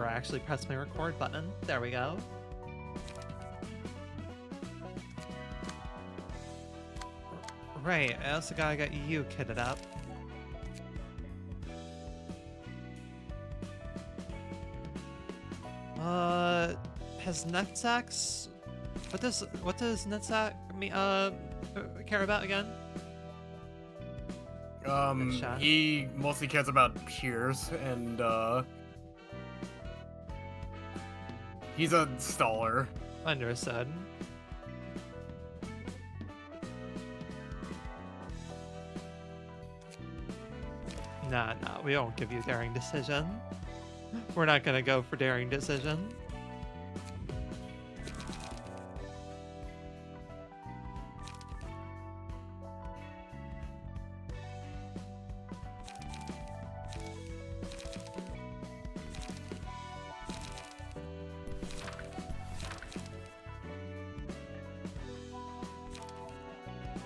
Or actually press my record button. There we go. Right, I also gotta get you kitted up. Has Netsax... What does Netsax care about again? He mostly cares about peers, and, he's a staller. Understood. Nah, we don't give you daring decision. We're not gonna go for daring decision.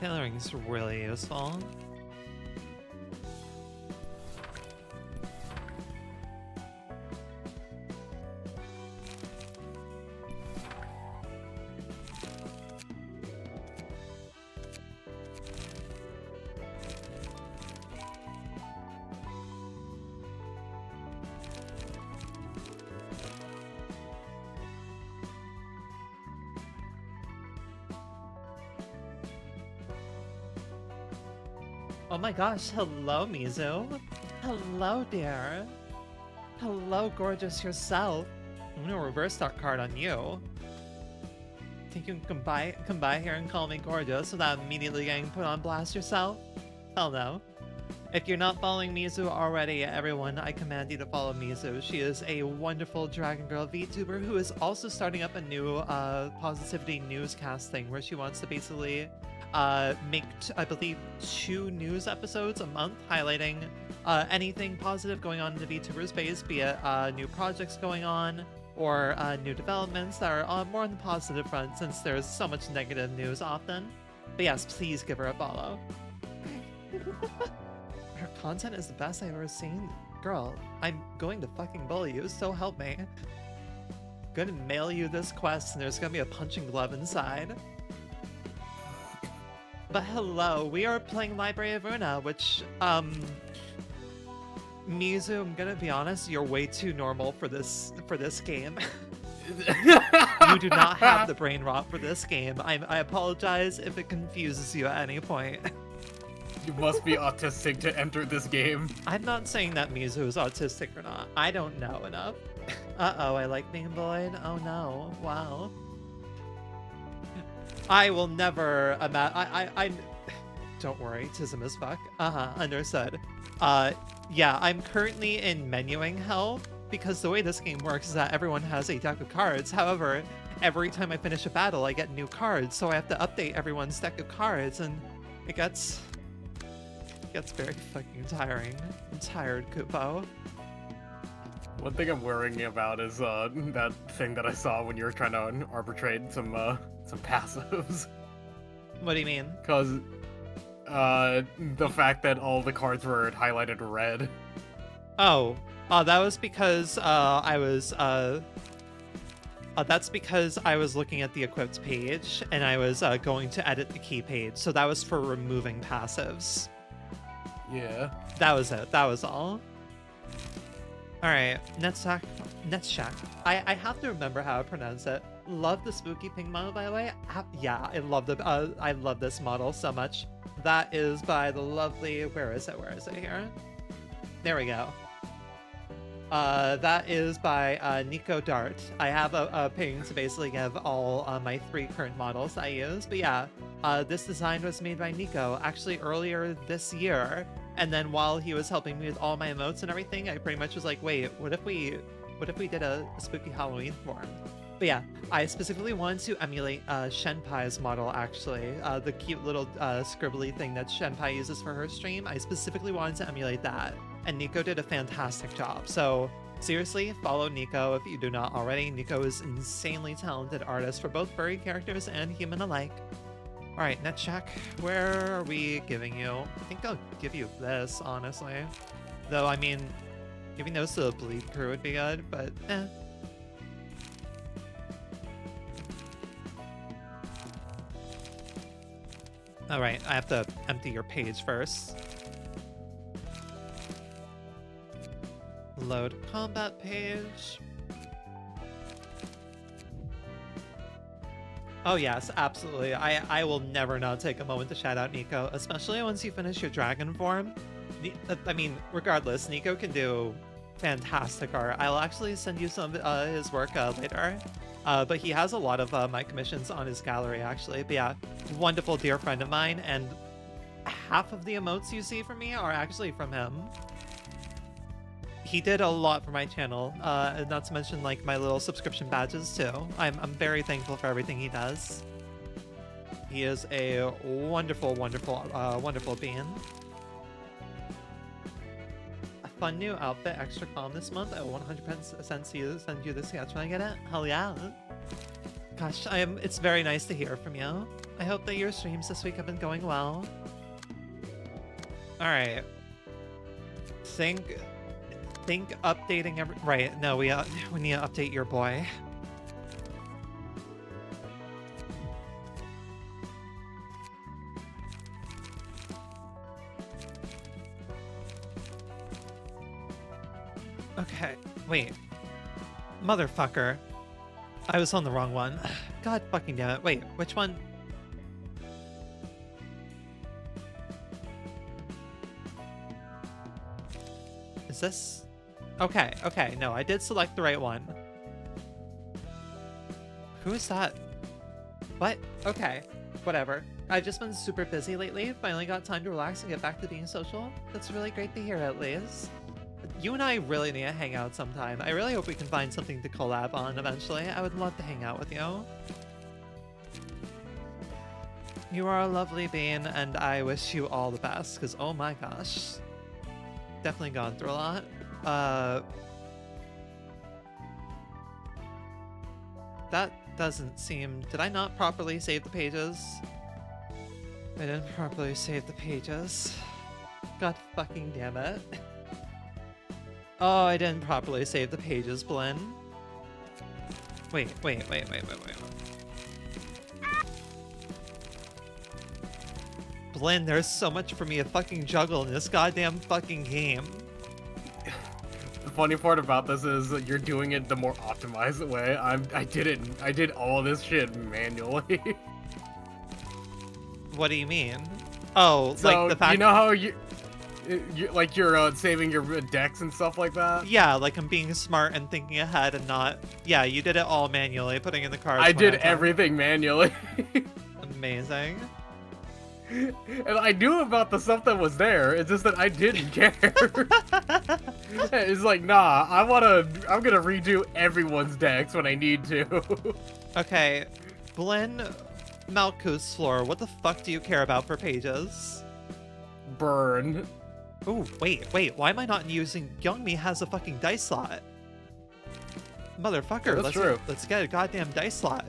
Tailoring is really useful. Oh my gosh, hello Mizu. Hello dear. Hello gorgeous yourself. I'm gonna reverse that card on you. Think you can come by here and call me gorgeous without immediately getting put on blast yourself? Hell no. If you're not following Mizu already, everyone, I command you to follow Mizu. She is a wonderful Dragon Girl VTuber who is also starting up a new positivity newscast thing where she wants to basically make, I believe, 2 news episodes a month highlighting anything positive going on in the VTuber space, be it new projects going on or new developments that are more on the positive front since there's so much negative news often. But yes, please give her a follow. Her content is the best I've ever seen. Girl, I'm going to fucking bully you, so help me. Gonna mail you this quest and there's gonna be a punching glove inside. But hello, we are playing Library of Ruina, which, Mizu, I'm gonna be honest, you're way too normal for this game. You do not have the brain rot for this game. I apologize if it confuses you at any point. You must be autistic to enter this game. I'm not saying that Mizu is autistic or not. I don't know enough. Uh-oh, I like being bullied? Oh no, wow. I will never I don't worry, tism as fuck. Understood. Yeah, I'm currently in menuing hell because the way this game works is that everyone has a deck of cards. However, every time I finish a battle, I get new cards, so I have to update everyone's deck of cards, and it gets very fucking tiring. I'm tired, Kupo. One thing I'm worrying about is that thing that I saw when you were trying to arbitrate some passives. What do you mean? Because the fact that all the cards were highlighted red. Oh, that was because that's because I was looking at the equipped page and I was going to edit the key page, so that was for removing passives. Yeah. That was it. That was all. Alright, Netsack. I have to remember how to pronounce it. Love the spooky pink model, by the way. Yeah, I love this model so much. That is by the lovely... Where is it here? There we go. That is by Nico Dart. I have a ping to basically give all my 3 current models I use. But yeah, this design was made by Nico actually earlier this year. And then while he was helping me with all my emotes and everything, I pretty much was like, wait, what if we did a spooky Halloween form? But yeah, I specifically wanted to emulate Shenpai's model, actually. The cute little scribbly thing that Shenpai uses for her stream. I specifically wanted to emulate that. And Nico did a fantastic job. So seriously, follow Nico if you do not already. Nico is an insanely talented artist for both furry characters and human alike. Alright, Netcheck, where are we giving you? I think I'll give you this, honestly. Though, I mean, Giving those to the bleed crew would be good, but eh. Alright, I have to empty your page first. Load combat page. Oh yes, absolutely. I will never not take a moment to shout out Nico, especially once you finish your dragon form. I mean, regardless, Nico can do fantastic art. I'll actually send you some of his work later. But he has a lot of my commissions on his gallery, actually. But yeah, wonderful dear friend of mine, and half of the emotes you see from me are actually from him. He did a lot for my channel, not to mention like my little subscription badges too. I'm very thankful for everything he does. He is a wonderful, wonderful, wonderful being. A fun new outfit, extra calm this month. I will 100% send you the sketch when I get it. Hell yeah! Gosh, it's very nice to hear from you. I hope that your streams this week have been going well. All right. Think updating right. No, we need to update your boy. Okay, wait. Motherfucker. I was on the wrong one. God fucking damn it. Wait, which one? Is this? Okay, no, I did select the right one. Who is that? What? Okay, whatever. I've just been super busy lately. Finally got time to relax and get back to being social. That's really great to hear, at least. You and I really need to hang out sometime. I really hope we can find something to collab on eventually. I would love to hang out with you. You are a lovely being, and I wish you all the best, because oh my gosh. Definitely gone through a lot. That doesn't seem... Did I not properly save the pages? I didn't properly save the pages. God fucking damn it. Oh, I didn't properly save the pages, Blinn. Wait. Blinn, there's so much for me to fucking juggle in this goddamn fucking game. The funny part about this is that you're doing it the more optimized way. I did all this shit manually. What do you mean? Oh, so, like the fact... You know how you're saving your decks and stuff like that? Yeah, like I'm being smart and thinking ahead and not... Yeah, you did it all manually, putting in the cards. I did everything manually. Amazing. And I knew about the stuff that was there, it's just that I didn't care. It's like, nah, I'm gonna redo everyone's decks when I need to. Okay, Blinn Malkuth's floor, what the fuck do you care about for pages? Burn. Oh, wait, why am I not using... Youngmi has a fucking dice slot. Motherfucker, let's get a goddamn dice slot.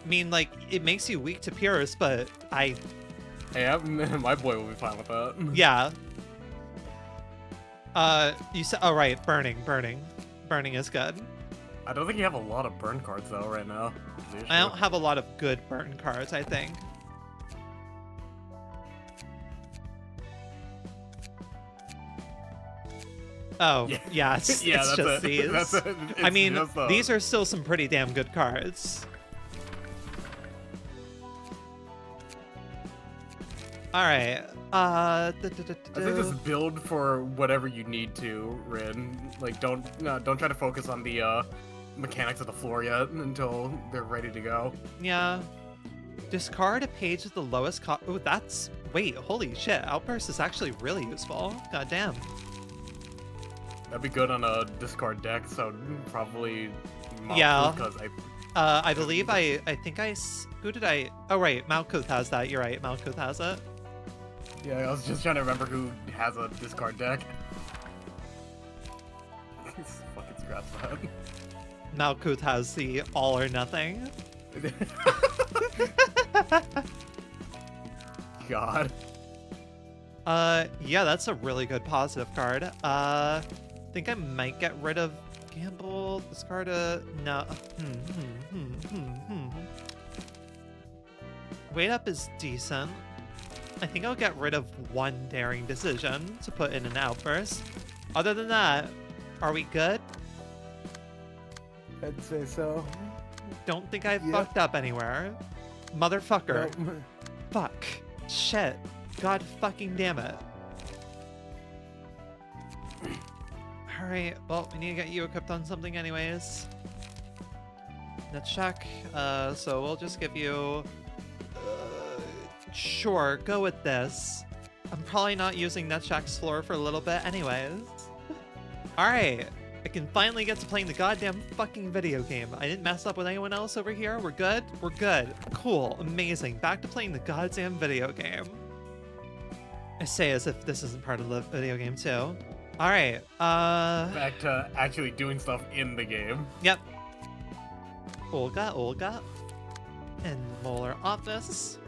I mean, like, it makes you weak to purist, but I... Hey, my boy will be fine with that. Yeah. You said... Oh, right, burning. Burning is good. I don't think you have a lot of burn cards, though, right now. I don't have a lot of good burn cards, I think. Oh, yeah, it's just these. I mean, these are still some pretty damn good cards. Alright, I think just build for whatever you need to, Rin. Like, don't try to focus on the mechanics of the floor yet until they're ready to go. Yeah. Discard a page with the lowest cost. Oh, that's... Wait, holy shit. Outburst is actually really useful. God damn. That'd be good on a discard deck, so probably... Yeah. Because I believe I think who did I... Oh, right. Malkuth has that. You're right. Malkuth has it. Yeah, I was just trying to remember who has a discard deck. Fucking scratch that. Malkuth has the all or nothing. God. Yeah, that's a really good positive card. Think I might get rid of gamble, discard a no. Weight up is decent. I think I'll get rid of one daring decision to put in an outburst. Other than that, are we good? I'd say so. Don't think I've fucked up anywhere. Motherfucker. Nope. Fuck. Shit. God fucking damn it. Alright, well, we need to get you equipped on something anyways. Let's check. So we'll just give you... sure, go with this. I'm probably not using Nutshak's floor for a little bit anyways. Alright, I can finally get to playing the goddamn fucking video game. I didn't mess up with anyone else over here. We're good? We're good. Cool, amazing. Back to playing the goddamn video game. I say as if this isn't part of the video game too. Alright, Back to actually doing stuff in the game. Yep. Olga. And Molar Office.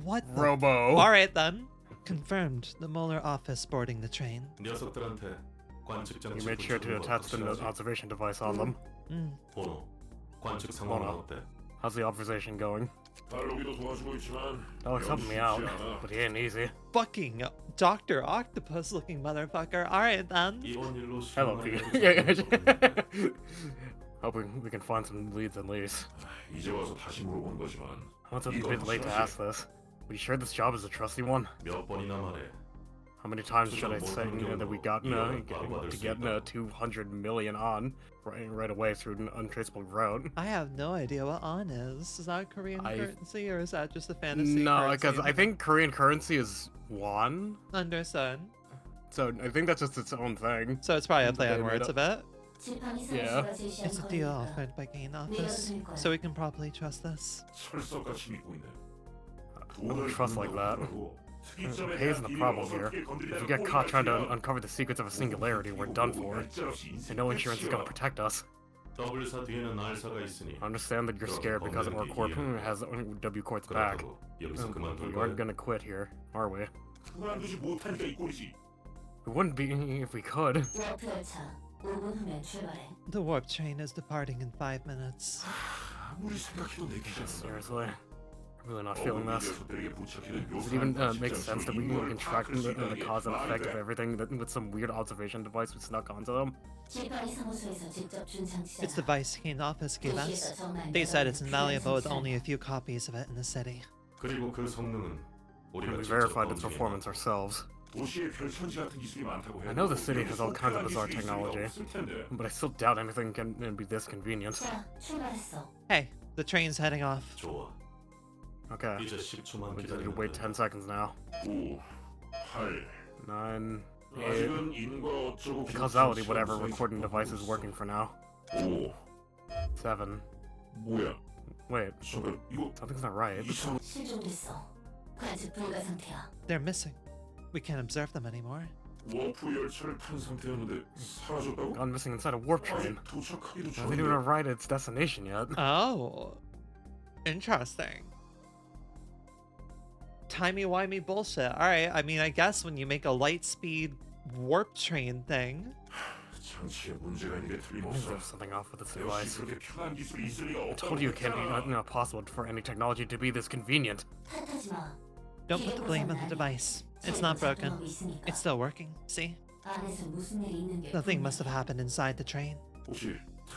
What the? Robo. Alright then. Confirmed. The Molar Office boarding the train. You made sure to attach the observation device on them. Mono, how's the observation going? Alex helping me out, but he ain't easy. Fucking Dr. Octopus looking motherfucker. Alright then. Hello, Pete. Hoping we can find some leads at least. It's a bit late to ask this. Are you sure this job is a trusty one? How many times should I say that we got to get 200 million on right away through an untraceable route? I have no idea what on is. Is that Korean currency or is that just a fantasy No, currency? because I think Korean currency is won. Understood. So I think that's just its own thing. So it's probably a play They on made words up- a bit. Yeah. It's a deal offered by Gain Office, so we can probably trust this. I don't trust like that. Pay isn't the problem here. If we get caught trying to uncover the secrets of a singularity, we're done for. And no insurance is going to protect us. I understand that you're scared because our corp has W Corp's back. We aren't going to quit here, are we? We wouldn't be if we could. The warp train is departing in 5 minutes. Seriously? I'm really not feeling this. Does it even make sense that we can track the cause and effect of everything with some weird observation device we snuck onto them? It's the Vice Gain Office gave us. They said it's invaluable with only a few copies of it in the city. And we verified its performance ourselves. I know the city has all kinds of bizarre technology, but I still doubt anything can be this convenient. Hey, the train's heading off. Okay, we just need to wait 10 seconds now. 9, 8... The causality whatever recording device is working for now. 7... Wait, something's not right. They're missing. We can't observe them anymore. Gone missing inside a warp train. They didn't even arrive at its destination yet. Oh. Interesting. Timey-wimey bullshit. Alright, I mean, I guess when you make a light speed warp train thing. There's something off with this device. I told you it can't be possible for any technology to be this convenient. Don't put the blame on the device. It's not broken. It's still working, see? Nothing must have happened inside the train.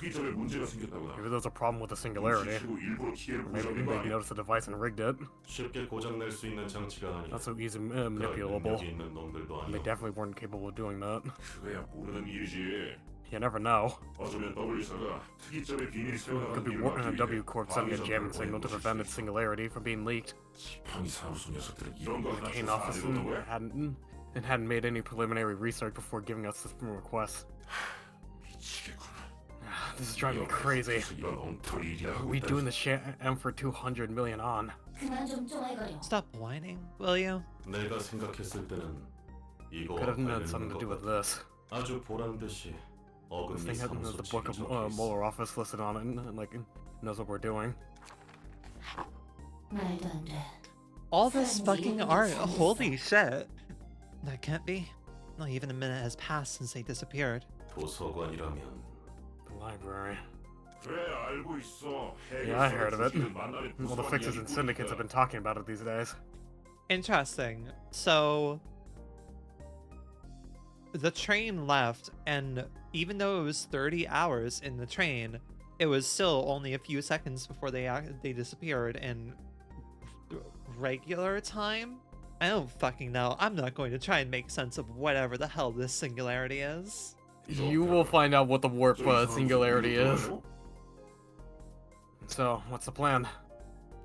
Maybe there's a problem with the singularity. Or maybe they noticed the device and rigged it. Not so easy manipulable. And they definitely weren't capable of doing that. You never know. Could be W Corp sending a jamming signal to prevent its singularity from being leaked. The Kane office hadn't made any preliminary research before giving us this request. This is driving me crazy. We doing the shit M for 200 million on. Stop whining, will you? Could have had something to do with this. This thing has the book of Molar Office listed on it, and like knows what we're doing. 말도 안 돼. All this fucking art. Holy shit. That can't be. Not even a minute has passed since they disappeared. 도서관이라면 The library. 그래 알고 있어. Yeah, I heard of it. All the fixers and syndicates have been talking about it these days. Interesting. So the train left, and even though it was 30 hours in the train, it was still only a few seconds before they disappeared in regular time. I don't fucking know. I'm not going to try and make sense of whatever the hell this singularity is. You will find out what the warp singularity is. So, what's the plan?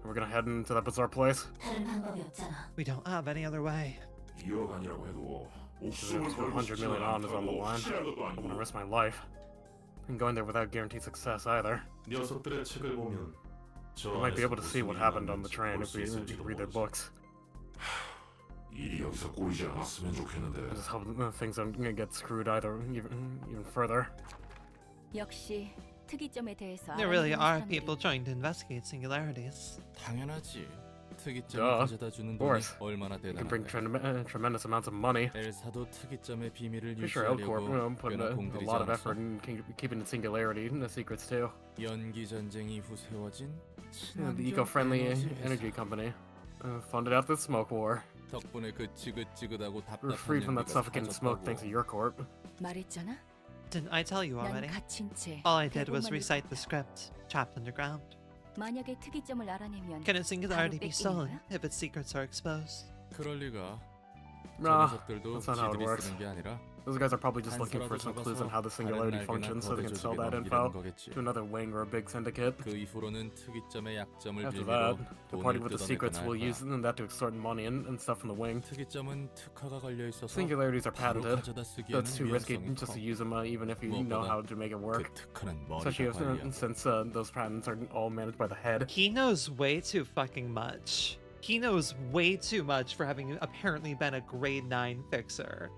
We're gonna head into that bizarre place? 다른 방법이 없잖아. We don't have any other way. 2억 아니라고 해도 If 100 million on is on the line, I don't want to risk my life. And going there without guaranteed success either. 녀석들의 책을 보면 We might be able to see what happened on the train if we read their books. 일이 여기서 꼬이지 않았으면 좋겠는데. I just hope things don't get screwed either even further. 역시 특이점에 대해서 There really 알아보는 are 사람들이 people trying to investigate singularities. 당연하지. 특이점을 Duh, 가져다 주는 of 돈이 course. 얼마나 It can bring 대단한데. tremendous amounts of money. 엘사도 특이점의 비밀을 Pretty sure L-Corp 유지하려고 put 꽤나 a 공들이지 lot of 않았어. effort in keeping the singularity and the secrets too. 연기 전쟁 이후 세워진 The eco-friendly energy company funded out the smoke war. 덕분에 그 지긋지긋하고 We're 답답한 free from that 연기가 suffocating smoke thanks to 사라졌다고. your corp. 말했잖아. Didn't I tell you 난 already? 갇힌 채 All I did was 대본만 recite the 읽었다. script, trapped underground. 만약에 특이점을 알아내면 Can a singularity be 뺏기는 stolen 거야? if its secrets are exposed? 그럴 리가. 저 Nah, 녀석들도 that's not how it 지들이 works. 쓰는 게 아니라 Those guys are probably just looking for some 단서라도 clues on how the 잡아서 singularity 다른 functions so they can 날개나 sell that 거대 info 조직에 넘기려는 to another wing or a big syndicate. 그 이후로는 특이점의 약점을 After 빌미로 that, the party 돈을 with the 뜯어내거나 secrets will 할 use 거야. that to extort money and stuff from the wing. 특이점은 특허가 걸려 있어서 Singularities are 바로 patented. 가져다 쓰기에는 That's too risky 위험성이 just 커. to use them even if you know how to make it 그 work. 특허는 Especially 머리가 관리야. since those patents are all managed by the head. He knows way too fucking much. He knows way too much for having apparently been a grade 9 fixer.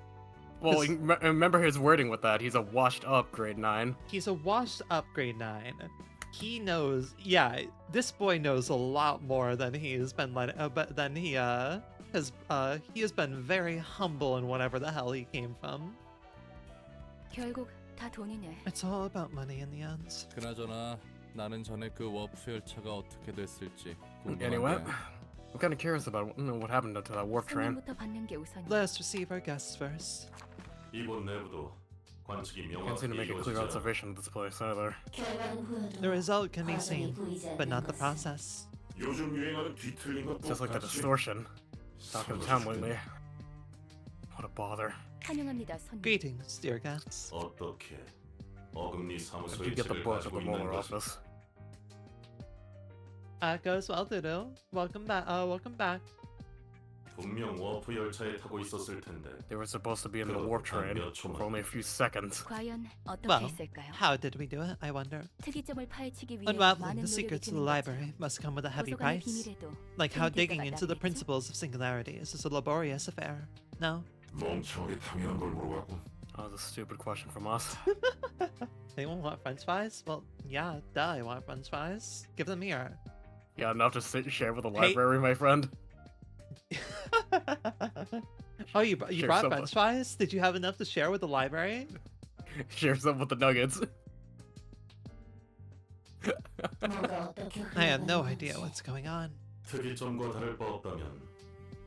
Well, remember his wording with that. He's a washed up grade 9. He's a washed up grade 9. He knows, yeah, this boy knows a lot more than he has been but than he has been very humble in whatever the hell he came from. 결국 다 돈이네. It's all about money in the end. 그나저나 나는 전에 그 워프 열차가 어떻게 됐을지 Anyway, 궁금한데. I'm kind of curious about what happened to that warp train. 손님부터 받는 게 우선이야. Let's receive our guests first. 이번 내부도 관측이 Can't seem to make a clear 이루어지지 않아. observation of this place either. 결과는 보여도 The result can be seen, 과정이 보이지 but 않는 not the 것은 process. 요즘 유행하는 뒤틀린 것 It's just like the 똑같이. distortion. Talk of the town lately. What a bother. 환영합니다, 손님. Greetings, dear guests. 어떻게 어금니 How'd you 사무소의 get the 책을 book at 가지고 the 있는 Molar 것이 office? Goes well, Doodle. Welcome back. Welcome back. 분명 워프 열차에 타고 있었을 텐데. They were supposed to be in the warp train for only a few seconds. 과연 어떻게 Well, 했을까요? how did we do it, I wonder? 특이점을 파헤치기 위해 Unraveling 많은 the 노력이 secrets of 드는 the 것처럼 library must come with a heavy 도서관의 price. 비밀에도 Like how 큰 digging 대가가 into the 따르겠죠? principles of singularities is a laborious affair. No? 멍청하게 당연한 걸 물어봤군. That was a stupid question from us. They won't want french fries? Well, yeah, duh, I want french fries. Give them here. Yeah, enough to share with the Hey. library, my friend. Oh, you Share brought some. french fries? Did you have enough to share with the library? Share some with the nuggets. 뭐가 어떻게 I have no 흘러가는지. idea what's going on. 특이점과 다를 바 없다면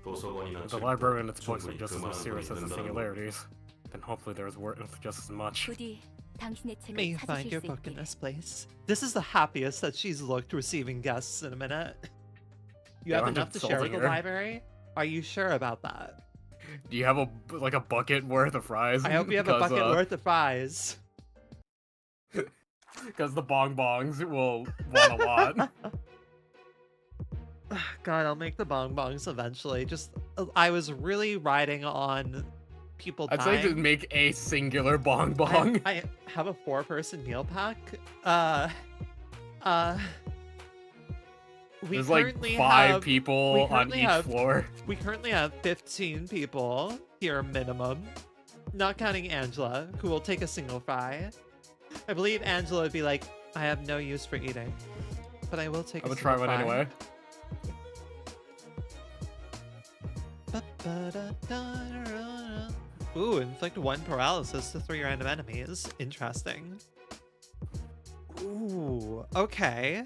도서관이나 The 책도 library and its books are 충분히 just as 그만한 serious 돈이 as the 든다는 singularities. Then hopefully there's worth just as much. 부디 당신의 책을 May you find 찾으실 your 수 book in 있기를. this place. This is the happiest that she's looked receiving guests in a minute. You Yeah, have I'm enough to share with the insulting her. library? Are you sure about that? Do you have a bucket worth of fries? I hope you have a bucket worth of fries. Because the bongs will want a lot. God, I'll make the bonbons eventually. Just, I was really riding on people I'd say to dying. make a singular bong. I have a 4-person meal pack. We There's like currently 5 have, people on currently each have- floor. We currently have 15 people here minimum, not counting Angela, who will take a single fry. I believe Angela would be like, I have no use for eating, but I will take I a would single try one fry. anyway. Ba-da-da-da-da. Ooh, inflict 1 paralysis to 3 random enemies. Interesting. Ooh, okay.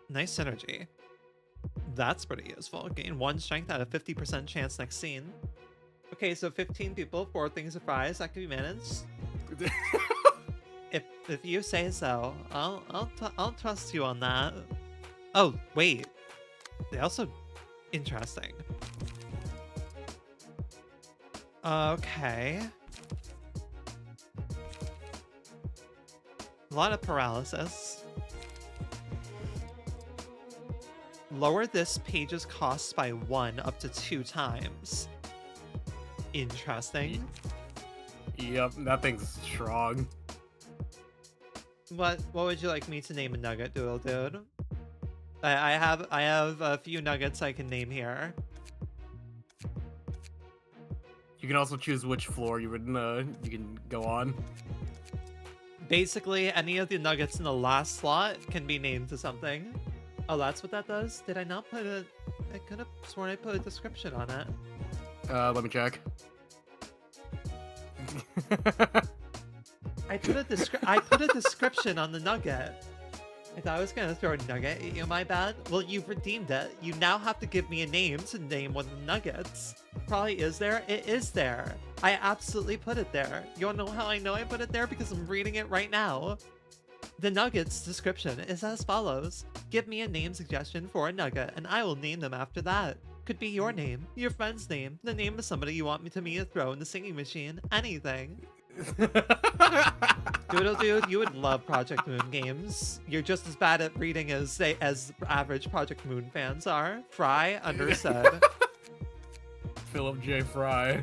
Nice synergy. That's pretty useful. Gain 1 strength at a 50% chance next scene. Okay, so 15 people, 4 things of fries. That can be managed. If you say so, I'll trust you on that. Oh wait, they also interesting. Okay. A lot of paralysis. Lower this page's cost by 1 up to 2 times. Interesting. Yep, that thing's strong. What would you like me to name a nugget, Doodle Dude? I have a few nuggets I can name here. You can also choose which floor you can go on. Basically, any of the nuggets in the last slot can be named to something. Oh, that's what that does? Did I not put a... I could have sworn I put a description on it. Let me check. I put a description on the nugget. I thought I was gonna throw a nugget at you, my bad. Well, you've redeemed it. You now have to give me a name to name one of the nuggets. Probably is there? It is there. I absolutely put it there. You wanna know how I know I put it there? Because I'm reading it right now. The nugget's description is as follows. Give me a name suggestion for a nugget, and I will name them after that. Could be your name, your friend's name, the name of somebody you want me to throw in the singing machine, anything. Doodle Dude, you would love Project Moon games. You're just as bad at reading as average Project Moon fans are. Fry, understood. Philip J. Fry.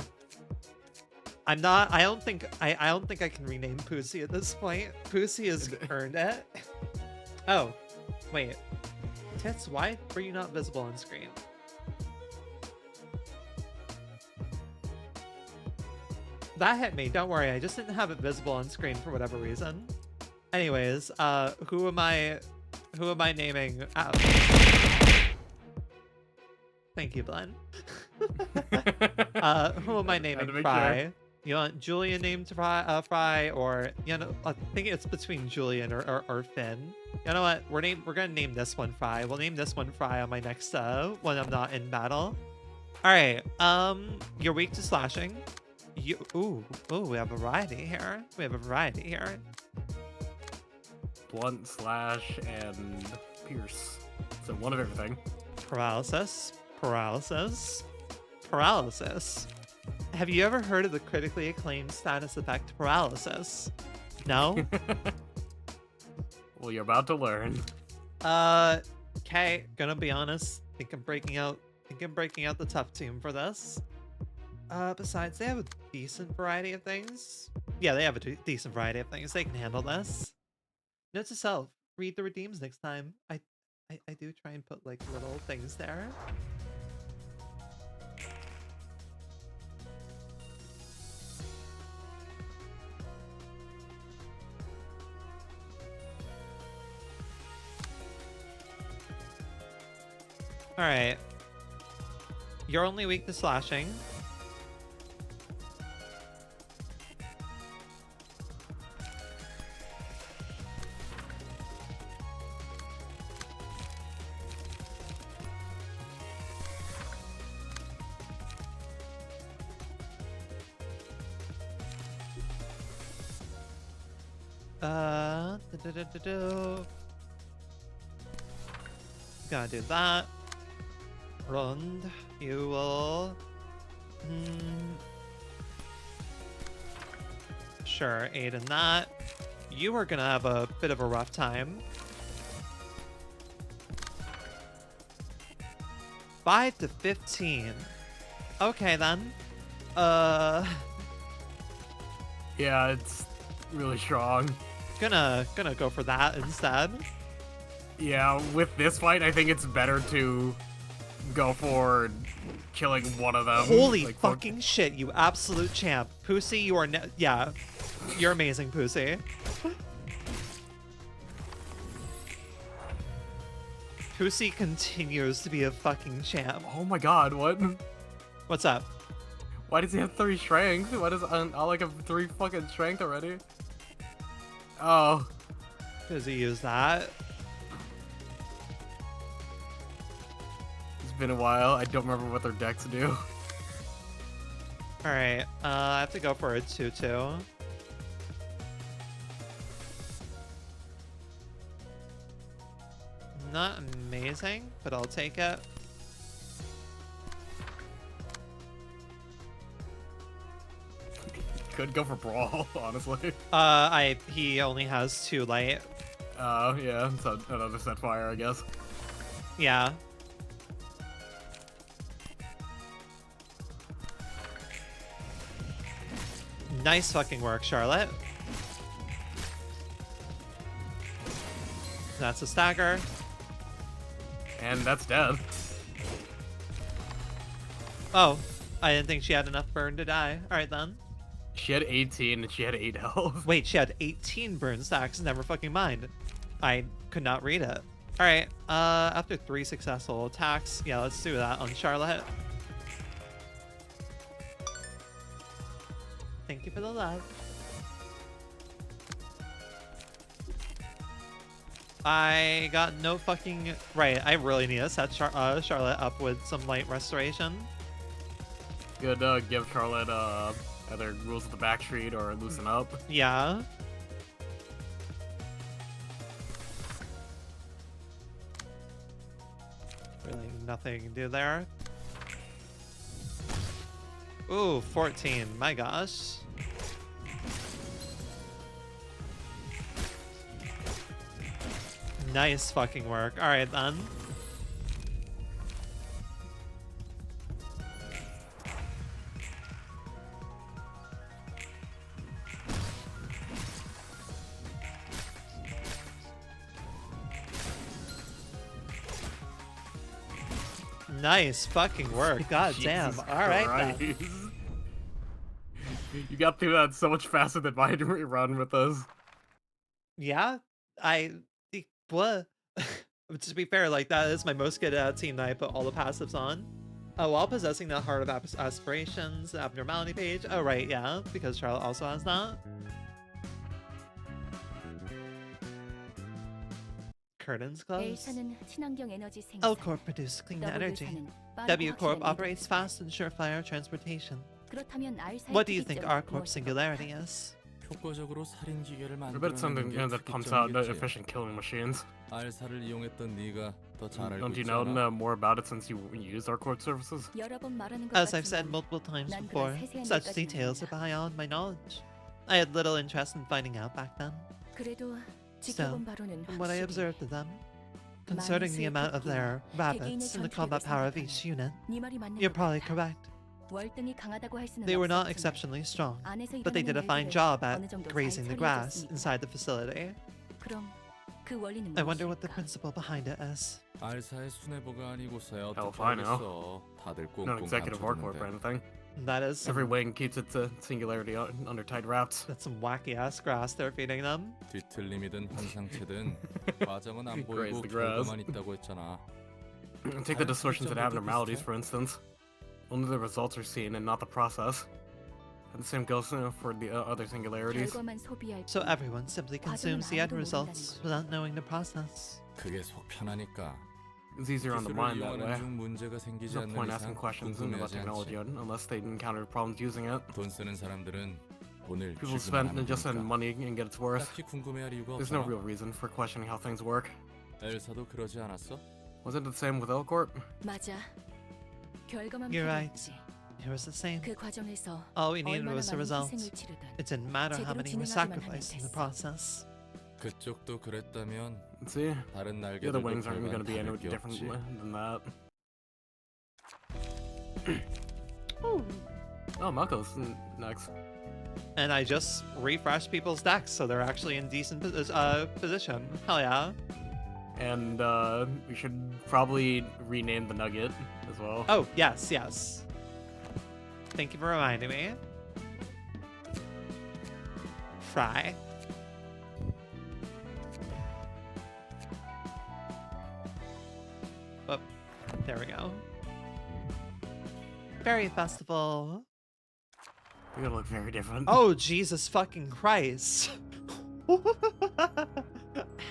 I don't think I can rename Pussy at this point. Pussy has earned it. Oh, wait. Tits, why were you not visible on screen? That hit me, don't worry, I just didn't have it visible on screen for whatever reason. Anyways, who am I naming? Thank you, Glenn. Who am I naming Fry? Sure. You want Julian named Fry, or you know, I think it's between Julian or Finn. You know what? We're gonna name this one Fry. We'll name this one Fry on my next when I'm not in battle. All right. You're weak to slashing. Ooh, we have a variety here. Blunt, slash, and pierce. So one of everything. Paralysis. Have you ever heard of the critically acclaimed status effect paralysis? No? Well, you're about to learn. Okay, gonna be honest. Think I'm breaking out the tough team for this. Besides, they have a decent variety of things. Yeah, they have a decent variety of things. They can handle this. Note to self, read the redeems next time. I do try and put, like, little things there. Alright. You're only weak to slashing. Gotta do that. Rund, you will... Sure, aid in that. You are gonna have a bit of a rough time. 5 to 15. Okay then. Yeah, it's really strong. Gonna go for that instead. Yeah, with this fight, I think it's better to go for killing one of them. Holy fucking shit, you absolute champ. Pussy, you are yeah. You're amazing, Pussy. Pussy continues to be a fucking champ. Oh my god, what? What's up? Why does he have 3 strength? Why does Alec have 3 fucking strength already? Oh. Does he use that? It's been a while. I don't remember what their decks do. Alright, I have to go for a 2-2. Not amazing, but I'll take it. Could go for Brawl, honestly. He only has 2 light. Oh, yeah. So another set fire, I guess. Yeah. Nice fucking work, Charlotte. That's a stagger. And that's dead. Oh, I didn't think she had enough burn to die. Alright then. She had 18 and she had 8 health. Wait, she had 18 burn stacks. Never fucking mind. I could not read it. Alright, after 3 successful attacks, yeah, let's do that on Charlotte. Thank you for the love. I got no fucking... Right, I really need to set Charlotte up with some light restoration. Good, give Charlotte, either rules of the backstreet or loosen up. Yeah. Really nothing to do there. Ooh, 14. My gosh. Nice fucking work. Alright then. Nice fucking work. God damn. Jesus Alright then. Christ. You got through that so much faster than my run with us. Yeah, what? To be fair, like that is my most good team that I put all the passives on. While possessing the Heart of Aspirations, the Abnormality page. Oh right, yeah, because Charlotte also has that. Curtains closed. A사는 친환경 에너지 생산. L Corp produces clean energy. W사는 빠른 W Corp 확실한 operates 이동. fast and surefire transportation. 그렇다면 R사의 What do you think 특이점은 R Corp's 무엇일까? singularity is? 효과적으로 살인 기계를 I bet it's something 만들어내는 게 that pumps out 특이점이겠지. efficient killing machines. R사를 이용했던 네가 더 잘 알고 Don't you 있지 know 않아? more about it since you use our court services? 여러 번 말하는 것 As I've said 같지만 multiple times 난 before, 그런 세세한 such 일까지는 details are 몰라. beyond my knowledge. I had little interest in finding out back then. 그래도 Still, 지켜본 바로는 from what I 확실히 observed of them, concerning the amount of their rabbits and the combat power of each unit, 네 말이 맞는 you're 것 probably 같아. correct. 월등히 강하다고 할 수는 They were not 없었지만 exceptionally strong, 안에서 but they did a 일어나는 fine 일들을 job at 어느 정도 잘 grazing the grass 처리해줬으니까. inside the facility. 그럼 그 원리는 I wonder what the 무엇일까? principle behind it is. R사의 수뇌부가 아니고서야 Hell 어떻게 if I know. 하겠어. 다들 Not 꽁꽁 executive or corp or 감춰두는데. anything. That is Every some, wing keeps its singularity under tight wraps. that's some wacky ass grass they're feeding them. 뒤틀림이든 환상체든 과정은 안 Graze 보이고 the grass. 결과만 있다고 했잖아. Take the distortions and abnormalities, for instance. Only the results are seen and not the process. And the same goes for the other singularities. 결과만 소비할 So 뿐. everyone simply consumes the end results without knowing the process. 그게 속 편하니까. It's easier on the 기술을 mind that 이용하는 way. 중 문제가 There's 생기지 no 않는 point 이상 asking questions about 궁금해하지 technology 않지. unless they encounter problems using it. 돈 쓰는 사람들은 돈을 People 주기만 spend 하면 just spend 되니까. money and get its worth. 딱히 궁금해할 이유가 There's no 없잖아. real reason for questioning how things work. 엘사도 그러지 않았어? Wasn't it the same with L Corp? 맞아. 결과만 You're right. 필요했지. It was the same. 그 과정에서 All we needed 얼마나 was the 많은 results. 희생을 치르든 It didn't matter how 제대로 many were 진행하기만 sacrificed in the 하면 됐어. process. 그쪽도 그랬다면 See, 다른 the other 날개들도 wings aren't going 별반 to be any 다를 게 different 없지. than that. Oh, Mako's next. And I just refreshed people's decks so they're actually in decent position. Hell yeah. And we should probably rename the Nugget as well. Oh, yes, yes. Thank you for reminding me. Fry. Oh, there we go. Fairy Festival. They're gonna look very different. Oh, Jesus fucking Christ.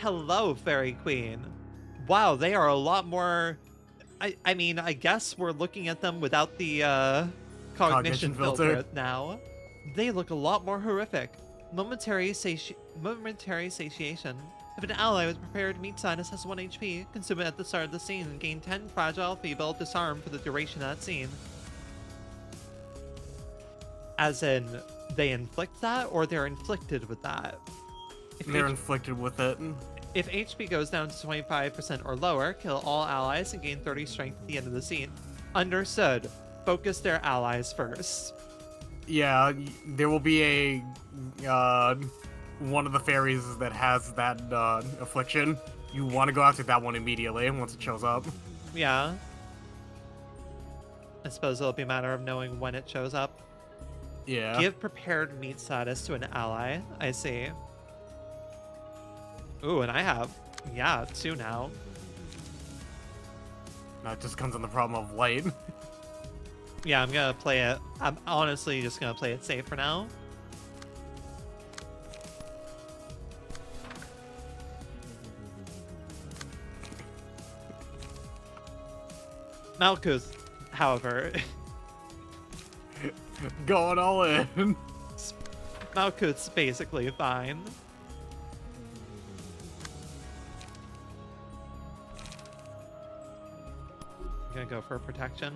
Hello, Fairy Queen. Wow, they are a lot more... I mean, I guess we're looking at them without the cognition filter now. They look a lot more horrific. Momentary satiation. If an ally with prepared meat sinus has 1 HP, consume it at the start of the scene and gain 10 fragile, feeble, disarm for the duration of that scene. As in, they inflict that, or they're inflicted with that? They're inflicted with it. If HP goes down to 25% or lower, kill all allies and gain 30 strength at the end of the scene. Understood. Focus their allies first. Yeah, there will be a one of the fairies that has that affliction. You want to go after that one immediately once it shows up. Yeah. I suppose it'll be a matter of knowing when it shows up. Yeah. Give prepared meat status to an ally. I see. Ooh, and I have, yeah, 2 now. That just comes on the problem of light. Yeah, I'm gonna play it. I'm honestly just gonna play it safe for now. Malkuth, however, Going all in. Malkuth's basically fine. I'm gonna go for protection.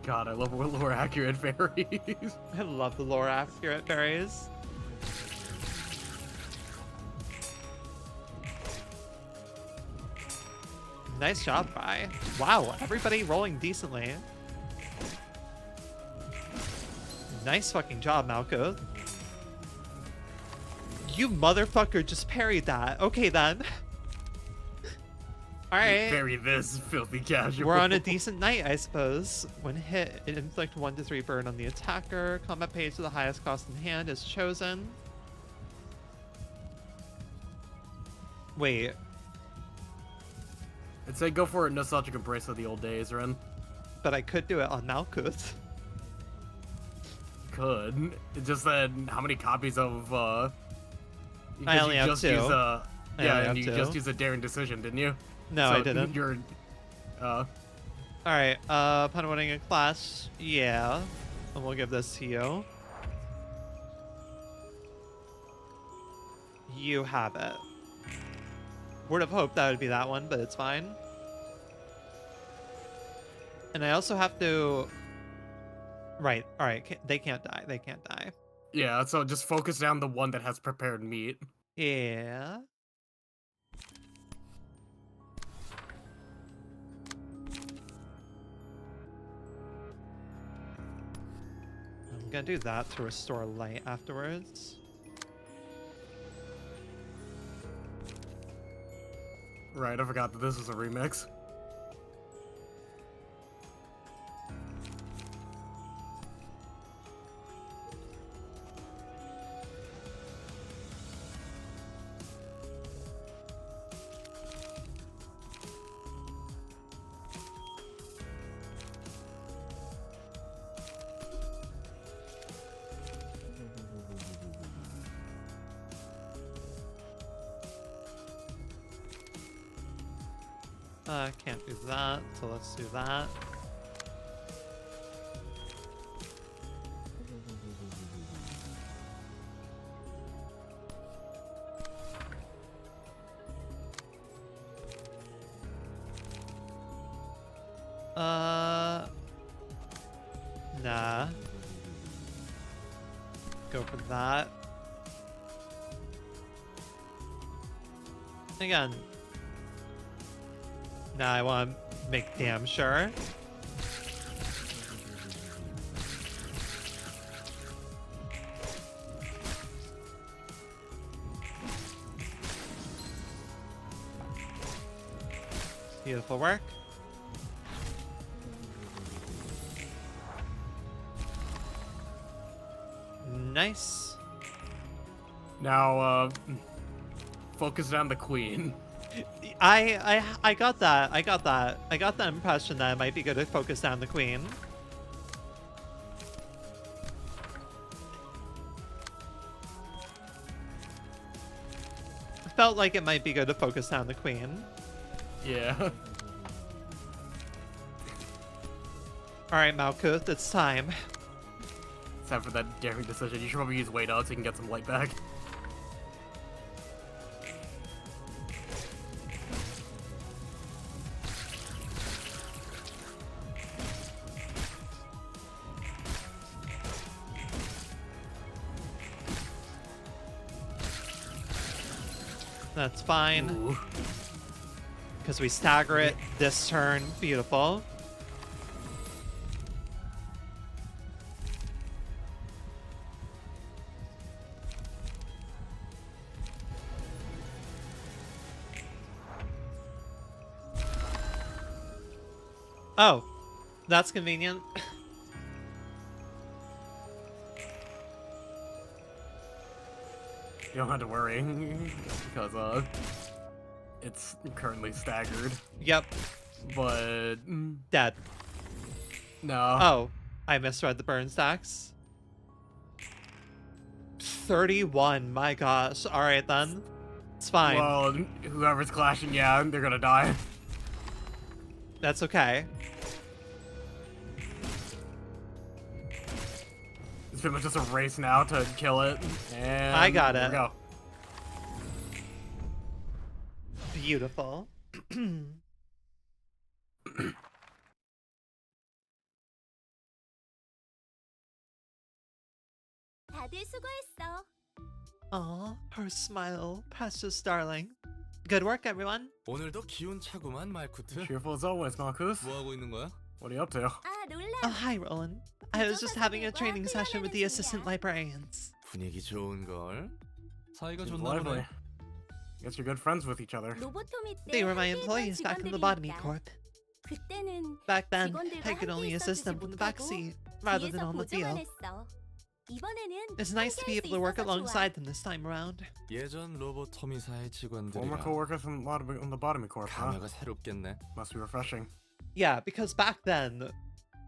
God, I love lore accurate fairies. I love the lore accurate fairies. Nice job, Bri. Wow, everybody rolling decently. Nice fucking job, Malkuth. You motherfucker just parried that. Okay then. Alright. Bury this filthy casual. We're on a decent night, I suppose. When hit, it inflict 1 to 3 burn on the attacker. Combat page to the highest cost in hand is chosen. Wait. I'd say go for a nostalgic embrace of the old days, Ren. But I could do it on Malkuth. Could. It's just that how many copies of I only have just 2. Use, I yeah, only and have you 2. just use a daring decision, didn't you? No, So I didn't. You're Alright, upon winning a clash, yeah. And we'll give this to you. You have it. Would have hoped that would be that one, but it's fine. And I also have to... Right, alright, they can't die, they can't die. yeah, so just focus down the one that has prepared meat. Yeah. I'm gonna do that to restore light afterwards. Right, I forgot that this is a remix. Can't do that, so let's do that. Nah. Go for that. Again. Nah, I want to make damn sure. Beautiful work. Nice. Now, focus down the queen. I got that. I got that. I got the impression that it might be good to focus down the queen. It felt like it might be good to focus down the queen. Yeah. All right, Malkuth, it's time. Time for that daring decision. You should probably use weight out so you can get some light back. That's fine. Ooh. Because we stagger it this turn. Beautiful. Oh, that's convenient. You don't have to worry because it's currently staggered. Yep, But dead. no. Oh, I misread the burn stacks. 31, my gosh. All right then. It's fine. Well, whoever's clashing, yeah, they're gonna die. That's okay. It's pretty much just a race now to kill it. And I got there it. we go. Beautiful. 다들 수고했어. Aw, her smile. Precious darling. Good work, everyone. 오늘도 기운 차구만 말쿠트. Cheerful as always, Marcus. 뭐 하고 있는 거야? What are you up to? 아 놀라. Oh, hi, Roland. I was just having a training session with the assistant librarians. 분위기 좋은 걸. 사이가 Seems 좋나 lively. 보네. Guess you're good friends with each other. 로보토미 때 They were my 학교에 employees back from the botany 직원들이었다. corp. 그때는 Back then, 직원들과 I could only 함께 assist them 있어주지 from the back 못하고 seat rather than 뒤에서 on the 보조만 field. 했어. 이번에는 It's nice to be 함께할 able 수 to work 있어서 좋아. alongside them this time around. 예전 로보토미사의 Former 직원들이랑 co-workers from the botany corp, huh? 감회가 새롭겠네. Must be refreshing. Yeah, because back then,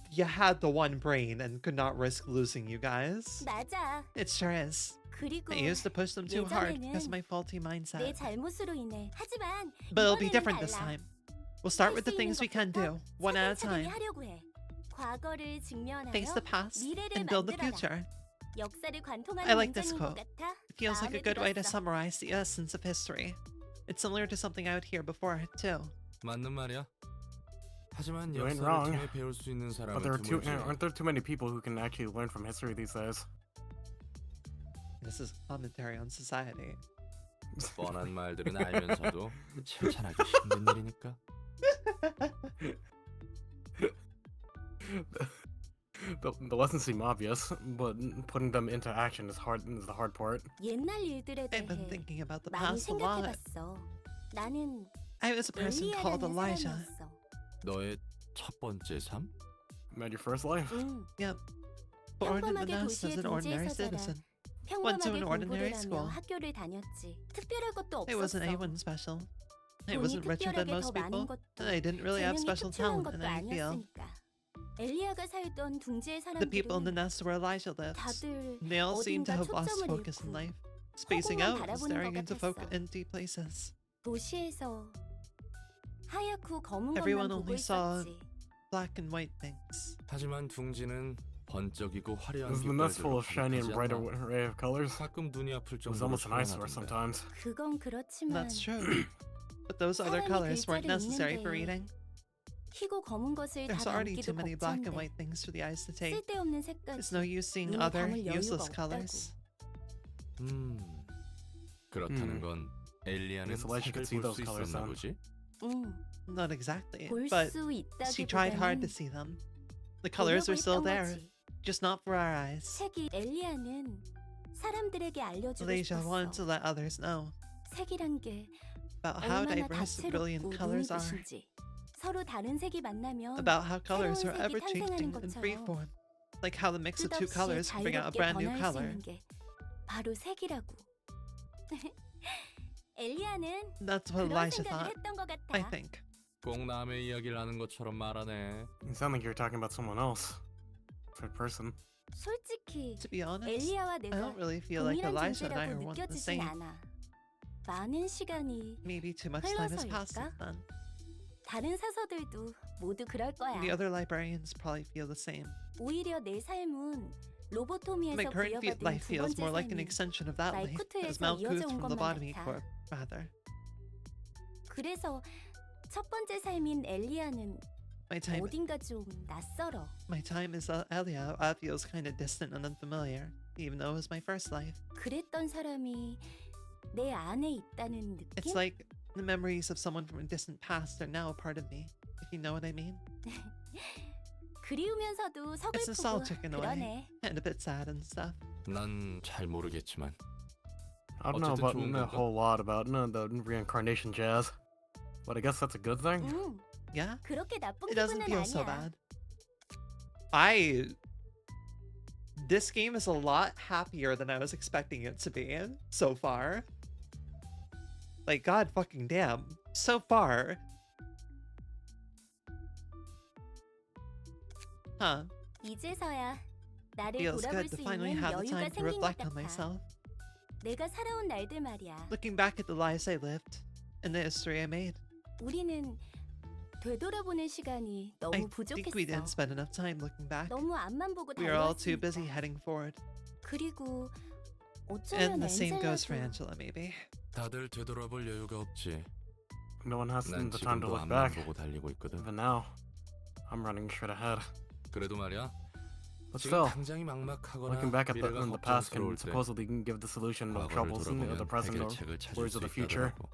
you had the one brain and could not risk losing you guys. 맞아. It sure is. 그리고 I used to push them too hard because of 예전에는 my faulty 내 mindset. 잘못으로 인해. 하지만 But it'll be 이번에는 different this 달라. time. We'll start with the 할수 things we 있는 can do, 것부터 one at a 차근차근히 time. 하려고 해. 과거를 직면하여 Face the past 미래를 and build the 만들어라. future. 역사를 관통하는 I like this 문장인 것 quote. 같아. It feels like a 마음에 good way to 들었어. summarize the essence of history. It's similar to something I would hear before, too. 맞는 말이야. 하지만 You ain't 역사를 wrong. 통해 배울 수 있는 But 사람은 드물지. aren't there too many people who can actually learn from history these days? This is commentary on society. 뻔한 말들은 알면서도 실천하기 힘든 일이니까. The lessons seem obvious, but putting them into action is the hard part. 옛날 일들에 I've been 대해 thinking about the 많이 past a lot. 생각해봤어. 나는 I was a person called 엘리야라는 Elijah. 사람이었어. 너의 첫 번째 삶? Met your first life? 응. Yep. Born in the 평범하게 nest as 도시에 an ordinary 존재해서 자라 citizen. Went to 평범하게 an ordinary 공부를 하며 school. 학교를 다녔지. 특별할 것도 I wasn't 없었어. anyone special. I 돈이 wasn't richer than 특별하게 most 더 많은 people. 것도 And I didn't really have 재능이 special 특출난 talent in 것도 any field. 아니었으니까. 엘리야가 살던 둥지의 The people in the 사람들은 nest where Elijah lives. 다들 They all seem to 어딘가 have lost 초점을 focus in 잃고 life, spacing 허공만 out and 바라보는 staring 것 into 같았어. empty places. 도시에서 하얗고 검은 Everyone 것만 보고 only saw 있었지. black and white things. 하지만 둥지는 번쩍이고 화려한 This is the nest full 빛깔들로 of shiny and bright 가득하지 않나. array of colors. 가끔 눈이 아플 It was 정도로 almost an eyesore 초라하던데. sometimes. 그건 그렇지만 That's true. But those other 사람이 colors weren't 글자를 necessary for 읽는데 reading. 희고 검은 것을 다 There's already too 담기도 many black and 벅찬데 white things for the eyes to take. 쓸데없는 There's no 색까지 use seeing 눈에 other 담을 여유가 useless 없다고. colors. 그렇다는 건 엘리아는 Guess Elijah could 색을 see 볼 those 수 colors 있었나 then. 보지? 응, Not exactly, 볼 but 수 she tried hard to 있다기보다는 see them. The colors were 보려고 still 했던 there, 거지. just not for our eyes. 색이 엘리야는 사람들에게 알려주고 Elijah wanted to 싶었어. let others know 색이란 게 about how 얼마나 diverse and brilliant 다채롭고 눈이 colors are, 부신지. 서로 다른 색이 만나면 about how colors are 새로운 색이 ever changing 탄생하는 in 것처럼 freeform, like how the mix of two 끝없이 colors can bring out a 자유롭게 brand new 변할 수 color. 있는 게 바로 색이라고. 엘리아는 That's what 그런 Elijah 생각을 thought, 했던 것 같아. I think. 꼭 남의 이야기를 하는 것처럼 말하네. You sound like you're talking about someone else. Third person. 솔직히 To be honest, 엘리아와 I 내가 don't really feel like 동일한 Elijah and I are 존재라고 one the 느껴지진 same. 않아. 많은 시간이 Maybe too much time has passed since 흘러서일까? then. 다른 사서들도 모두 그럴 거야. The other librarians probably feel the same. 오히려 내 삶은 로보토미에서 My current 부여받은 life 두 feels 번째 more like an 삶이 extension of that life, as 말쿠트에서 Malkuth 이어져 온 from the 것만 Lobotomy 같아. Corp, rather. 그래서 첫 번째 삶인 엘리아는 My time 어딘가 좀 낯설어. My time as Elia feels kind of distant and unfamiliar, even though it was my first life. 그랬던 사람이 내 안에 있다는 느낌? It's like the memories of someone from a distant past are now a part of me, if you know what I mean. 그리우면서도 It's 서글프고 nostalgic in a way, 그러네. and a bit sad and stuff. 난 잘 모르겠지만 I don't know 어쨌든 about 좋은 a 건가? whole lot about the reincarnation jazz, but I guess that's a good thing. Yeah, 그렇게 나쁜 it doesn't 기분은 feel so 아니야. bad. This game is a lot happier than I was expecting it to be so far. Like, god fucking damn. So far. Huh. 이제서야 나를 Feels 돌아볼 good to 수 finally 있는 have the 여유가 time to 생긴 것 reflect on 같아. myself. 내가 살아온 날들 말이야. Looking back at the lives I lived and the history I made, 우리는 되돌아보는 시간이 I 너무 think we didn't 부족했어. spend enough time looking back. 너무 앞만 보고 We were all too busy 달려왔으니까. heading forward. 그리고 And 어쩌면 the same goes for 엔젤라도 Angela, maybe. 다들 되돌아볼 여유가 없지. No one has 난 the time to 지금도 look 앞만 back. 보고 달리고 있거든. Even now, I'm running straight ahead. 그래도 말이야. But 지금 still, 당장이 막막하거나 looking back at 미래가 the past can 걱정스러울 때 supposedly give the solution of 과거를 troubles in the 돌아보면 present or 해결책을 찾을 worries 수 of the future. 있다더라고.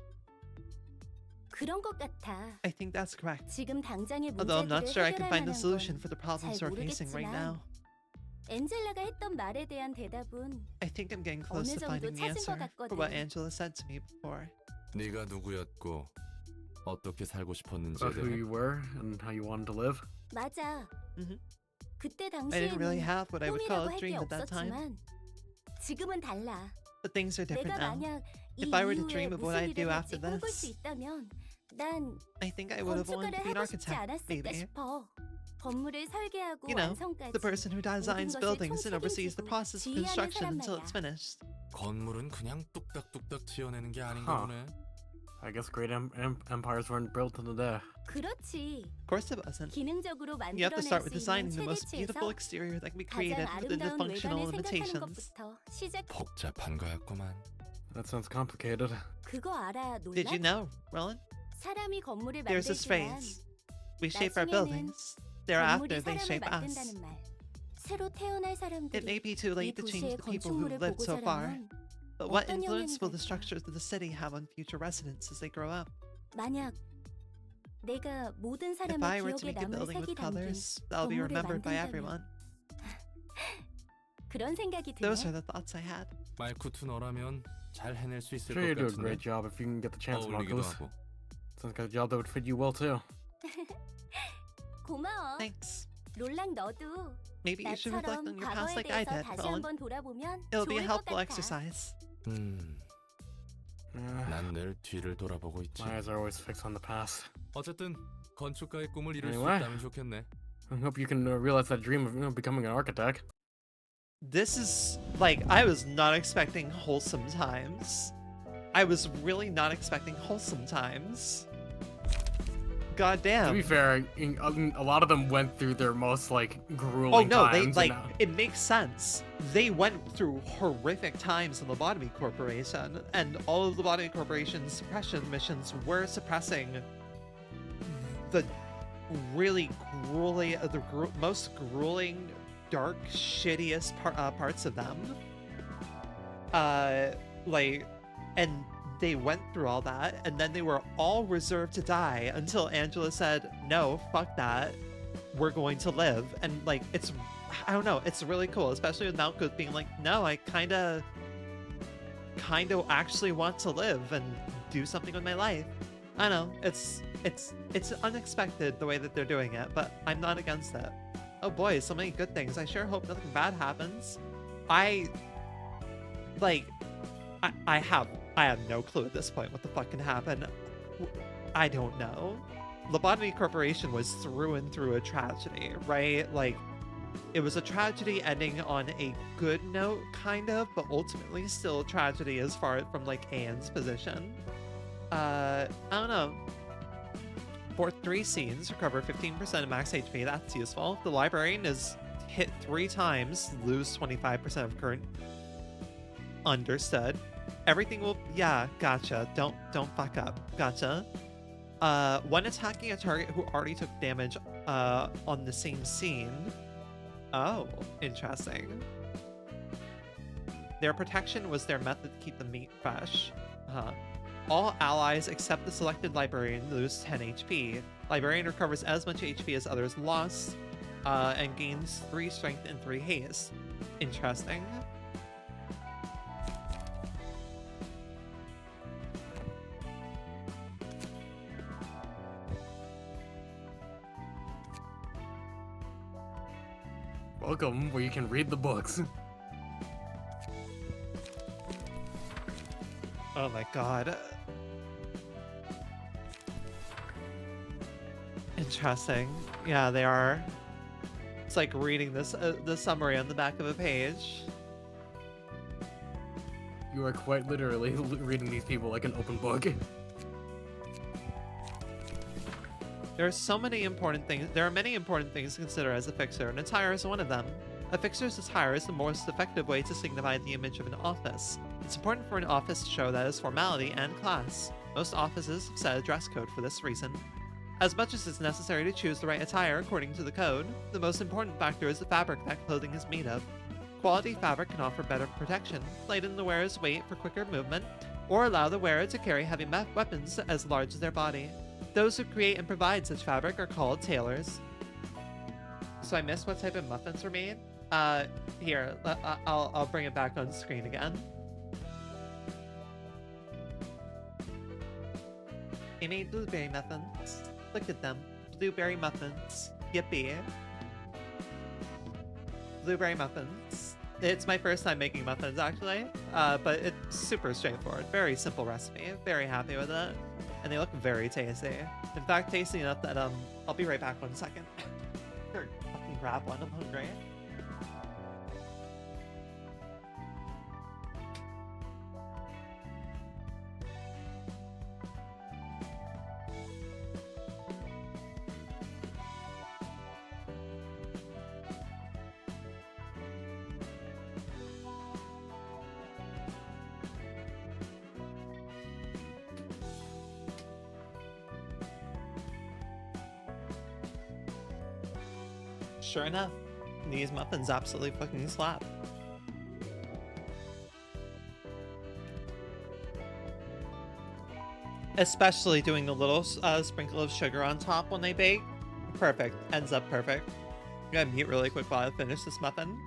그런 것 같아. I think that's correct. 지금 당장의 Although I'm not 문제들을 sure I can 해결할 find the 만한 solution 건 for the problems 잘 we're facing right now. 엔젤라가 했던 말에 대한 대답은 I think I'm getting close 어느 to 정도 finding the 찾은 것 answer for what 같거든. Angela said to me before. 네가 누구였고 어떻게 살고 싶었는지에 About who 대해 you were and how you wanted to live. 맞아. Mhm. 그때 I didn't really 당시에는 have what I would call 꿈이라고 a 할 게 dream at that time, 없었지만 지금은 달라. but things are 내가 different now. 만약 이 If I were to 이후에 dream of what 무슨 I'd do 일을 after 할지 꿈꿀 수 this, 있다면 난 I think I would have wanted to 건축가를 be an 하고 싶지 architect, 않았을까 maybe. 싶어. 건물을 설계하고 You know, 완성까지 the person who designs 것을 buildings and oversees the 총책임지고 process of 지휘하는 construction 사람 until 말이야. it's finished. 건물은 그냥 뚝딱뚝딱 지어내는 게 아닌가 Huh. 보네. I guess great empires weren't built in a day. 그렇지. Of course it wasn't. 기능적으로 You have to 만들어낼 start with 수 designing 있는 the most beautiful 최대치에서 exterior that can be 가장 created within the 아름다운 functional 외관을 생각하는 limitations. 것부터 시작. 복잡한 거였구만. That sounds complicated. 그거 알아? 놀라? Did you know, Roland? 사람이 건물을 There's this 만들지만 phrase. We shape our 나중에는 buildings. Thereafter, 건물이 they 사람을 shape us. 만든다는 말. 새로 태어날 It may 사람들이 be too 이 late to change 도시의 the people who've 건축물을 lived 보고 so far, 자라면 but what 어떤 influence will 영향이 the 갈까? structures of the city have on future residents as they grow up? 만약 내가 모든 If I 사람의 were to 기억에 make a 남을 building with 색이 담긴 colors, that'll be 건물을 remembered by 만든다면 everyone. 그런 생각이 드네. Those are the thoughts I had. 말쿠투 너라면 잘 해낼 수 있을 Sure, you 것 do a 같은데. great job if you can get the chance, 어울리기도 Marcos. 하고. Sounds like a job that would fit you well too. 고마워. Thanks. 롤랑 너도 Maybe you should reflect 나처럼 on your past 과거에 like I 대해서 did, 다시 Roland. 한번 돌아보면 It'll be a 좋을 것 helpful 같아. exercise. 난 늘 뒤를 돌아보고 있지. My eyes are always fixed on the past. 어쨌든 건축가의 꿈을 이룰 수 Anyway. 있다면 좋겠네. I hope you can realize that dream of becoming an architect. This is like I was not expecting wholesome times. I was really not expecting wholesome times. God To be damn. fair, a lot of them went through their most like grueling Oh no, they times. like and, it makes sense. They went through horrific times in the Lobotomy Corporation, and all of the Lobotomy Corporation's suppression missions were suppressing the really most grueling, dark, shittiest parts of them. And they went through all that, and then they were all reserved to die until Angela said, "No, fuck that. We're going to live." And like, I don't know, it's really cool, especially with Malkuth being like, "No, I kind of actually want to live and do something with my life." I don't know, it's unexpected the way that they're doing it, but I'm not against it. Oh boy, so many good things. I sure hope nothing bad happens. I have I have no clue at this point what the fuck can happen. I don't know. Lobotomy Corporation was through and through a tragedy, right? Like, it was a tragedy ending on a good note, kind of, but ultimately still a tragedy as far from, like, Anne's position. I don't know. For 3 scenes, recover 15% of max HP, that's useful. The librarian is hit 3 times, lose 25% of current. Understood. Everything will, yeah, gotcha. Don't fuck up. Gotcha. When attacking a target who already took damage on the same scene. Oh, interesting. Their protection was their method to keep the meat fresh. All allies except the selected librarian lose 10 HP. Librarian recovers as much HP as others lost, and gains 3 strength and 3 haste. Interesting. Welcome, where you can read the books. Oh my god. Interesting. Yeah, they are. It's like reading this the summary on the back of a page. You are quite literally reading these people like an open book. There are so many important things. There are many important things to consider as a fixer, and attire is one of them. A fixer's attire is the most effective way to signify the image of an office. It's important for an office to show that it's formality and class. Most offices have set a dress code for this reason. As much as it's necessary to choose the right attire according to the code, the most important factor is the fabric that clothing is made of. Quality fabric can offer better protection, lighten the wearer's weight for quicker movement, or allow the wearer to carry heavy weapons as large as their body. Those who create and provide such fabric are called tailors. So I missed what type of muffins were made. Here, I'll bring it back on screen again. They made blueberry muffins. Look at them. Blueberry muffins. Yippee. Blueberry muffins. It's my first time making muffins, actually. But it's super straightforward. Very simple recipe. Very happy with it. And they look very tasty. In fact, tasty enough that, I'll be right back 1 second. Sure, fucking grab one, I'm hungry. Sure enough, these muffins absolutely fucking slap. Especially doing a little sprinkle of sugar on top when they bake. Perfect. Ends up perfect. I'm gonna mute really quick while I finish this muffin.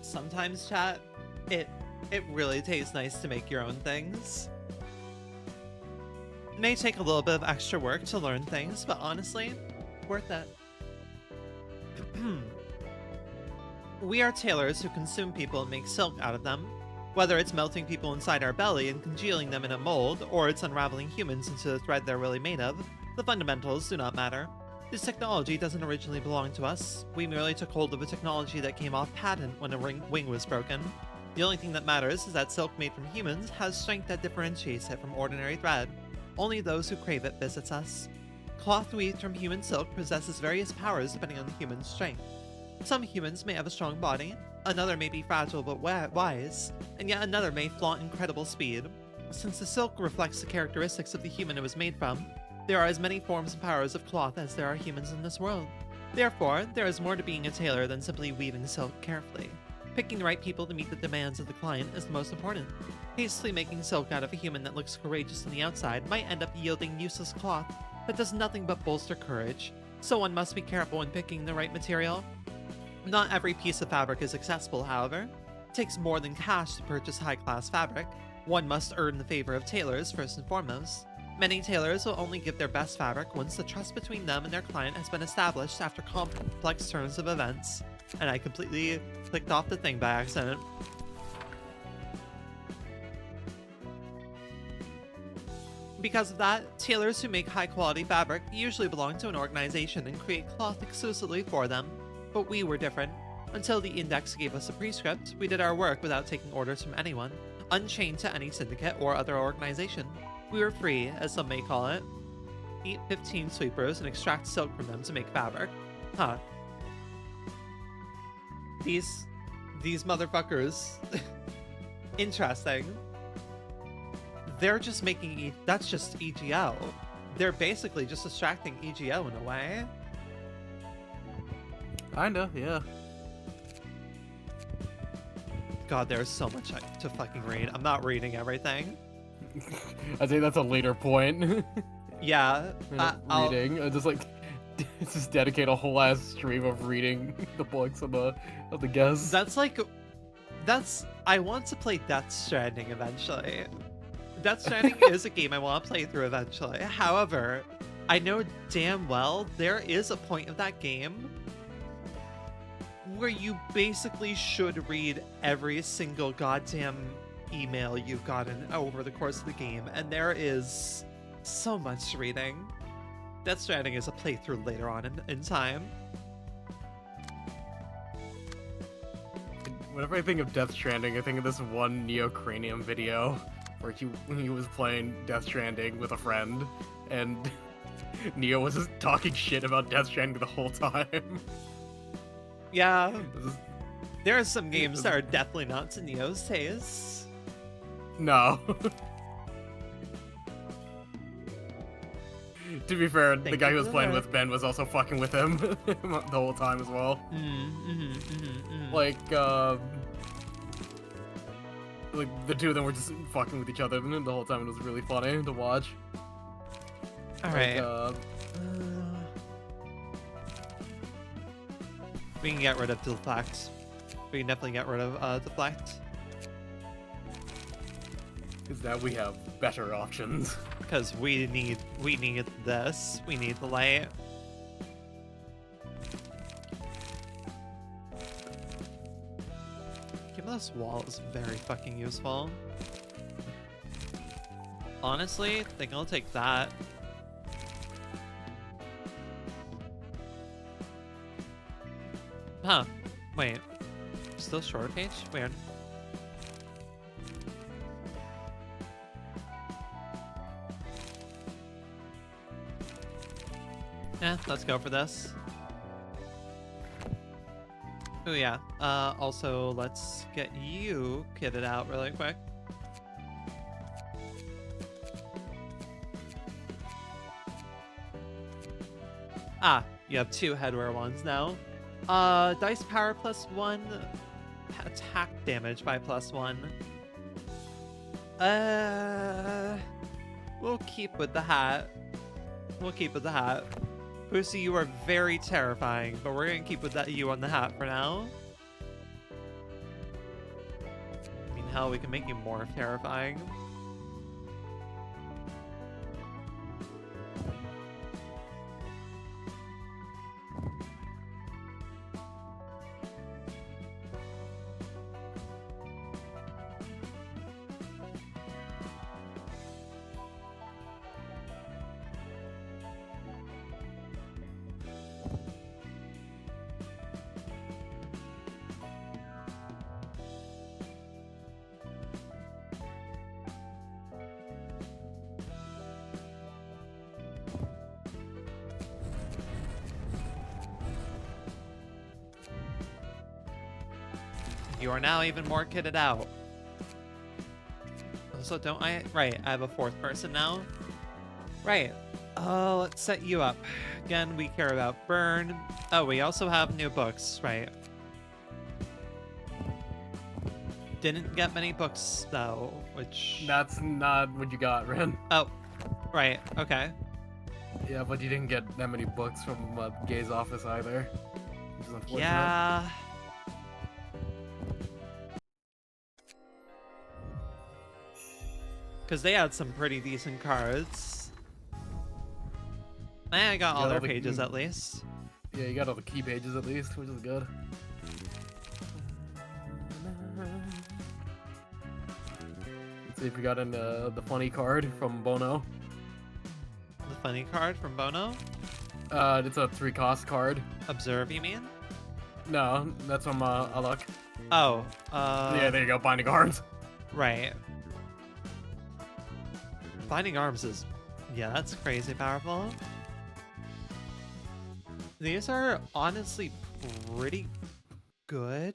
Sometimes, chat, it really tastes nice to make your own things. It may take a little bit of extra work to learn things, but honestly, worth it. We are tailors who consume people and make silk out of them. Whether it's melting people inside our belly and congealing them in a mold, or it's unraveling humans into the thread they're really made of, the fundamentals do not matter. This technology doesn't originally belong to us. We merely took hold of a technology that came off patent when a wing was broken. The only thing that matters is that silk made from humans has strength that differentiates it from ordinary thread. Only those who crave it visits us. Cloth weaved from human silk possesses various powers depending on the human's strength. Some humans may have a strong body, another may be fragile but wise, and yet another may flaunt incredible speed. Since the silk reflects the characteristics of the human it was made from, there are as many forms and powers of cloth as there are humans in this world. Therefore, there is more to being a tailor than simply weaving silk carefully. Picking the right people to meet the demands of the client is the most important. Hastily making silk out of a human that looks courageous on the outside might end up yielding useless cloth that does nothing but bolster courage, so one must be careful when picking the right material. Not every piece of fabric is accessible, however. It takes more than cash to purchase high-class fabric. One must earn the favor of tailors first and foremost. Many tailors will only give their best fabric once the trust between them and their client has been established after complex turns of events. And I completely clicked off the thing by accident. Because of that, tailors who make high-quality fabric usually belong to an organization and create cloth exclusively for them. But we were different. Until the Index gave us a prescript, we did our work without taking orders from anyone, unchained to any syndicate or other organization. We were free, as some may call it. Eat 15 sweepers and extract silk from them to make fabric. Huh. These motherfuckers. Interesting. They're just making that's just EGO. They're basically just extracting EGO in a way. Kinda, yeah. God, there's so much to fucking read. I'm not reading everything. I think that's a later point. Yeah. Reading. Just like, just dedicate a whole ass stream of reading the books of the guests. I want to play Death Stranding eventually. Death Stranding is a game I want to play through eventually. However, I know damn well there is a point of that game where you basically should read every single goddamn email you've gotten over the course of the game, and there is so much reading. Death Stranding is a playthrough later on in time. Whenever I think of Death Stranding, I think of this one Neocranium video where he was playing Death Stranding with a friend, and Neo was just talking shit about Death Stranding the whole time. Yeah. There are some games that are definitely not to Neo's taste. No. To be fair, the guy who was playing with Ben was also fucking with him the whole time as well. Like the two of them were just fucking with each other the whole time. It was really funny to watch. Alright. We can get rid of Deflect. We can definitely get rid of Deflect. Because now we have better options. Because we need this. We need the light. This wall is very fucking useful. Honestly, I think I'll take that. Huh. Wait. Still short page? Weird. Yeah, let's go for this. Oh yeah, also let's get you kitted out really quick. Ah, you have 2 headwear ones now. Dice power +1, attack damage by +1. We'll keep with the hat. We'll keep with the hat. Pussy, you are very terrifying, but we're gonna keep with that you on the hat for now. I mean, hell, we can make you more terrifying. You are now even more kitted out. So don't I? Right, I have a fourth person now. Right. Let's set you up. Again, we care about burn. Oh, we also have new books, right? Didn't get many books though, which... That's not what you got, Ren. Oh, right, okay. Yeah, but you didn't get that many books from Gay's office either. Which is unfortunate. Yeah. Because they had some pretty decent cards. I got all Yeah, their the- pages at least. Yeah, you got all the key pages at least, which is good. Let's see if we got in the funny card from Bono. The funny card from Bono. It's a 3-cost card. Observe, you mean? No, that's from Alok. Oh, Yeah, there you go, Binding Arms. right. Binding Arms is, yeah, that's crazy powerful. These are honestly pretty good.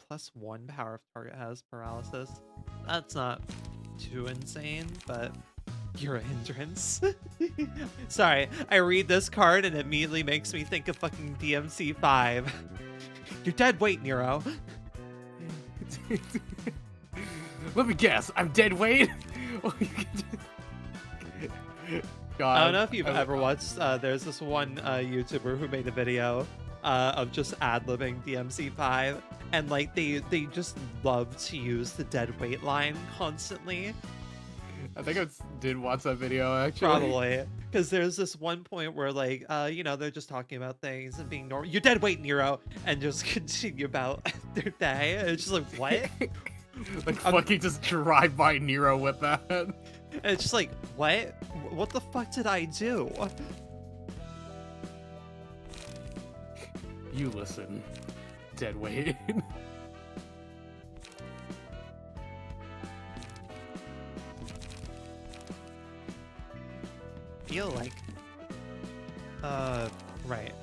+1 power if target has paralysis. That's not too insane, but you're a hindrance. Sorry, I read this card and it immediately makes me think of fucking DMC 5. You're dead weight, Nero. Let me guess, I'm dead weight? God, I don't know if you've ever watched, there's this one YouTuber who made a video of just ad-libbing DMC5, and like they just love to use the dead weight line constantly. I think I did watch that video actually. Probably. Because there's this one point where like, you know, they're just talking about things and being normal. You're dead weight, Nero! And just continue about their day. And it's just like, what? Like fucking just drive by Nero with that. And it's just like, what? What the fuck did I do? You listen, dead weight. Feel like, right,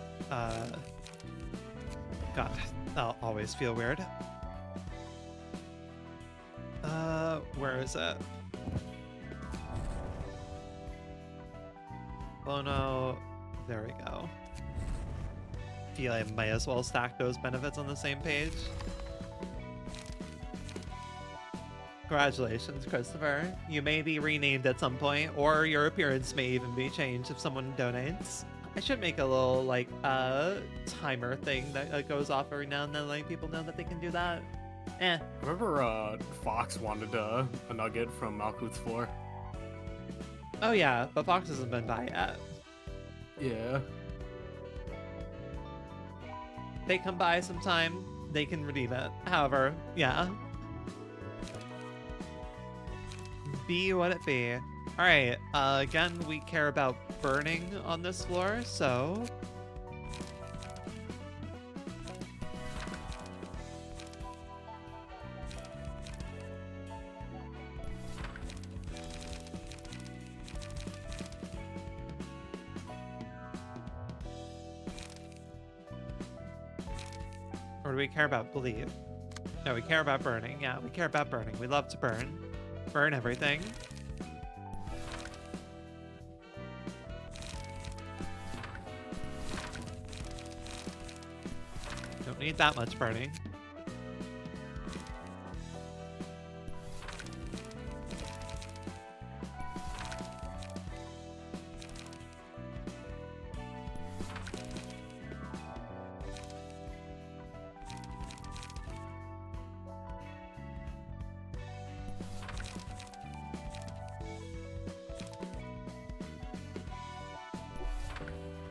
God, I'll always feel weird. Where is it? Oh no, there we go. Feel I might as well stack those benefits on the same page. Congratulations, Christopher. You may be renamed at some point, or your appearance may even be changed if someone donates. I should make a little, like, timer thing that goes off every now and then, letting people know that they can do that. Eh. Remember, Fox wanted a nugget from Malkuth's floor? Oh yeah, but Fox hasn't been by yet. Yeah. They come by sometime, they can redeem it. However, yeah. Be what it be. Alright, again, we care about burning on this floor, so... Or do we care about believe? No, we care about burning. Yeah, we care about burning. We love to burn. Burn everything. Don't need that much burning.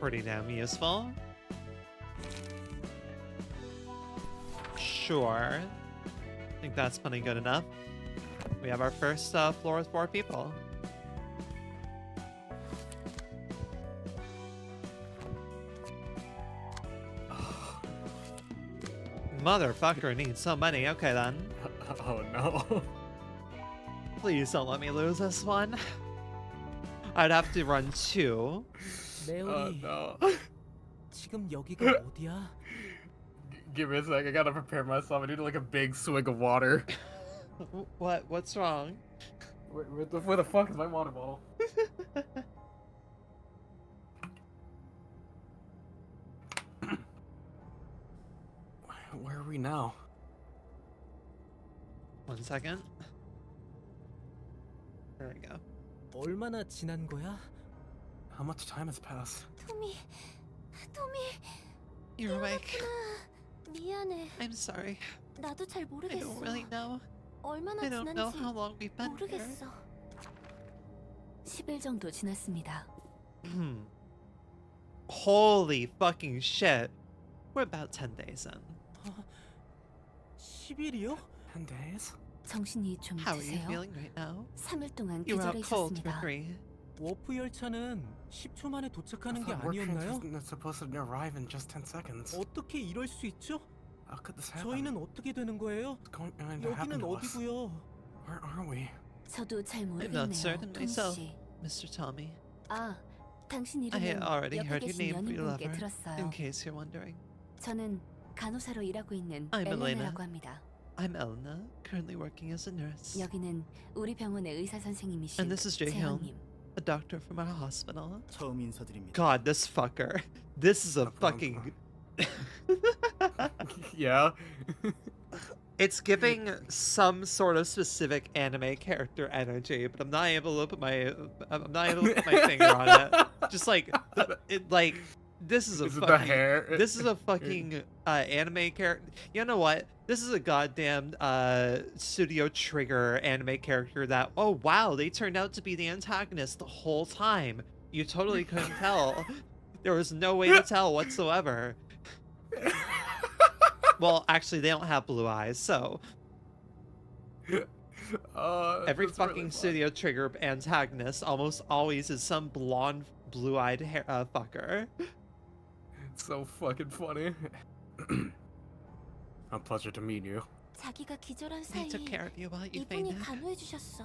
Pretty damn useful. Sure. I think that's plenty good enough. We have our first floor with 4 people. Motherfucker needs so many. Okay then. Oh no. Please don't let me lose this one. I'd have to run 2. Oh 레오리 no. 지금 여기가 어디야? Give me a sec. I gotta prepare myself. I need like a big swig of water. What? What's wrong? Where the fuck is my water bottle? Where are we now? 1 second. There we go. 얼마나 지난 거야? How much time has passed? 토미, You're awake. 미안해. I'm sorry. 나도 잘 I 모르겠어. don't really know. 얼마나 I don't know 지난지 how long we've been here. 모르겠어. 10일 정도 지났습니다. Holy fucking shit. We're about 10 days in. 10일이요? 10 days? 정신이 좀 How are you 드세요? feeling right now? 3일 동안 You were 기절해 out cold for 있었습니다. 3. 워프 열차는 10초 만에 I 도착하는 게 thought work 아니었나요? trains was supposed to arrive in just 10 seconds. 어떻게 이럴 수 있죠? How could this happen? 저희는 어떻게 되는 거예요? What's going to happen 여기는 to us? 어디고요? Where are we? 저도 잘 I'm 모르겠네요. not certain 토미 myself, 씨. Mr. Tommy. 아, 당신 I 이름은 already 옆에 heard your 계신 name for your 연인분께 lover, 들었어요. in case you're wondering. 저는 간호사로 일하고 있는 I'm Elena. 엘레나라고 합니다. I'm Elena, currently working as a nurse. 여기는 우리 병원의 의사 선생님이신 And this is Jaehyun, 재현님. a doctor from our hospital. 처음 인사드립니다. God, this fucker. This is a fucking... Yeah. It's giving some sort of specific anime character energy, but I'm not able to put my finger on it. Just like this is a Is it the fucking hair? this is a fucking anime character. You know what? This is a goddamn Studio Trigger anime character that, oh wow, they turned out to be the antagonist the whole time. You totally couldn't tell. There was no way to tell whatsoever. Well, actually, they don't have blue eyes, so every that's fucking really Studio Trigger antagonist almost always is some blonde, blue-eyed hair fucker. It's so fucking funny. A pleasure to meet you. 자기가 기절한 They 사이 took care of you while you 이분이 fainted. 간호해 주셨어.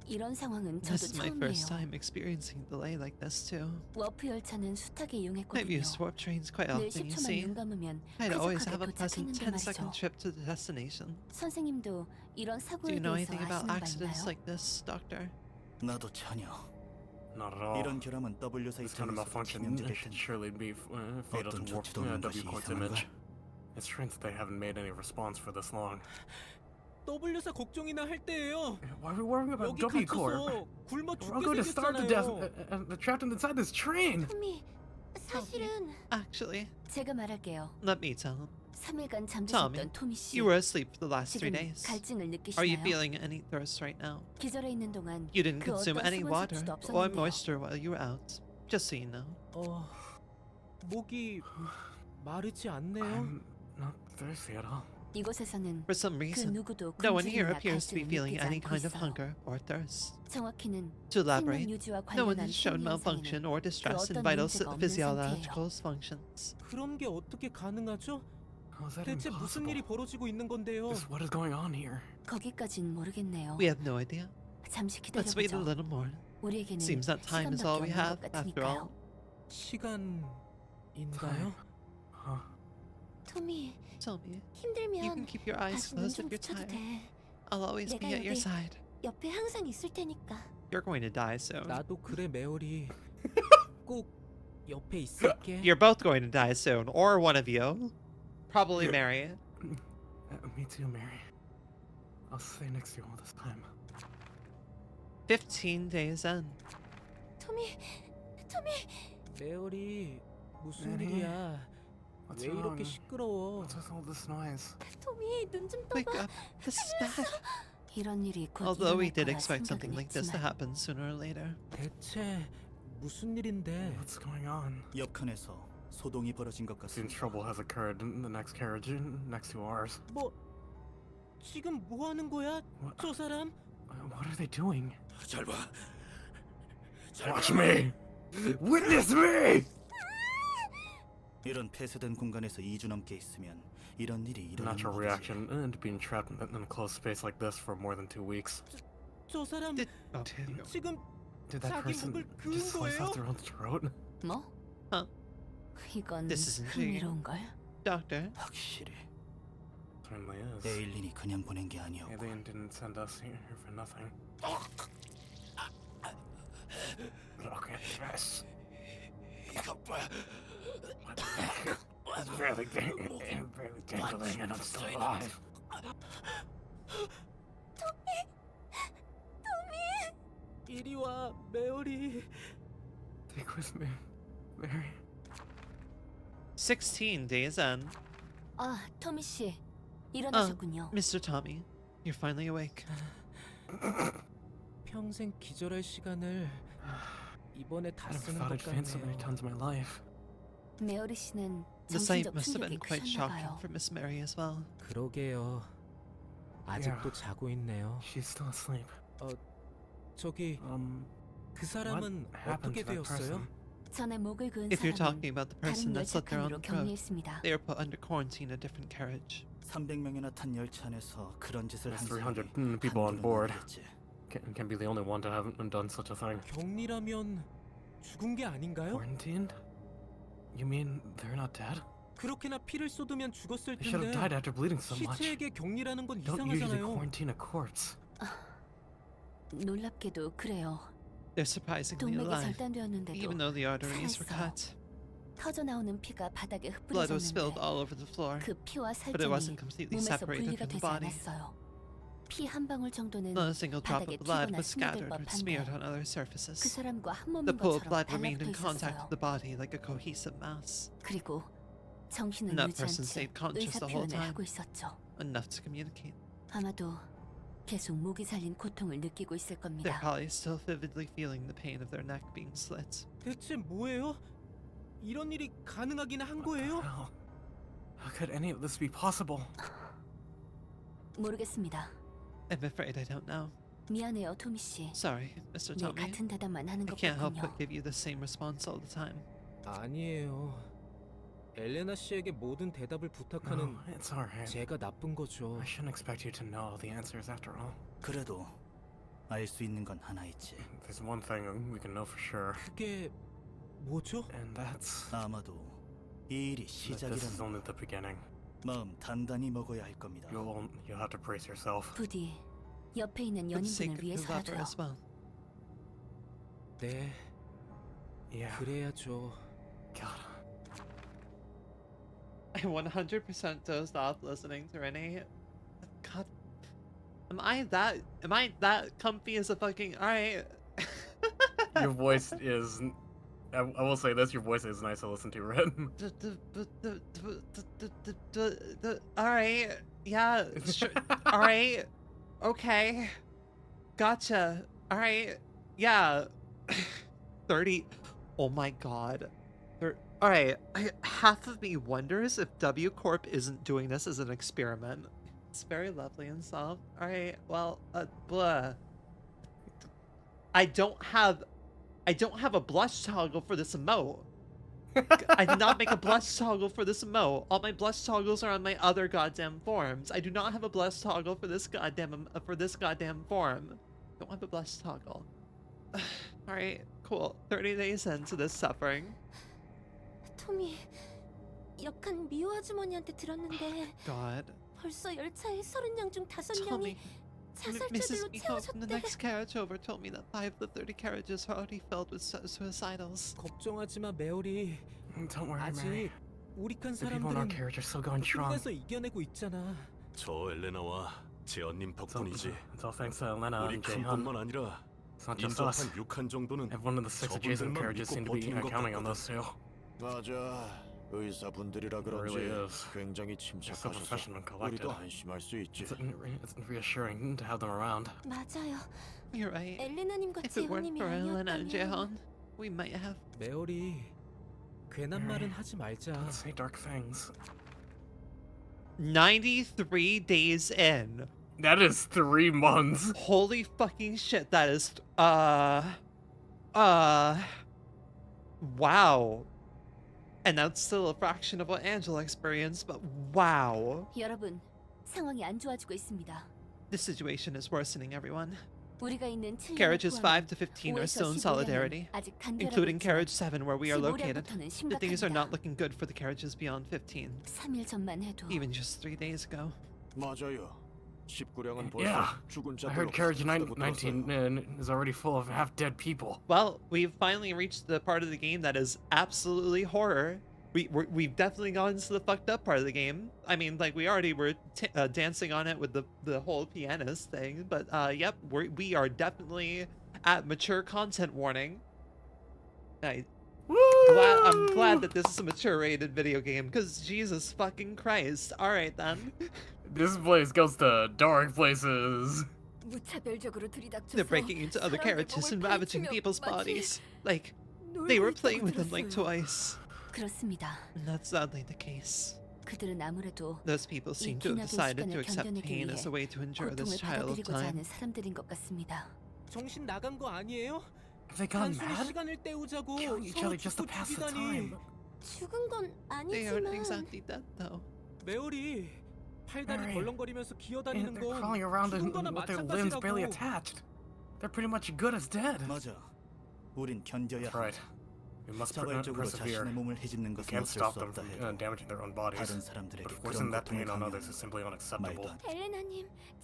이런 상황은 저도 This is my first 처음이에요. time experiencing delay like this too. 워프 열차는 숱하게 I've 이용했거든요. used warp trains quite 늘 often, you 10초만 see. 눈 감으면 I'd always have 쾌적하게 a pleasant 도착했는데 10-second 말이죠. trip to the destination. 선생님도 이런 Do 사고에 you know 대해서 anything about 아시는 바 accidents 있나요? like this, Doctor? 나도 전혀. Not at all. 이런 결함은 W사 This kind of 입장에서 malfunction 치명적일 should 텐데 surely be fatal 어떤 to warp 조치도 없는 W 것이 Court's 이상한가? image. It's strange that they haven't made any response for this long. W사 걱정이나 할 때예요. Why are we worrying about 여기 W Corp? 갇혀서 굶어 We're all going to 죽게 starve to death 생겼잖아요. and they're trapped inside this train. 토미, 사실은 Actually, 제가 말할게요. let me tell him. 3일간 Tommy, 잠드셨던 토미 씨. You were asleep for the last 3 지금 days. 갈증을 Are you 느끼시나요? feeling any thirst right now? 기절해 있는 동안 You didn't 그 consume 어떤 any 수분 water 섭취도 or 없었는데요. moisture while you were out. Just so you know. 목이 마르지 않네요. I'm not thirsty at all. 이곳에서는 For some 그 reason, 누구도 no one here 굶주림이나 appears to be 갈증을 feeling 느끼지 any 않고 kind of 있어요. hunger or thirst. 정확히는 To 생명 elaborate, 유지와 no one 관련한 has shown 생리 malfunction 현상에는 or distress in 어떤 vital 문제가 없는 physiological functions. 그런 게 어떻게 가능하죠? How is that 대체 무슨 일이 impossible? 벌어지고 있는 건데요? What is going on here? 거기까진 모르겠네요. We have no idea. 잠시 Let's wait a 기다려보죠. little more. 우리에게는 Seems that time is all we 시간밖에 have, 없는 것 after all. 같으니까요. 시간인가요? Huh? 토미, Tell me, you 힘들면 can keep your eyes 다시 눈 closed 좀 if you're 붙여도 tired. 돼. I'll always be 내가 at your 여기 side. 옆에 항상 있을 테니까. You're going to die soon. 나도 그래 메어리. 꼭 옆에 있을게. You're both going to die soon, or one of you. Probably Mary. Me too, Mary. I'll stay next to you all this time. 15 days in. 토미, 메어리 무슨 메리. 일이야? What's 왜 wrong? 이렇게 시끄러워? What's with all this noise? 토미 눈 좀 Wake 떠봐. up. This is bad. 이런 일이 곧 Although we 일어날 did 거라 expect something 생각은 like this to 했지만 happen sooner or later. 대체 무슨 일인데? What's going on? 옆칸에서 소동이 벌어진 것 Seems 같습니다. trouble has occurred in the next carriage next to ours. 뭐 지금 뭐 하는 거야? What, 저 사람? what are they doing? 잘 봐. Watch me! Witness me! 이런 폐쇄된 공간에서 2주 넘게 있으면 이런 일이 일어나는 Natural 거지. reaction to being trapped in a closed space like this for more than 2 weeks. 저 사람 Oh, 지금 Did that 자기 person 목을 그은 just slice 거예요? out their own throat? 뭐? Huh. 이건 This isn't real. 흥미로운 걸. Doctor. 확실히 Certainly is. 에일린이 그냥 보낸 게 아니었고 Alien didn't send us here for nothing. Look at this. It's barely dangling and I'm still alive. 이리 와, 메어리. Take with me, Mary. 16 days in. 아, 토미 씨. 일어나셨군요. Mr. Tommy, you're finally awake. 평생 기절할 시간을 이번에 다 I never 쓰는 thought 것 I'd faint so many 같네요. times in my life. 메어리 씨는 The sight 정신적 must have 충격이 been quite 크셨나 shocking 봐요. for Miss Mary as well. 그러게요. 아직도 자고 있네요. She's still asleep. 저기 그 사람은 What happened 어떻게 to that 되었어요? person? 전에 목을 그은 If you're 사람은 talking about the person 다른 that slit their 열차칸으로 own throat, 격리했습니다. they were put under quarantine in a different carriage. 300명이나 탄 열차 안에서 그런 짓을 한 There's 사람이 300 people on 한둘은 board. 아니겠지. Can't be the only one to have done such a thing. 격리라면 죽은 게 아닌가요? Quarantined? You mean they're not dead? 그렇게나 피를 쏟으면 죽었을 They should have died 텐데 after bleeding so much. 시체에게 격리라는 건 Don't usually 이상하잖아요. quarantine a corpse. 놀랍게도 그래요. They're surprisingly 동맥이 alive, 절단되었는데도 even though the arteries were 살아있어요. cut. 터져 나오는 피가 바닥에 Blood was spilled 흩뿌려졌는데 all over the floor, 그 피와 but it 살점이 wasn't completely 몸에서 separated 분리가 from the 되지 body. 않았어요. 피 한 방울 정도는 Not a single drop 바닥에 of blood 튀거나 was scattered or 스며들 smeared 법한데 on other 그 surfaces. 사람과 한 The 몸인 pool of 것처럼 blood remained in 달라붙어 contact 있었어요. with the body like a cohesive mass, 그리고 정신은 And that 잃지 person 않지 stayed conscious 의사 the whole 표현을 time. 하고 있었죠. enough to communicate. 아마도 계속 목이 살린 고통을 느끼고 있을 They're 겁니다. probably still vividly feeling the pain of their neck being slit. 대체 뭐예요? 이런 일이 가능하긴 한 거예요? Hell, how could any of this be possible? 모르겠습니다. I'm afraid I don't know. 미안해요, 토미 씨. Sorry, Mr. 늘 Tommy. 같은 대답만 하는 I 것 can't help 같군요. but give you the same response all the time. 아니에요. 엘레나 씨에게 모든 대답을 부탁하는 No, it's alright. 제가 나쁜 거죠. I shouldn't expect you to know all the answers after all. 그래도 알 수 있는 건 하나 있지. There's one thing we can know for sure, 그게 뭐죠? and that's 아마도 이 일이 that this is 시작이라는 only the beginning. 마음 단단히 먹어야 할 겁니다. You'll have to brace yourself. 부디 옆에 있는 For the sake 연인분을 of your lover 위해서라도요. as well. 네, Yeah. 그래야죠. God. I 100% dozed off listening to Renee. God, am I that comfy as a fucking alright? Your voice is. I will say this: your voice is nice to listen to, Red. Alright, yeah, sure. Alright, okay, gotcha. Alright, yeah. 30. Oh my god. Alright, half of me wonders if W Corp isn't doing this as an experiment. It's very lovely and soft. Alright, well, blah. I don't have a blush toggle for this emote. I did not make a blush toggle for this emote. All my blush toggles are on my other goddamn forms. I do not have a blush toggle for this goddamn form. Don't have a blush toggle. Alright, cool. 30 days into this suffering. 토미, 역한 미호 아주머니한테 들었는데 God. 벌써 열차에 30명 중 Tell me. 5명이 Mrs. 자살자들로 Miko from the 채워졌대. next carriage over told me that 5 of the 30 carriages are already filled with suicidals. 걱정하지 마, 메어리. Don't worry, Mary. 아직 우리칸 The people in our 사람들은 carriage are still going strong. 힘내서 이겨내고 있잖아. 저 엘레나와 재현님 덕분이지. It's all thanks to Elena 우리 and Jaehyun. 칸뿐만 아니라 It's not just us. 인접한 6칸 정도는 Everyone in the 6 adjacent 저분들만 carriages 믿고 seem to be 버티는 것 counting on 같거든. those two. 맞아. 의사분들이라 It 그런지 really is. 굉장히 They're so 침착하셔서 professional and collected. 우리도 안심할 수 있지. It's reassuring to have them around. 맞아요. You're right. 엘레나님과 If it weren't 재호님이 for Elena and 아니었다면 Jaehyun, we might have. 메어리, 괜한 말은 하지 말자. Don't say dark things. 93 days in. That is 3 months. Holy fucking shit, that is wow. And that's still a fraction of what Angela experienced, but wow. 여러분, 상황이 안 좋아지고 있습니다. This situation is worsening, everyone. 우리가 있는 7년을 Carriages 5 포함한 to 15 are 5에서 still in 15년은 solidarity, 아직 단결하고 including 있지만 carriage 7 where we are located. 15년부터는 The things are 심각합니다. not looking good for the carriages beyond 15, 3일 전만 해도 even just 3 days ago. 맞아요. 19량은 벌써 Yeah, 죽은 I heard 자들로 carriage 가득하다고 19 들었어요. is already full of half-dead people. Well, we've finally reached the part of the game that is absolutely horror. We've definitely gone to the fucked up part of the game. I mean, like, we already were dancing on it with the whole pianist thing, but yep, we are definitely at mature content warning. I'm glad that this is a mature rated video game, because Jesus fucking Christ. Alright then. This place goes to dark places. 무차별적으로 들이닥쳐서 They're breaking into other 사람들 carriages and 몸을 ravaging 파헤치며 people's 마치 bodies. Like, 놀고 they were 있다고 playing with them like 들었어요. toys. 그렇습니다. And that's sadly the case. 그들은 아무래도 Those people 이 seem to have 기나긴 decided to 시간을 accept 견뎌내기 pain as 위해 a way to endure this 고통을 child of 받아들이고자 time. 하는 사람들인 것 같습니다. 정신 나간 거 아니에요? Have they gone 단순히 mad? 시간을 때우자고 Killing each 서로 other just to 죽고 pass the 죽이다니. time. 죽은 건 They aren't 아니지만 exactly dead though. 메어리 팔다리 Mary, 벌렁거리면서 And 기어다니는 they're 건 crawling around 죽은 거나 with their limbs barely 마찬가지라고. attached. They're pretty much good as dead. 맞아. 우린 견뎌야 That's right. 한다. We must 자발적으로 persevere. 자신의 몸을 헤집는 We 것은 can't 어쩔 stop 수 them 없다 from 해도 damaging their own bodies. 다른 사람들에게 But 그런 forcing that 고통을 pain on others 강요하면 is simply unacceptable. 말도 안 돼. 헬레나님,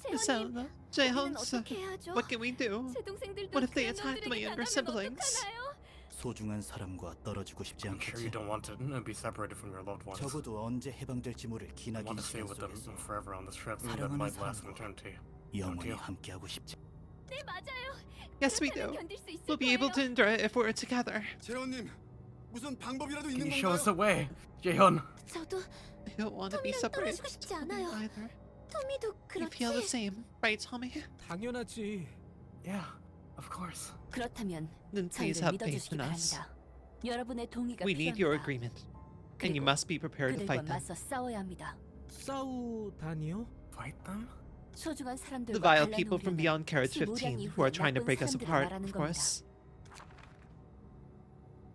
Miss 재현님, Elena, 우리는 Jaehoon, 어떻게 해야죠? what can we do? 제 동생들도 What if they 그런 attacked my 놈들에게 younger 당하면 siblings? 어떡하나요? 소중한 사람과 떨어지고 싶지 I'm sure you 않겠지. don't want to be separated from your loved ones. 적어도 언제 해방될지 모를 You 기나긴 want to stay 시간 with them 속에서 forever on this trip that 사랑하는 might last an 사람과 eternity. 영원히 you? 함께하고 싶지. 네, 맞아요. Yes, we 그렇다면 do. 견딜 수 있을 We'll be able to 거예요. endure it if we're together. 재현님, 무슨 방법이라도 Can 있는 you show us 건가요? the way, Jaehyun? 저도 I don't want to be 토미랑 separated 떨어지고 싶지 from you 않아요. either. 토미도 You feel the 그렇지? same, right, Tommy? 당연하지. Yeah, of course. 그렇다면 Then please 저희를 have faith 믿어주시기 in us. 바랍니다. 여러분의 동의가 We need your 필요합니다. agreement, and you 그리고 must be prepared to 그들과 fight them. 맞서 싸워야 합니다. 싸우다니요? Fight them? 소중한 The 사람들과 vile 반란 people from 우리는 beyond Carriage 시 모량 15 who are 이후에 trying to 나쁜 break us 사람들을 apart, 말하는 of 겁니다. course.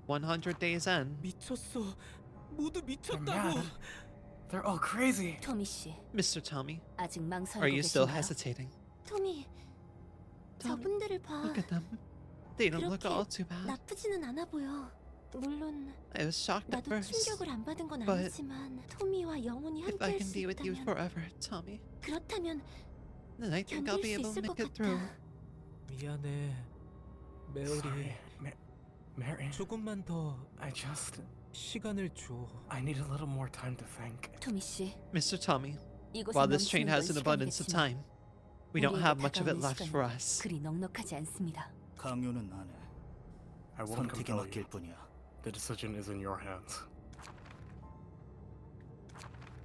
100 days in. 미쳤어. 모두 They're 미쳤다고. mad. They're all crazy. 토미 씨, Mr. Tommy, 아직 are 망설이고 you still 계신가요? hesitating? 토미, Tommy, 저분들을 봐. look at them. They don't look 그렇게 all too bad. 나쁘지는 않아 보여. 물론 I was shocked at 나도 first. 충격을 안 받은 건 but 아니지만 토미와 영원히 If I 함께할 can 수 be with you 있다면 forever, Tommy, 그렇다면 then I think I'll 견딜 be 수 able to 있을 것 make it through. 같아. 미안해. 메어리. Sorry, Mary. 조금만 더 I just... 시간을 줘. I need a little more time to think. 토미 씨, Mr. Tommy, 이곳에 while this train 멈추는 건 has an abundance of 시간이겠지만 time, we don't 우리에게 have much of it 다가오는 left for 시간은 us. 그리 넉넉하지 않습니다. 강요는 안 해. I won't 선택에 compel 맡길 you. 뿐이야. The decision is in your hands.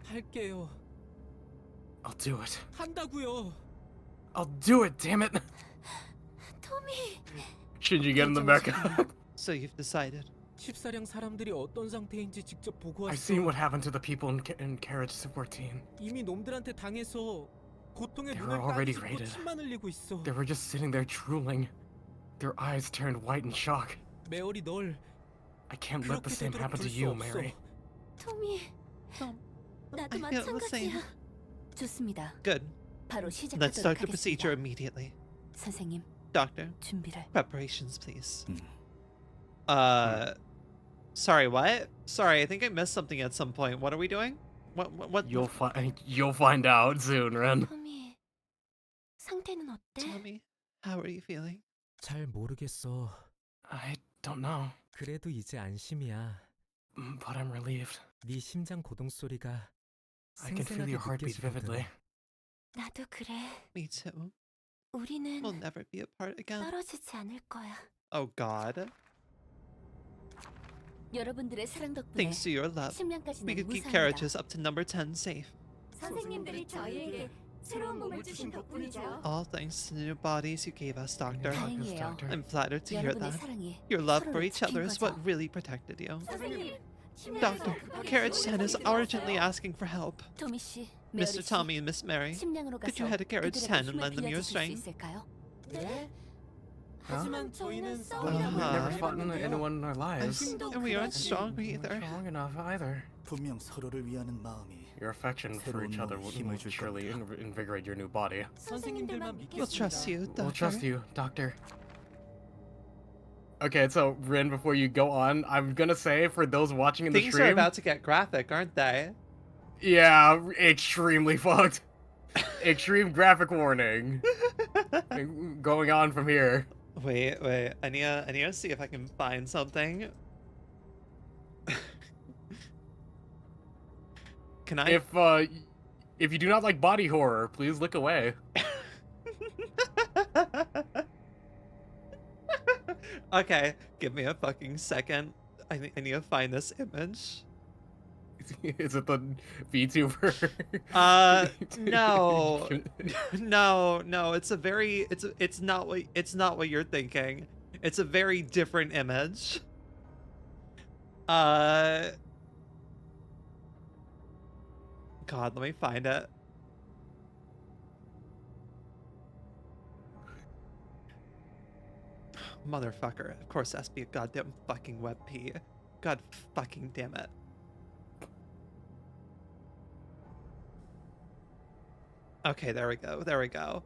할게요. I'll do it. 한다고요. I'll do it, damn it! 토미, Shinji, get in the mecha. So you've decided. 14량 사람들이 어떤 상태인지 직접 보고 I've 왔어. seen what happened to the people in Carriage 14. 이미 놈들한테 당해서 고통에 They 눈을 were already 까지고 raided. 침만 흘리고 있어. They were just sitting there drooling. Their eyes turned white in shock. 메어리 널 I can't let 그렇게 the same 되도록 happen to 둘 수 you, 없어. Mary. 토미, Tom, 나도 I feel the same. 마찬가지야. 좋습니다. Good. 바로 Let's 시작하도록 start the procedure 하겠습니다. immediately. 선생님, Doctor, 준비를. preparations, please. 음. Sorry, what? Sorry, I think I missed something at some point. What are we doing? What? You'll find out soon, Ren. 토미, 상태는 어때? Tommy, how are you feeling? 잘 모르겠어. I don't know, 그래도 이제 안심이야. but I'm relieved. 네 심장 고동 소리가 I can feel your heartbeat vividly. 나도 그래. Me too. 우리는 We'll never be apart again. 떨어지지 않을 거야. Oh God. 여러분들의 사랑 덕분에 Thanks to your love, 10년까지는 we could keep 무사합니다. carriages up to number 10 safe. 선생님들이 저희에게 새로운 몸을 주신 덕분이죠. All thanks to the new bodies you gave us, Doctor. 다행이에요. I'm flattered to hear 여러분의 that. 사랑이 Your love for 서로를 each other 지킨 is what 거죠. really protected you. 선생님, Doctor, Carriage 10 is urgently asking for help. 토미 씨, 메어리 Mr. 씨, Tommy and Miss Mary, 심량으로 could 가서 you head to Carriage 그들에게 10 and 힘을 lend them your 빌려줄 수 strength? 있을까요? 네. 하지만 저희는 We've 싸우려고 never Uh-huh. fought anyone in our lives. And we aren't strong We're either. not strong enough either. 분명 서로를 위하는 마음이 Your affection for each other will surely invigorate your new body. 선생님들만 We'll trust 믿겠습니다. you, We'll trust Doctor. you, Doctor. Okay, so Rin, before you go on, I'm gonna say for those watching in the Things are stream, about to get graphic, aren't they? yeah, extremely fucked. Extreme graphic warning going on from here. Wait, I need to see if I can find something. Can I? If you do not like body horror, please look away. Okay, give me a fucking second. I need to find this image. Is it the VTuber? No. No, it's not what you're thinking. It's a very different image. God, let me find it. Motherfucker. Of course it has to be a goddamn fucking WebP. God fucking damn it. Okay, there we go. There we go.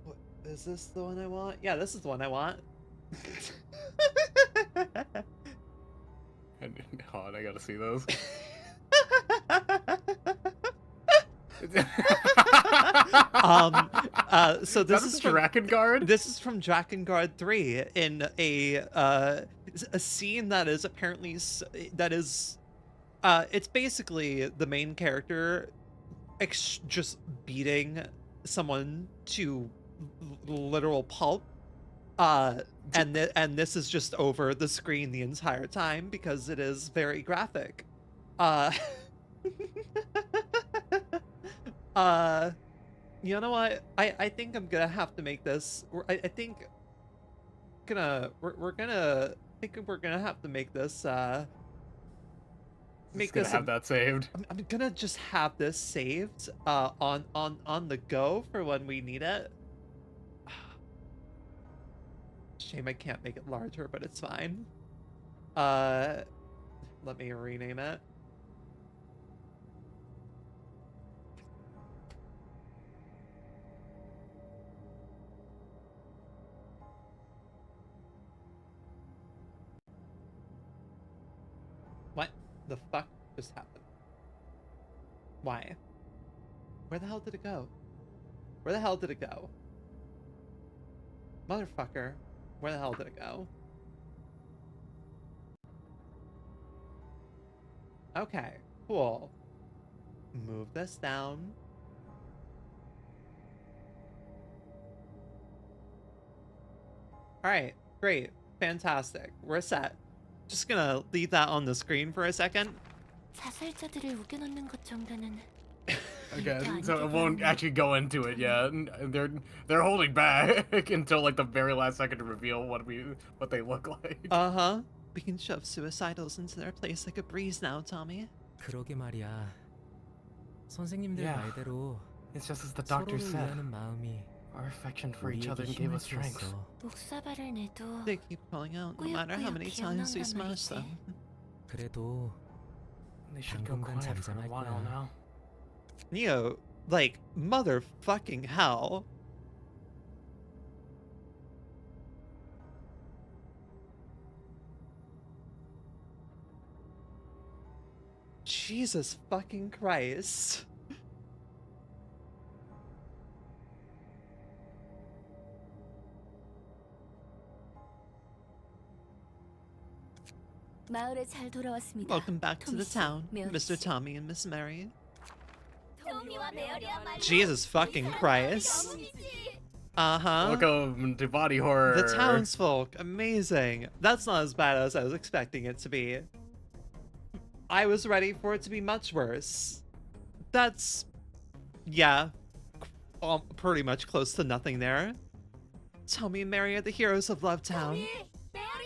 What, is this the one I want? Yeah, this is the one I want. God, I gotta see those. So this is from Drakengard? This is from Drakengard 3 in a scene that is apparently it's basically the main character just beating someone to literal pulp. And this is just over the screen the entire time because it is very graphic. You know what? I think I'm gonna have to make this. I think we're gonna have to make this. Make this. Have that saved. I'm gonna just have this saved on the go for when we need it. Shame I can't make it larger, but it's fine. Let me rename it. What the fuck just happened? Why? Where the hell did it go? Where the hell did it go? Motherfucker. Where the hell did it go? Okay, cool. Move this down. Alright, great. Fantastic. We're set. Just gonna leave that on the screen for a second. 자살자들을 우겨넣는 것 정도는 Okay, so it won't actually go into it yet. They're holding back until like the very last second to reveal what they look like. Uh-huh. We can shove suicidals into their place like a breeze now, Tommy. 그러게 말이야. 선생님들 Yeah. 말대로 It's just as the doctor 서로를 said. 위하는 마음이 Our affection for each other 우리에게 gave 힘을 us strength. 주었어. 목사발을 내도 They keep calling out no matter how many times we smash them. 그래도 They should go 당분간 quiet for a 잠잠할 while 거야. now. Neo, like, motherfucking hell. Jesus fucking Christ. 마을에 잘 돌아왔습니다. Welcome back to the 토미 씨, town, 메어리 Mr. 씨. Tommy and Miss Mary. 토미와 메어리야말로 Jesus fucking Christ. 영웅이지. Uh-huh. Welcome to body horror. The townsfolk, amazing. That's not as bad as I was expecting it to be. I was ready for it to be much worse. That's, yeah, pretty much close to nothing there. Tommy and Mary are the heroes of Lovetown.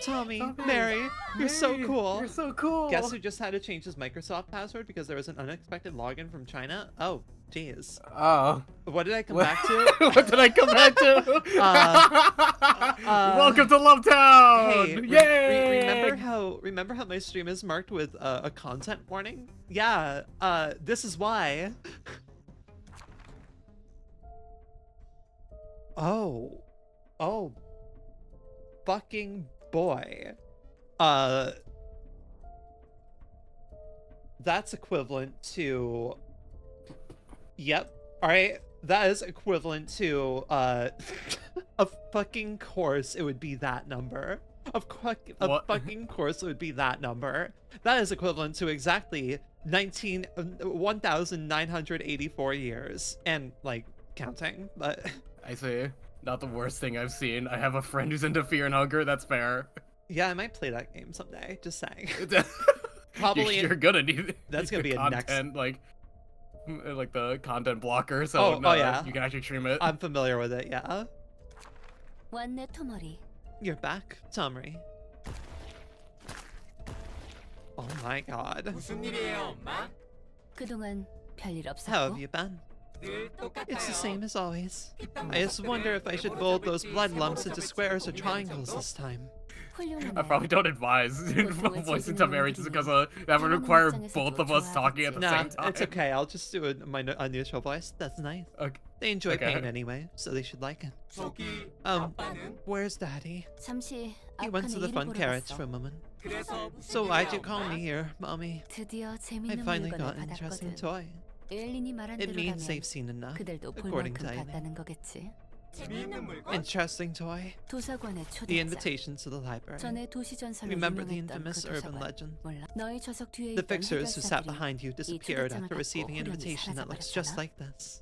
Tommy, Mary, you're so cool. You're so cool. Guess who just had to change his Microsoft password because there was an unexpected login from China? Oh, Jeez. Oh. What did I come back to? What did I come back to? Welcome to Lovetown! Hey, Yay! remember how my stream is marked with a content warning? Yeah, this is why. Oh, fucking boy. That's equivalent to. Yep. All right. That is equivalent to a fucking course. It would be that number. Fucking course it would be that number. That is equivalent to exactly 1,984 years and like counting. But I see. Not the worst thing I've seen. I have a friend who's into Fear and Hunger. That's fair. yeah, I might play that game someday. Just saying. Probably You're gonna need. That's gonna be a content, like the content blocker. So Oh, yeah. you can actually stream it. I'm familiar with it. Yeah. 왔네 토머리. You're back, Tomri. Oh my god. 무슨 일이에요, 엄마? 그동안 별일 How have 없었고? you been? 늘 똑같아요. It's the same as always. I just wonder if I should mold those blood lumps into squares or triangles this time. 훌륭하네. I probably don't advise voicing Tamari just because that would require both of us talking at the Nah, same time. it's okay. I'll just do a neutral voice. That's nice. Okay. They enjoy Okay. pain anyway, so they should like it. 저기 Um, 아빠는 where's Daddy? 잠시 He went to 아칸의 the 일을 fun 보러 carrots 갔어. for a moment. 그래서 무슨 So why'd you 일이야, call me 엄마? here, Mommy? 드디어 I 재밌는 finally 물건을 got an interesting 받았거든. toy. 에일린이 말한 It means 대로라면 they've seen enough, 그들도 볼 according 만큼 to Amy. 봤다는 거겠지. 재미있는 물건? Interesting toy. 도서관의 The 초대장. invitation to the library. 전에 도시 전설로 Remember the 유명했던 그 infamous urban 도서관. legend? 몰라. 너희 좌석 뒤에 The 있던 fixers who sat 해결사들이 behind you 이 disappeared 초대장을 after 받고 receiving an 호련히 invitation that looks just 사라져버렸잖아. like this.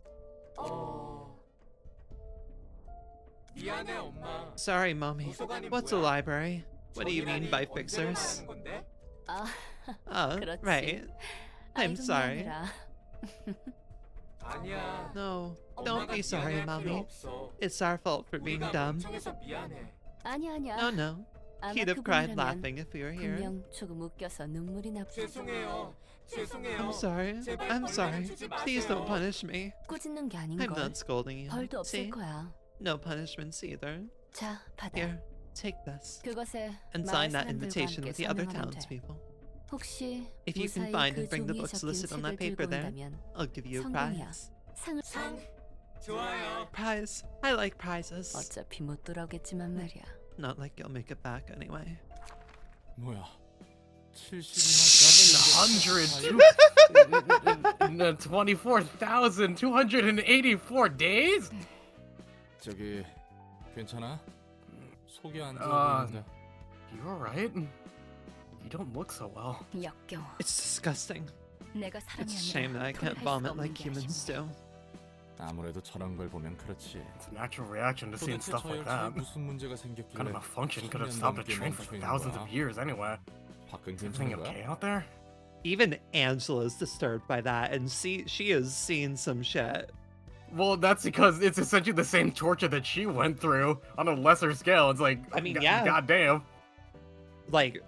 미안해, 엄마. Sorry, Mommy. 도서관이 What's a 뭐야? library? What do you mean by 언제 fixers? 말하는 건데? 아, Oh, 그렇지. right. I'm 아이고, sorry. 미안해라. 아니야. No, don't 엄마가 be sorry, 미안해할 필요 Mommy. 없어. It's our fault for being 우리가 dumb. 멍청해서 미안해. 아니야, 아니야. No, no. 아마 He'd have cried 그분이라면 laughing if we were here. 분명 조금 웃겨서 눈물이 나. 죄송해요. 죄송해요. I'm sorry. 제발 I'm 벌레 sorry. 주지 Please don't 마세요. punish me. 꾸짖는 게 I'm 아닌걸. not scolding you. 벌도 없을 See? 거야. No punishments either. 자, 받아. Here, take this. 그것에 And 마을 sign that 사람들과 invitation 함께 with the other 서명하면 돼. townspeople. 혹시 If you can 무사히 find 그 and bring the 종이에 books 적힌 listed on that 책을 paper 들고 there, 온다면 I'll give you a 성공이야. prize. 상을 좋아요. Prize? I like prizes. 어차피 못 돌아오겠지만 말이야. Not like you'll make it back anyway. 뭐야? 724,284 days? 저기 괜찮아? 속이 안 좋아 아, 보이는데. You alright? You don't look so well. 역겨워. It's disgusting. 내가 사람이 It's a shame that I 아니라 can't 토ler할 수 vomit 없는 like 게 humans 아쉽네. do. 아무래도 저런 걸 보면 그렇지. It's a natural reaction to seeing 도대체 stuff 저 like 열차에 that. 무슨 문제가 Kind 생겼길래 of malfunction could have 10년 stopped a 넘게 train for 멈춰 있는 thousands 거야? of years anyway. 밖은 Is everything 괜찮은 okay 거야? out there? Even Angela's disturbed by that, and she has seen some shit. Well, that's because it's essentially the same torture that she went through on a lesser scale. It's like, I mean, yeah. goddamn. Like,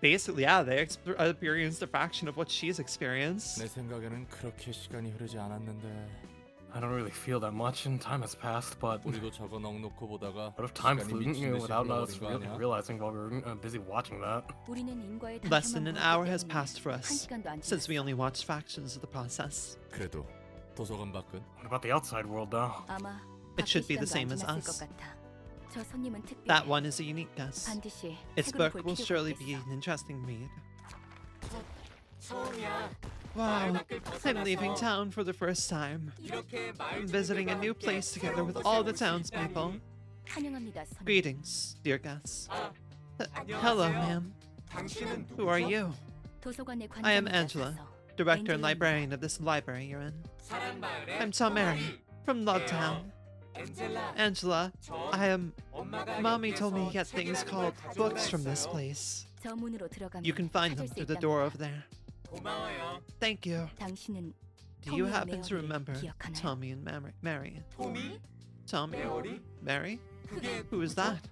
basically, yeah, they experienced a fraction of what she's experienced. 내 생각에는 그렇게 시간이 흐르지 않았는데. I don't really feel that much, and time has passed, but 우리도 저거 넉넉히 보다가 what if time 시간이 flew 미친 듯이 without us 흘러버린 거 아니야? realizing while we were busy watching that? 우리는 인과의 Less than an 단편만 hour 보았기 has 때문에 passed for 한 us 시간도 안 since we 지났어. only watched fractions of the process. 그래도 도서관 밖은 What about the outside world, though? 아마 It should be 밖의 the same as 시간도 안 us. 지났을 것 같아. 저 손님은 특별해. That one is a unique guess. 반드시 Its 책으로 book 볼 will 필요가 surely be 있겠어. an interesting read. 처음이야. Wow, I'm leaving town for the first time. 이렇게 말 I'm visiting a new place together with all the townspeople. 환영합니다, 선생님. Greetings, dear guests. 안녕하세요. Hello, ma'am. 당신은 Who are 누구죠? you? 도서관의 I am 관장이자 Angela, 사서. Director and 엔젤라입니다. librarian of this library you're in. 사랑마을의 I'm Tomari, from Lovetown. 엔젤라. Angela, 저 I am. 엄마가 Mommy told me you 여기에서 get things 책이라는 called 걸 books from 가져오라 this 했어요. place. 저 문으로 들어가면 You can find 찾을 them 수 through the 있답니다. door over there. 고마워요. Thank you. 당신은 Do you 토미와 happen to 메어리를 remember 기억하나요? Tommy and Mary? 토미? Tommy? 메어리? Mary? 그게 Who is 누구죠? that?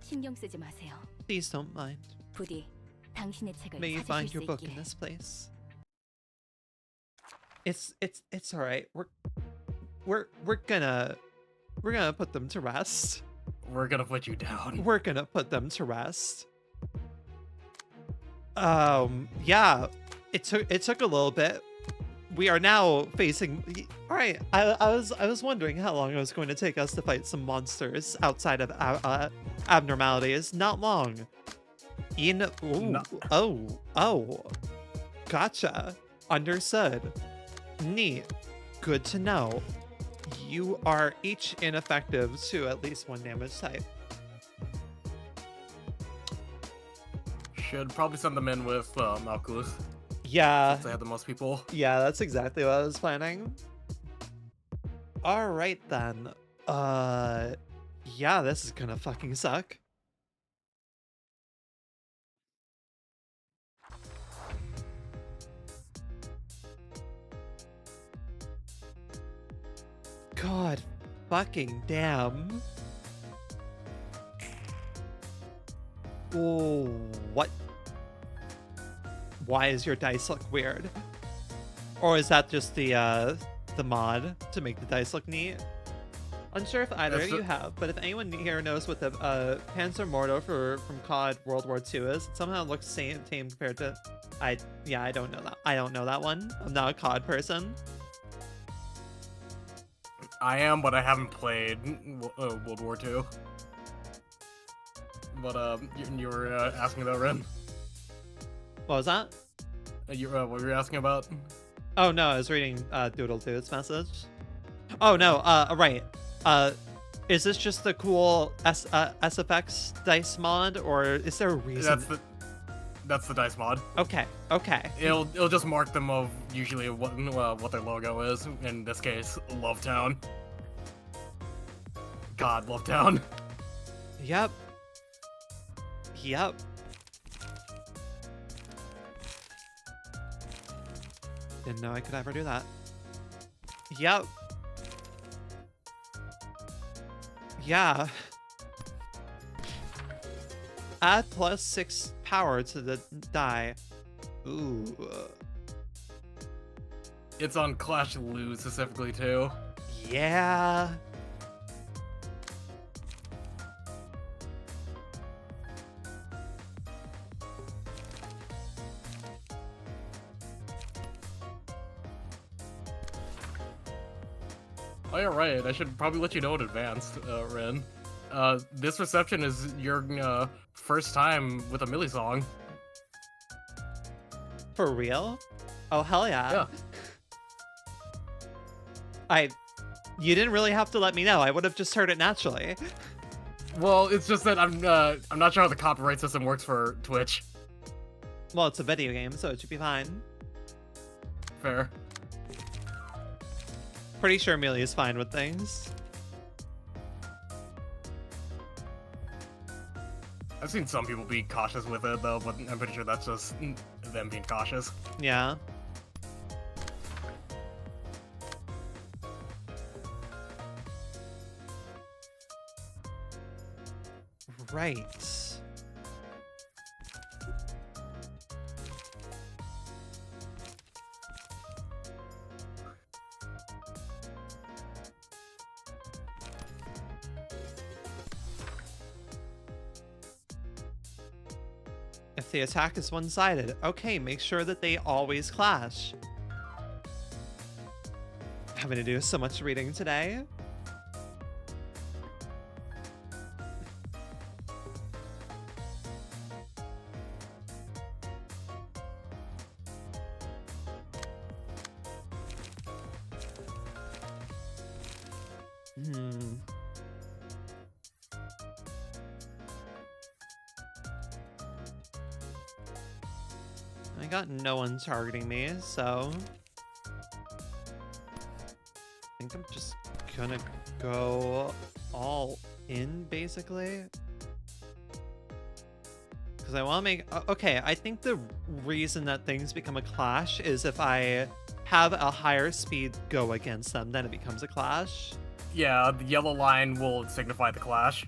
신경 쓰지 마세요. Please don't mind. 부디 당신의 책을 May you 찾으실 find 수 your book in 있기를. this place. It's all right. We're gonna put them to rest. We're gonna put you down. We're gonna put them to rest. Yeah, it took a little bit. We are now facing. All right, I was wondering how long it was going to take us to fight some monsters outside of abnormalities. Not long. Ooh, oh, gotcha. Understood. Neat. Good to know. You are each ineffective to at least one damage type. Should probably send them in with Malkuth. Yeah. Since they had the most people. Yeah, that's exactly what I was planning. All right then. Yeah, this is gonna fucking suck. God fucking damn. Oh, what? Why is your dice look weird? Or is that just the mod to make the dice look neat? Unsure if either of you have, but if anyone here knows what the Panzer Mordo from COD World War II is, it somehow looks tame compared to... I don't know that. I don't know that one. I'm not a COD person. I am, but I haven't played World War II. But you were asking about Ren. What was that? What were you asking about? Oh no, I was reading Doodle Dude's message. Oh no, right. Is this just the cool SFX dice mod, or is there a reason? That's the dice mod. Okay. It'll just mark them of usually what their logo is. In this case, Lovetown. God, Lovetown. Yep. Didn't know I could ever do that. Yep. Yeah. Add +6 power to the die. Ooh. It's on Clash Lose specifically too. Yeah. Oh, you're right. I should probably let you know in advance, Ren. This reception is your first time with a Millie song. For real? Oh, hell yeah. Yeah. You didn't really have to let me know. I would have just heard it naturally. Well, it's just that I'm not sure how the copyright system works for Twitch. Well, it's a video game, so it should be fine. Fair. Pretty sure Amelia is fine with things. I've seen some people be cautious with it, though, but I'm pretty sure that's just them being cautious. Yeah. Right. If the attack is one-sided, okay, make sure that they always clash. Having to do so much reading today. I got no one targeting me, so I think I'm just gonna go all in, basically. Because I want to make... Okay, I think the reason that things become a clash is if I have a higher speed go against them, then it becomes a clash. Yeah, the yellow line will signify the clash.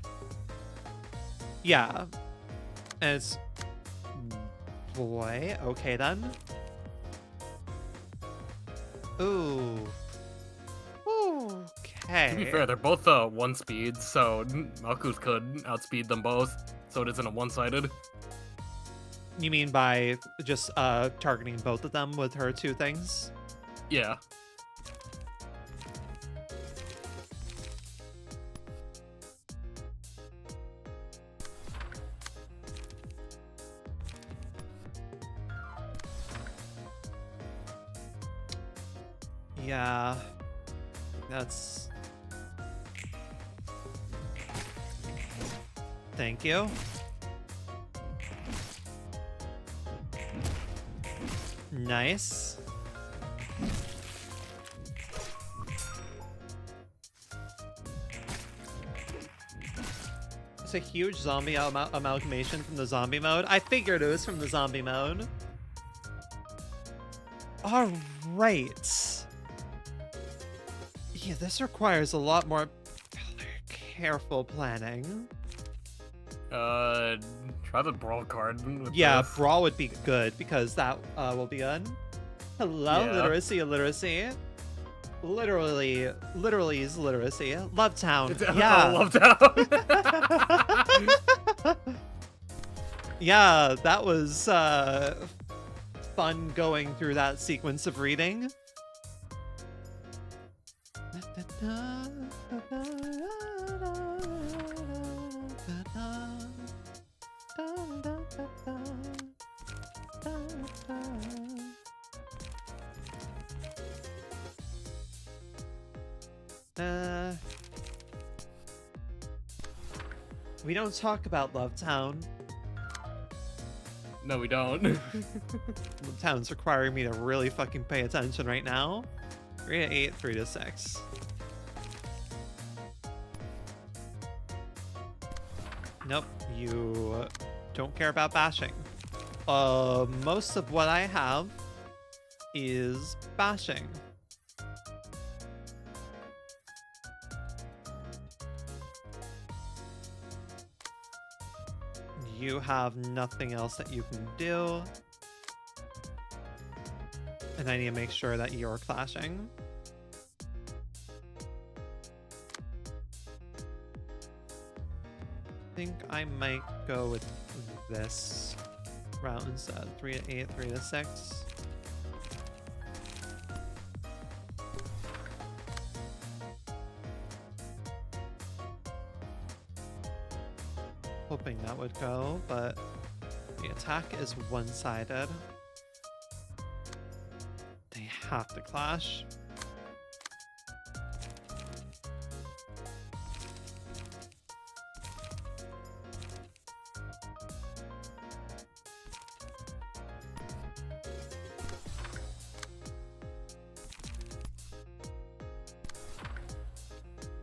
Yeah. And it's... Boy, okay then. Ooh. Okay. To be fair, they're both 1 speed, so Malkuth could outspeed them both, so it isn't a one-sided. You mean by just targeting both of them with her 2 things? Yeah. Yeah. That's... Thank you. Nice. It's a huge zombie amalgamation from the zombie mode. I figured it was from the zombie mode. All right. Yeah, this requires a lot more careful planning. Try the brawl card. With Yeah, this. brawl would be good because that will be good. Hello, Yeah. literacy, illiteracy. Literally is literacy. Lovetown. It's Yeah. Lovetown. Yeah, that was fun going through that sequence of reading. We don't talk about Lovetown. No, we don't. Lovetown's requiring me to really fucking pay attention right now. 3 to 8, 3 to 6. Nope, you don't care about bashing. Most of what I have is bashing. You have nothing else that you can do. And I need to make sure that you're clashing. I think I might go with this route instead. 3 to 8, 3 to 6. Hoping that would go, but the attack is one-sided. They have to clash.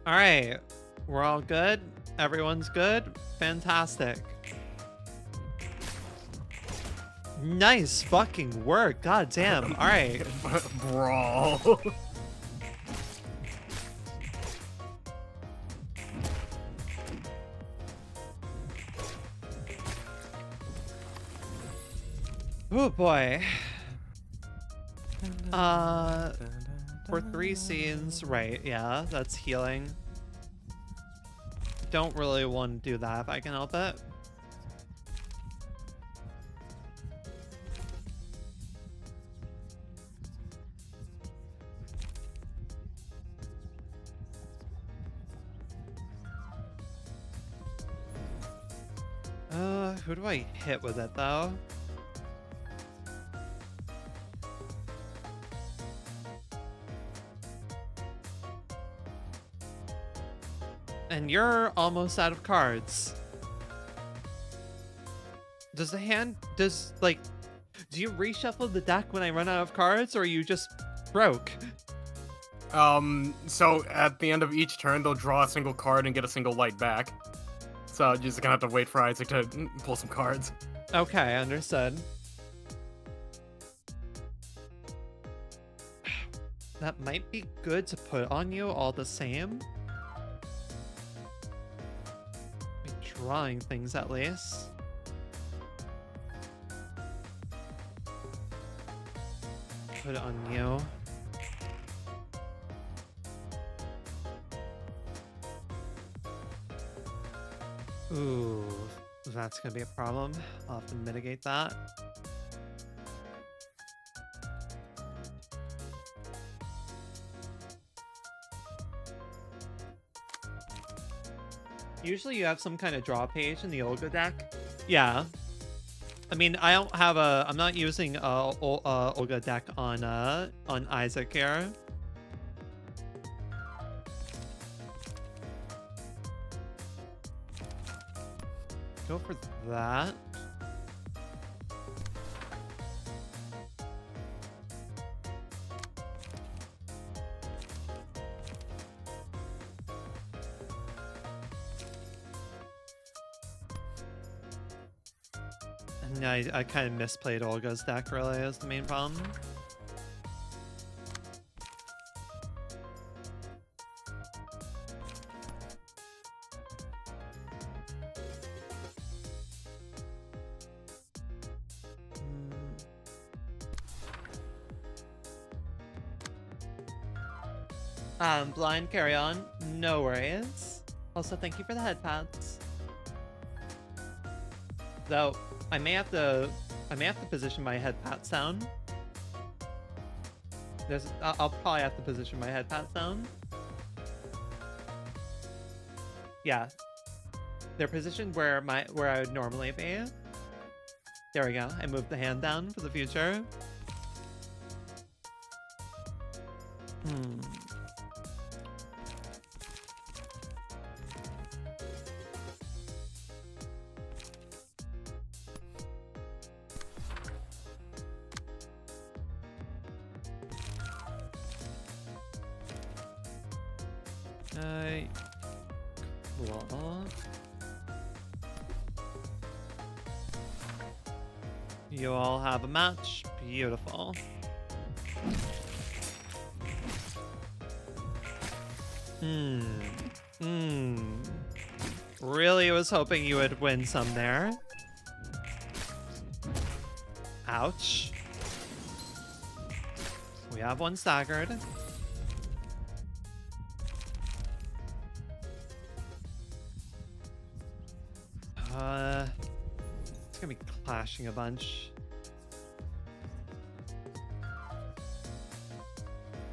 All right, we're all good. Everyone's good. Fantastic. Nice fucking work. God damn. All right. Brawl. Oh boy. For 3 scenes, right? Yeah, that's healing. Don't really want to do that if I can help it. Who do I hit with it though? And you're almost out of cards. Does the hand, do you reshuffle the deck when I run out of cards, or are you just broke? So at the end of each turn, they'll draw a single card and get a single light back. So you're just gonna have to wait for Isaac to pull some cards. Okay, understood. That might be good to put on you all the same. Be drawing things at least. Put it on you. Ooh, that's gonna be a problem. I'll have to mitigate that. Usually you have some kind of draw page in the Olga deck. Yeah. I mean, I don't have a... I'm not using Olga deck on Isaac here. Go for that. And I kind of misplayed Olga's deck, really, is the main problem. Blind, carry on. No worries. Also, thank you for the head pads. Though, I may have to position my head pat sound. I'll probably have to position my head pat sound. Yeah. They're positioned where I would normally be. There we go. I moved the hand down for the future. Cool. You all have a match. Beautiful. Really was hoping you would win some there. Ouch. We have one staggered. It's gonna be clashing a bunch.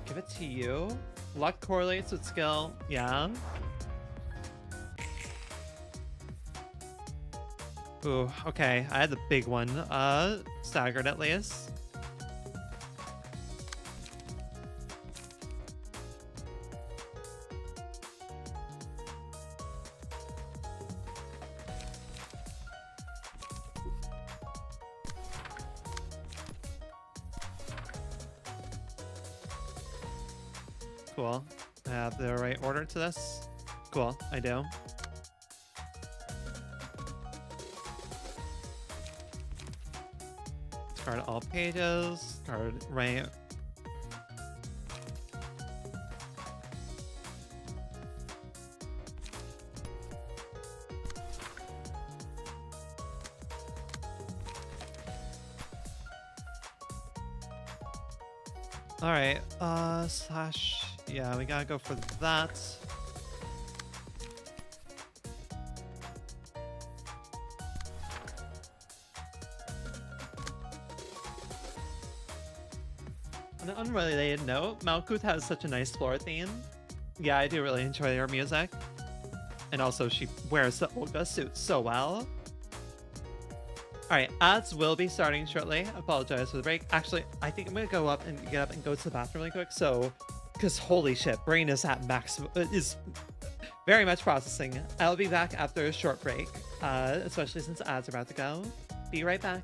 Give it to you. Luck correlates with skill. Yeah. Ooh, okay. I had the big one. Staggered at least. Cool. I have the right order to this. Cool, I do. Discard all pages. Discard right. Alright, slash... Yeah, we gotta go for that. On an unrelated note, Malkuth has such a nice floor theme. Yeah, I do really enjoy her music. And also, she wears the Olga suit so well. Alright, ads will be starting shortly. Apologize for the break. Actually, I think I'm gonna go up and get up and go to the bathroom really quick, so... Because holy shit, brain is at maximum, is very much processing. I'll be back after a short break, especially since ads are about to go. Be right back.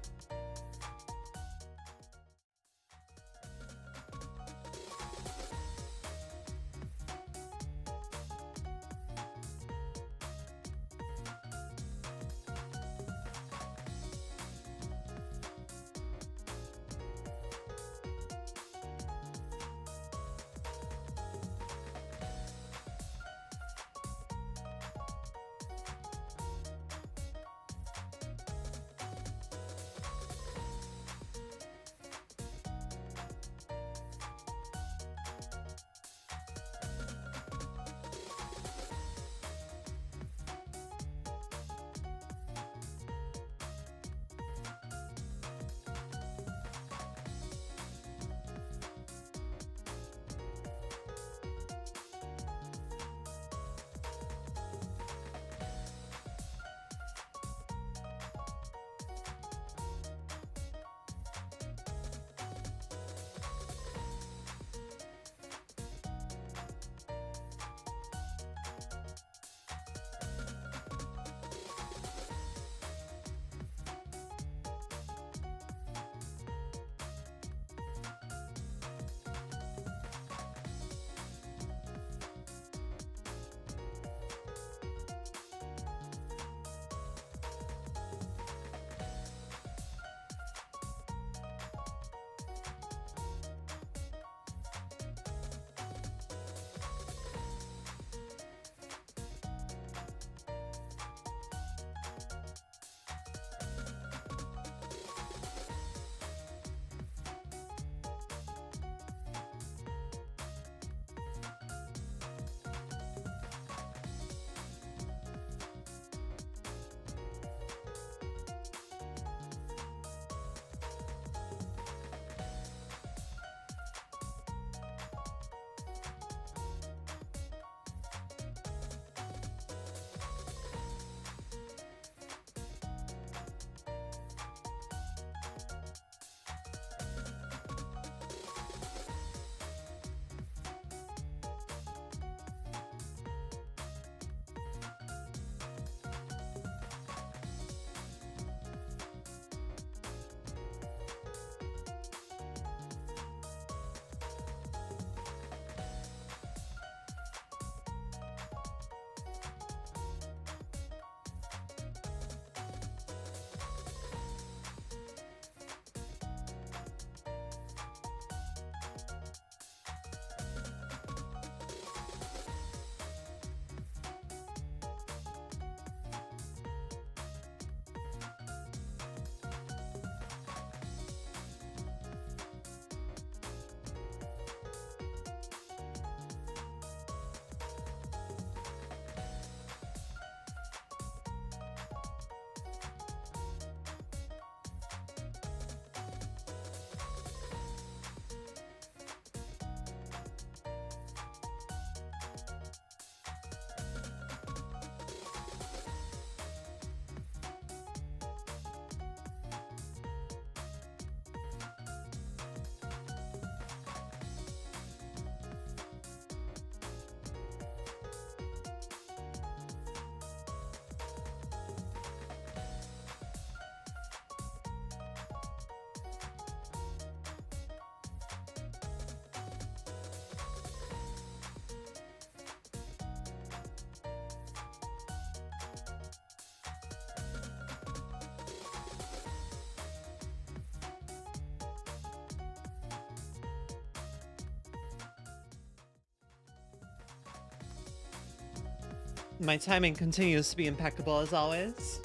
My timing continues to be impeccable as always.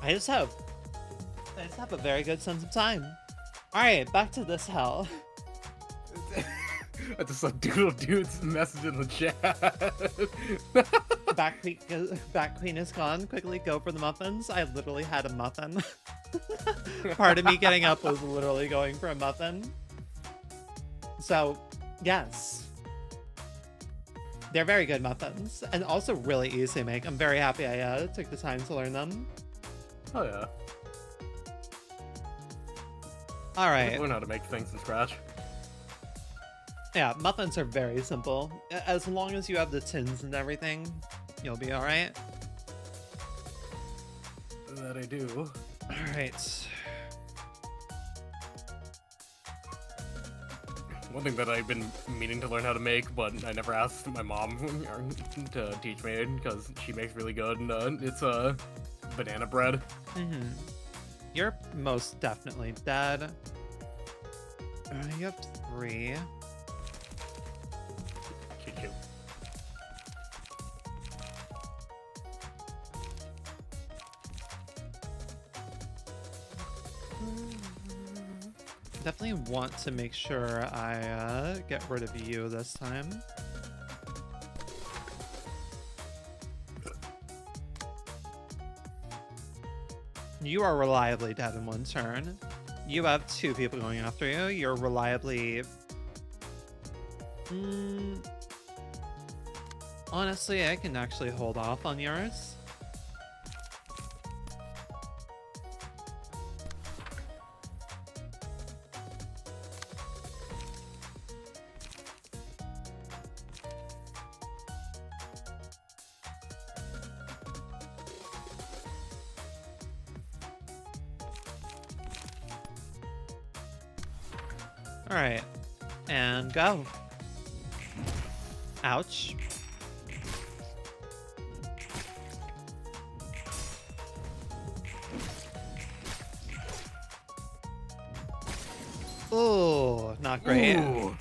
I just have a very good sense of time. Alright, back to this hell. I just saw Doodle Dude's message in the chat. Back queen is gone. Quickly go for the muffins. I literally had a muffin. Part of me getting up was literally going for a muffin. So, yes. They're very good muffins, and also really easy to make. I'm very happy I took the time to learn them. Oh yeah. Alright. Learn how to make things from scratch. Yeah, muffins are very simple. As long as you have the tins and everything, you'll be alright. That I do. Alright. One thing that I've been meaning to learn how to make, but I never asked my mom to teach me because she makes really good, and it's banana bread. Mm-hmm. You're most definitely dead. You have 3. Cute. Definitely want to make sure I get rid of you this time. You are reliably dead in 1 turn. You have 2 people going after you. You're reliably... Honestly, I can actually hold off on yours. Alright. And go. Ouch. Ooh, not great. Ooh.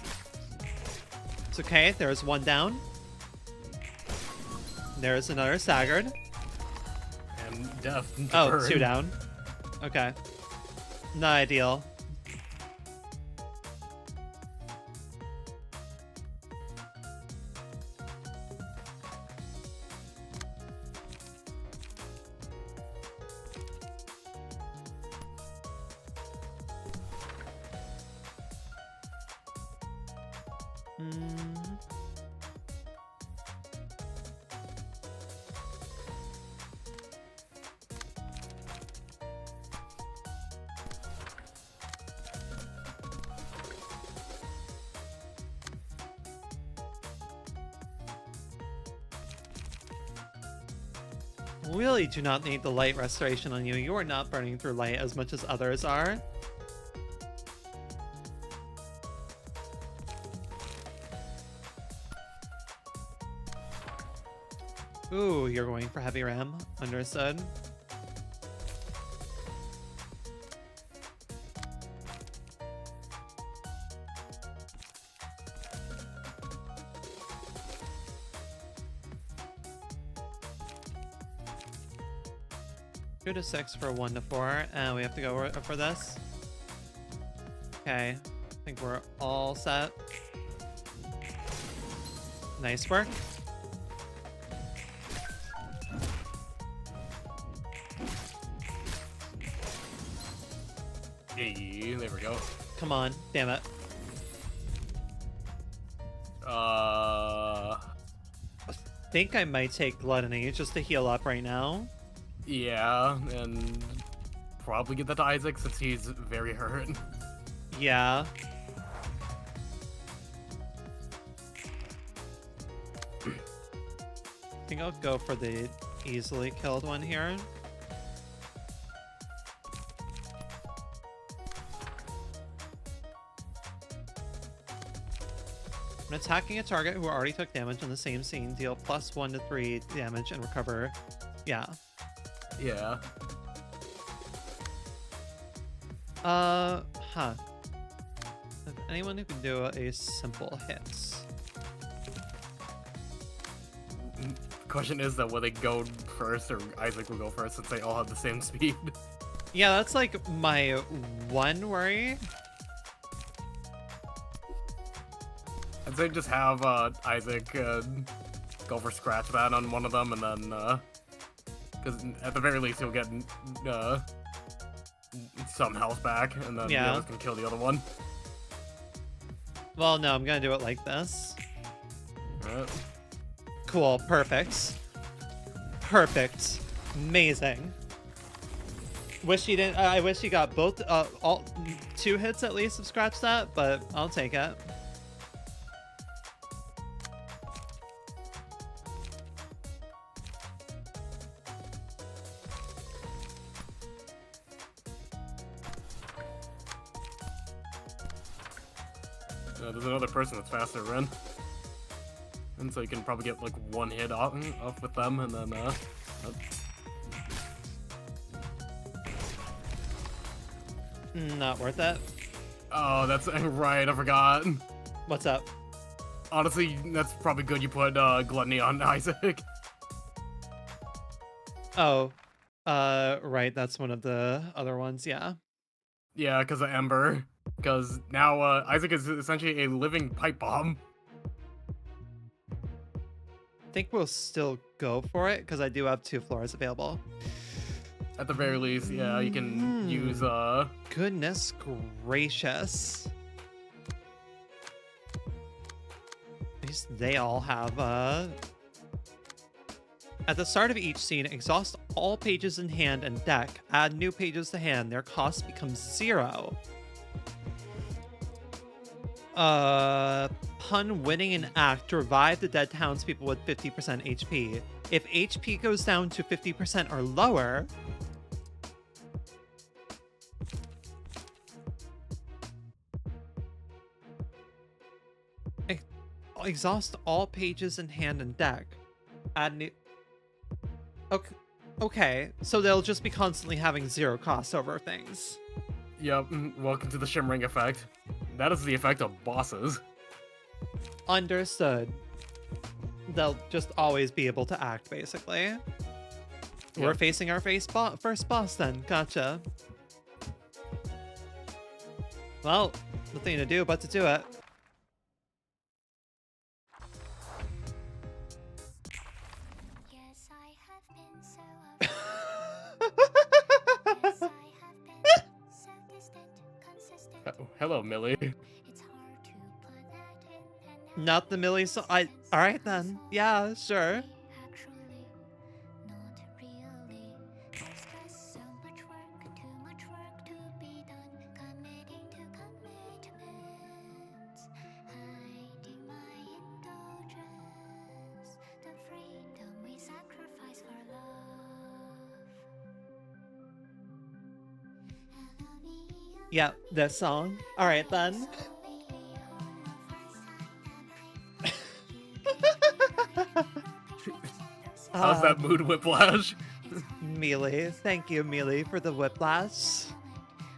It's okay, there's 1 down. There's another staggered. And death. Oh, burn. 2 down. Okay. Not ideal. Really do not need the light restoration on you. You are not burning through light as much as others are. Ooh, you're going for heavy ram. Understood. Go to 6 for 1 to 4, and we have to go for this. Okay, I think we're all set. Nice work. Hey, there we go. Come on, damn it. I think I might take Gluttony just to heal up right now. Yeah, and probably get that to Isaac since he's very hurt. Yeah. I think I'll go for the easily killed one here. When attacking a target who already took damage on the same scene, deal +1 to 3 damage and recover. Yeah. Yeah. Huh. If anyone who can do a simple hit. Question is, though, will they go first, or Isaac will go first, since they all have the same speed? Yeah, that's like my one worry. I'd say just have Isaac go for scratch that on one of them, and then, because at the very least he'll get some health back, and then the others can kill the other one. Well, no, I'm gonna do it like this. Alright. Cool, perfect. Perfect. Amazing. Wish you didn't. I wish you got both, all 2 hits at least of scratch that, but I'll take it. There's another person that's faster, Ren. And so you can probably get like 1 hit off with them, and then Not worth it. oh, that's right, I forgot. What's up? Honestly, that's probably good you put Gluttony on Isaac. Oh, right, that's one of the other ones, yeah. Yeah, because of Ember. Because now Isaac is essentially a living pipe bomb. I think we'll still go for it, because I do have 2 floors available. At the very least, yeah, you can use Goodness gracious. At least they all have At the start of each scene, exhaust all pages in hand and deck. Add new pages to hand. Their cost becomes 0. Upon winning an act, revive the dead townspeople with 50% HP. If HP goes down to 50% or lower, exhaust all pages in hand and deck. Add new... Okay, so they'll just be constantly having 0 cost over things. Yep, welcome to the shimmering effect. That is the effect of bosses. Understood. They'll just always be able to act, basically. Yep. We're facing our first boss then. Gotcha. Well, nothing to do but to do it. Yes, I have been so yes, I have been so distant, consistent. Hello, Millie. It's hard to put that in an Not the Millie song. Alright then. Yeah, sure. actually, not really. There's just so much work, too much work to be done. Committing to commitments, hiding my indulgence, the freedom we sacrifice for love. Yeah, this song. Alright then. How's that mood whiplash? Melee. Thank you, Melee, for the whiplash.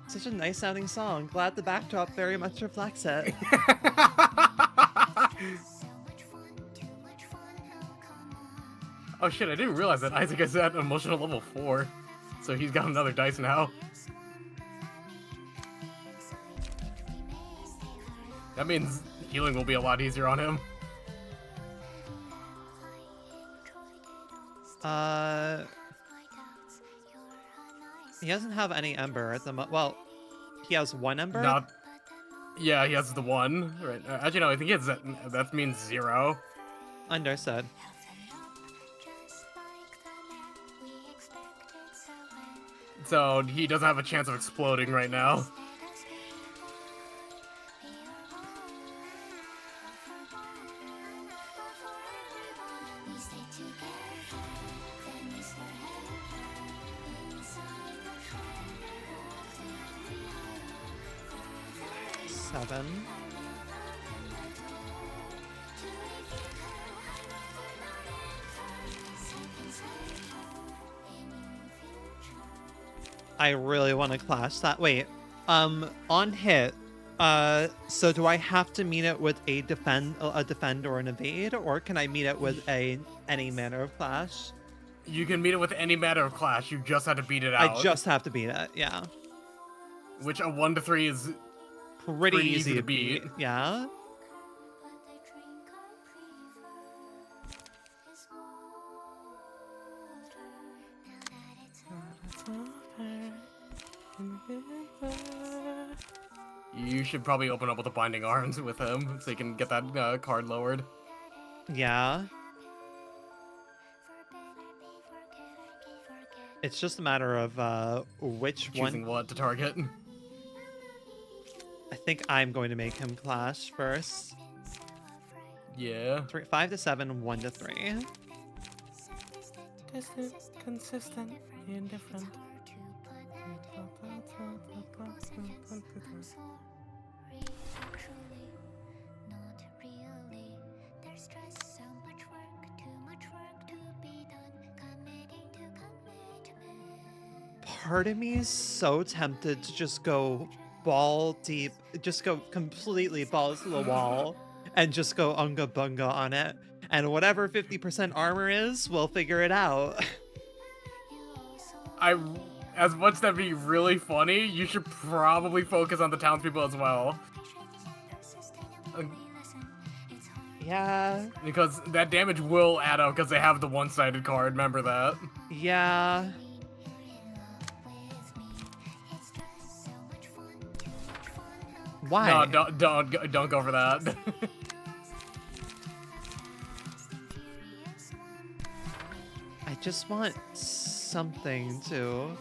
Such a nice sounding song. Glad the backdrop very much reflects it. Oh shit, I didn't realize that Isaac is at emotional level 4. So he's got another dice now. That means healing will be a lot easier on him. He doesn't have any Ember at the well, he has 1 Ember? Not... Yeah, he has the 1. Right. Actually, no, I think he has that means 0. Understood. So he doesn't have a chance of exploding right now. I really want to clash that. Wait, on hit, So do I have to meet it with a defend or an evade, or can I meet it with any manner of clash? You can meet it with any matter of clash. You just have to beat it I out. just have to beat it. Yeah. Which a 1 to 3 is Pretty easy to beat. Yeah. You should probably open up with the Binding Arms with him so you can get that card lowered. Yeah. It's just a matter of which Choosing one. what to target. I think I'm going to make him clash first. Yeah. 5 to 7, 1 to 3. Consistent, indifferent. Part of me is so tempted to just go ball deep, just go completely balls to the wall and just go unga bunga on it. And whatever 50% armor is, we'll figure it out. As much as that'd be really funny, you should probably focus on the townspeople as well. Yeah. Because that damage will add up because they have the one-sided card, remember that. Yeah. Why? No, don't go for that. I just want something to...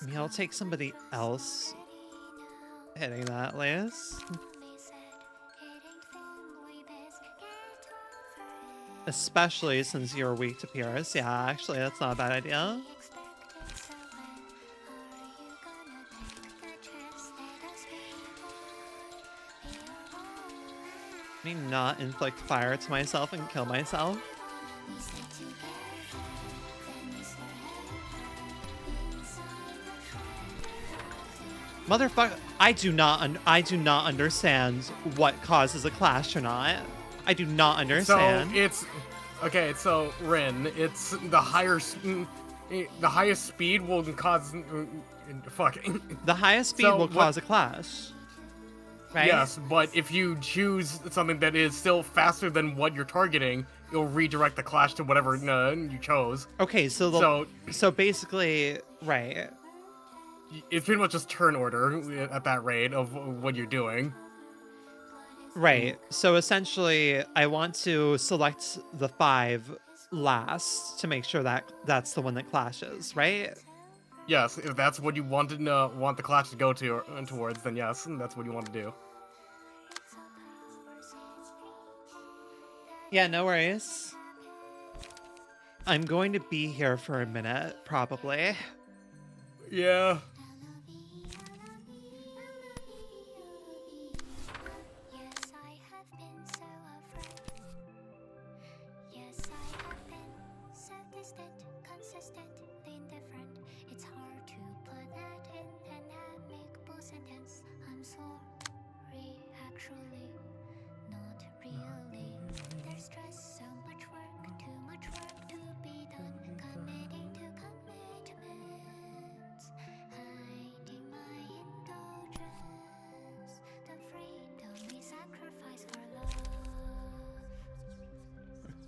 I mean, I'll take somebody else hitting that list. Especially since you're weak to Pierce. Yeah, actually, that's not a bad idea. Let me not inflict fire to myself and kill myself. Motherfucker, I do not understand what causes a clash or not. I do not understand. So it's okay. So Rin, it's the highest speed will cause The highest speed will cause a clash. Right? Yes, but if you choose something that is still faster than what you're targeting, you'll redirect the clash to whatever you chose. Okay, so basically, right. It's pretty much just turn order at that rate of what you're doing. Right. So essentially, I want to select the 5 last to make sure that that's the one that clashes, right? Yes, if that's what you want the clash to go towards, then yes, that's what you want to do. Yeah, no worries. I'm going to be here for a minute, probably. Yeah.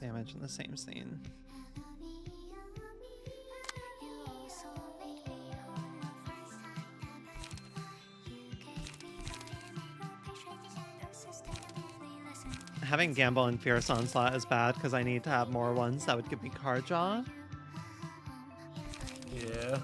Damage in the same scene. Having Gamble and Fierce Onslaught is bad because I need to have more ones that would give me card draw. Yeah.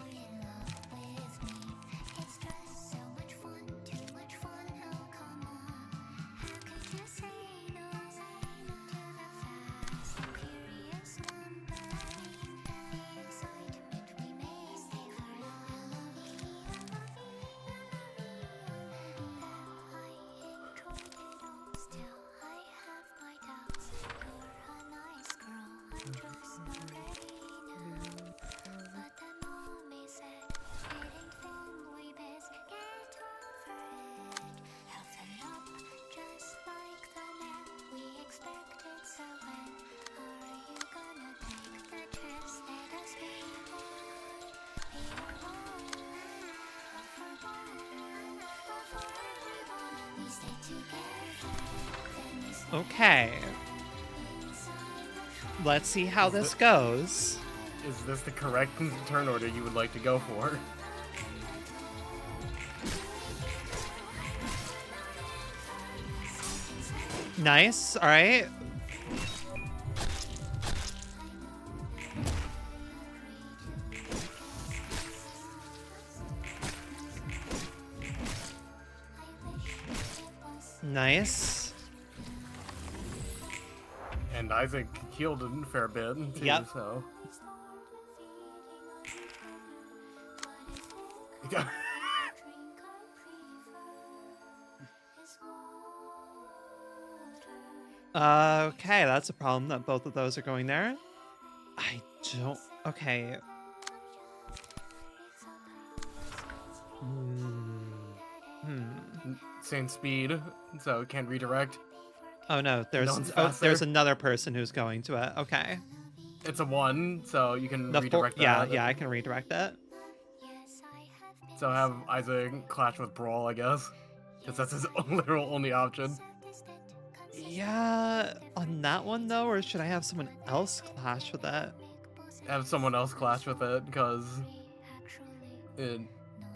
Okay. Let's see how this goes. Is this the correct turn order you would like to go for? Nice. All right. Nice. And Isaac healed a fair bit too, Yep. so. Okay, that's a problem that both of those are going there. I don't. Okay. Same speed, so it can't redirect. Oh no, one's there's faster. another person who's going to it. Okay. It's a 1, so you can The redirect yeah, that. yeah, I can redirect it. So have Isaac clash with Brawl, I guess. Because that's his literal only option. Yeah, on that one though, or should I have someone else clash with it? Have someone else clash with it, because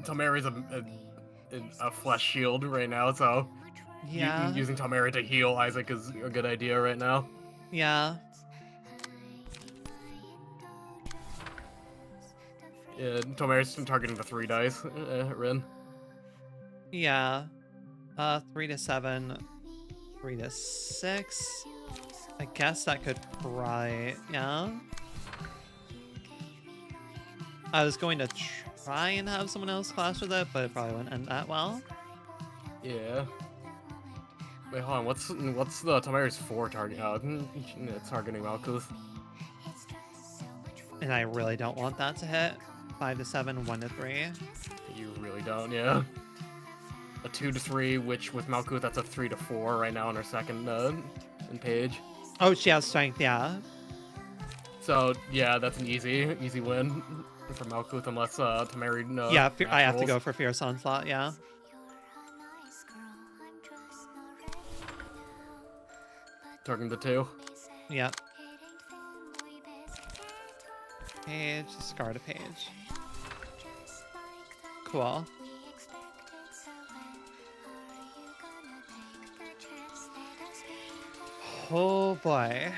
Tomeri's a flesh shield right now, so Yeah. using Tomeri to heal Isaac is a good idea right now. Yeah. Tomeri's targeting the 3 dice, Rin. Yeah. 3 to 7, 3 to 6. I guess that could probably, yeah. I was going to try and have someone else clash with it, but it probably wouldn't end that well. Yeah. Wait, hold on. What's the Tomeri's 4 target? It's targeting Malkuth. And I really don't want that to hit. 5 to 7, 1 to 3. You really don't, yeah. A 2 to 3, which with Malkuth that's a 3 to 4 right now on her second in page. Oh, she has strength, yeah. So yeah, that's an easy win for Malkuth unless Tomeri Yeah, I have to naturals. go for Fierce Onslaught, yeah. Targeting the 2. Yep. Page, discard a page. Cool. Oh boy.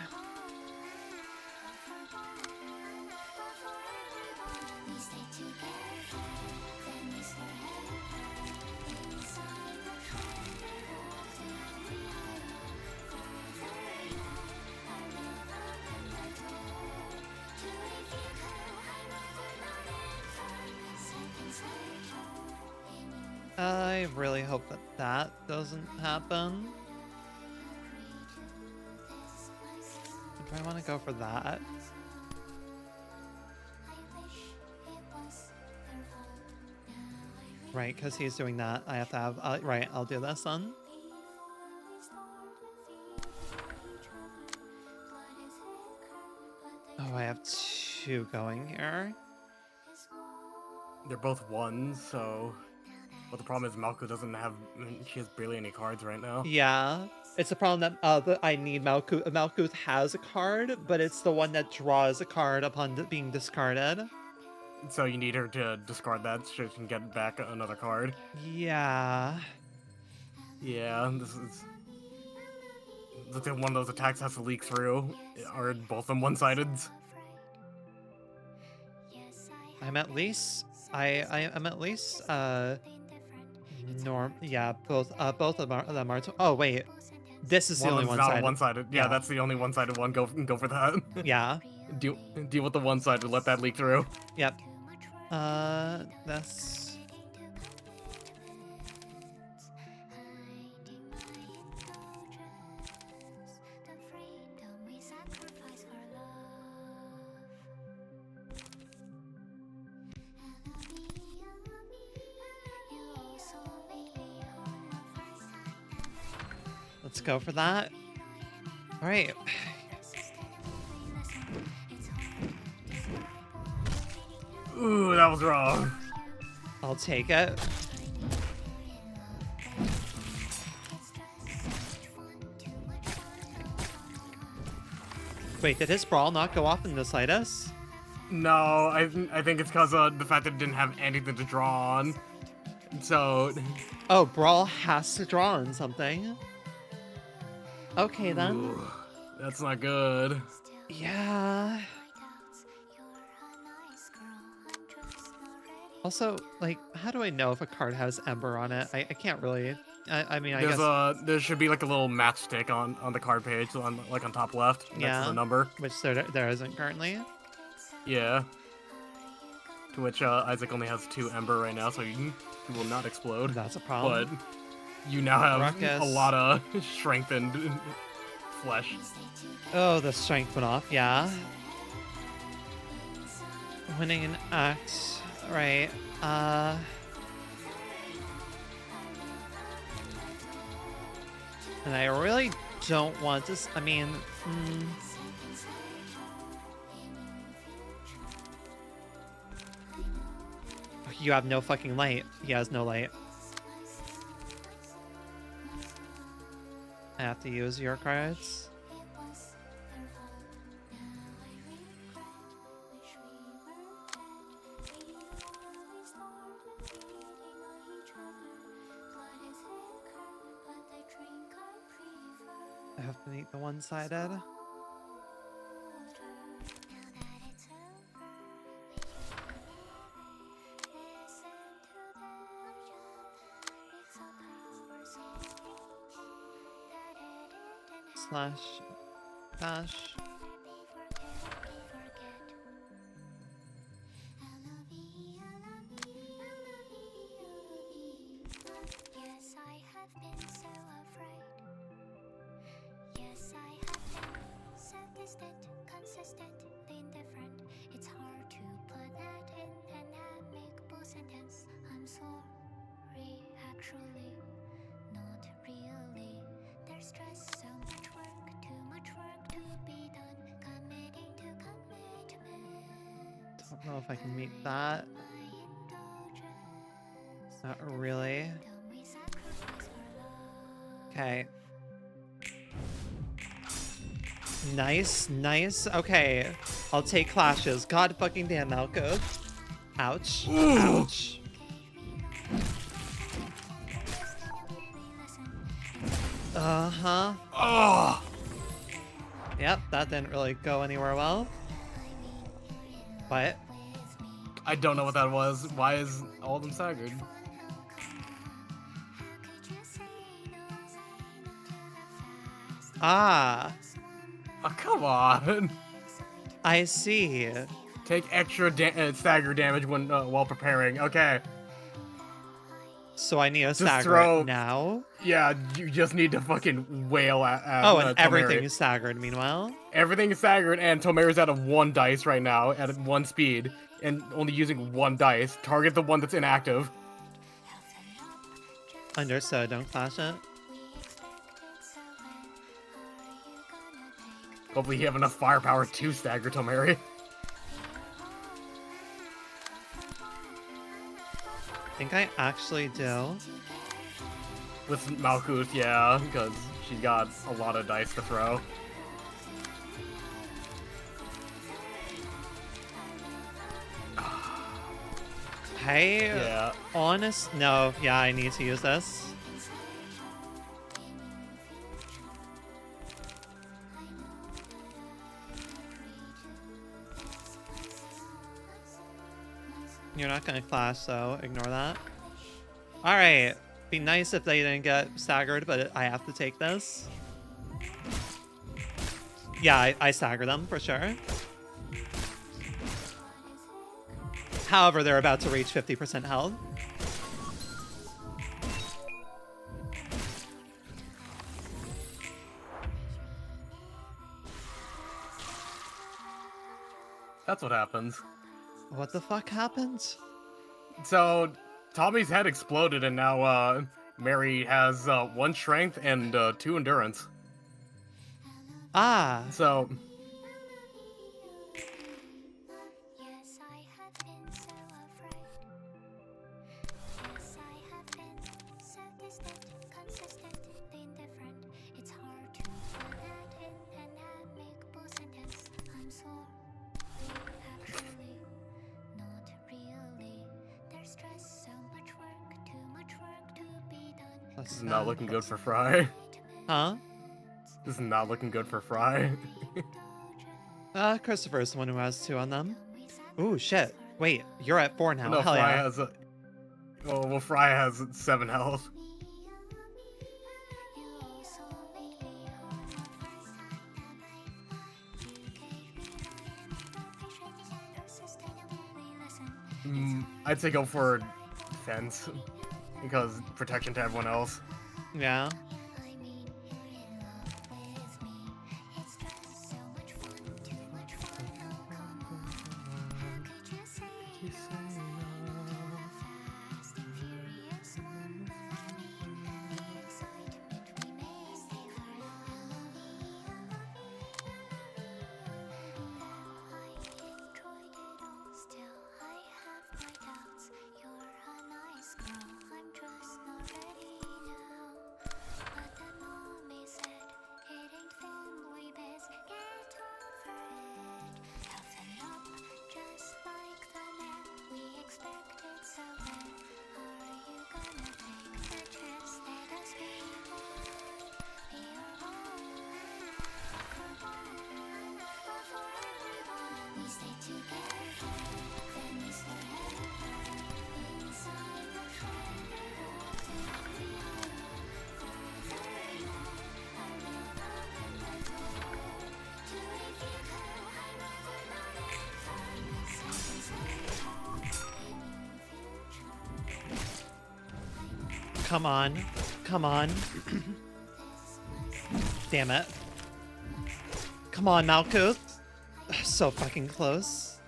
I really hope that that doesn't happen. Do I want to go for that? Right, because he's doing that. I have to have... right, I'll do this then. Oh, I have 2 going here. They're both 1s, so. But the problem is Malkuth doesn't have. She has barely any cards right now. Yeah, it's a problem that I need Malkuth. Malkuth has a card, but it's the one that draws a card upon being discarded. So you need her to discard that so she can get back another card. Yeah. Yeah, this is. Looks like one of those attacks has to leak through. Are both of them one-sided? I'm at least. I'm at least. Yeah, both of them are. Oh wait, this is the only One of them's not one-sided. a one-sided. Yeah, Yeah. that's the only one-sided one. Go for that. Yeah. Deal with the one-sided. Let that leak through. Yep. That's. Let's go for that. All right. Ooh, that was wrong. I'll take it. Wait, did his brawl not go off in the slightest? No, I think it's because of the fact that it didn't have anything to draw on. So, Oh, brawl has to draw on something. Okay then. ooh, that's not good. Yeah. Also, like, how do I know if a card has Ember on it? I can't really. I mean, I guess. There should be like a little matchstick on the card page, on like on top left, next to the number. Which there isn't currently. Yeah. To which Isaac only has 2 Ember right now, so he will not explode. That's a problem. But you now have Ruckus. a lot of strengthened flesh. Oh, the strength went off, yeah. Winning an act. Right. And I really don't want to. I mean. You have no fucking light. He has no light. I have to use your cards. I have to make the one-sided. Slash dash. Yes, I have been so afraid. Yes, I have been so distant, consistent, indifferent. It's hard to put that in an amicable sentence. I'm sorry, actually, not really. There's stress, so much work to be done. Committing to commitment. Don't know if I can meet that. Not really. Okay. Nice, nice. Okay. I'll take clashes. God fucking damn, Malco. Ouch. Ooh. Ouch. Uh-huh. Oh! Yep, that didn't really go anywhere well. What? I don't know what that was. Why is all of them staggered? Ah, Oh, come on. I see. Take extra stagger damage when while preparing. Okay. So I need to stagger throw- it now? Yeah, you just need to fucking wail at Oh, and Tomeri. everything is staggered meanwhile? Everything is staggered, and Tomeri's at a 1 dice right now, at 1 speed, and only using 1 dice. Target the one that's inactive. Understood, don't clash it. Hopefully you have enough firepower to stagger Tomeri. I think I actually do. With Malkuth, yeah, because she's got a lot of dice to throw. Hey, Yeah. honest? No, yeah, I need to use this. You're not gonna clash, so ignore that. Alright, be nice if they didn't get staggered, but I have to take this. Yeah, I stagger them for sure. However, they're about to reach 50% health. That's what happens. What the fuck happened? So, Tommy's head exploded, and now Mary has 1 strength and 2 endurance. Ah, So, Yes, I have been so afraid. Yes, I have been so distant, consistent, indifferent. It's hard to put that in an amicable sentence. This is not looking good for Fry. Huh? This is not looking good for Fry. Christopher's the one who has 2 on them. Ooh, shit. Wait, you're at 4 now. No, Hell Fry yeah. has well, Fry has 7 health. I'd say go for defense because protection to everyone else. Yeah. Come on. Come on. Damn it. Come on, Malkuth. So fucking close.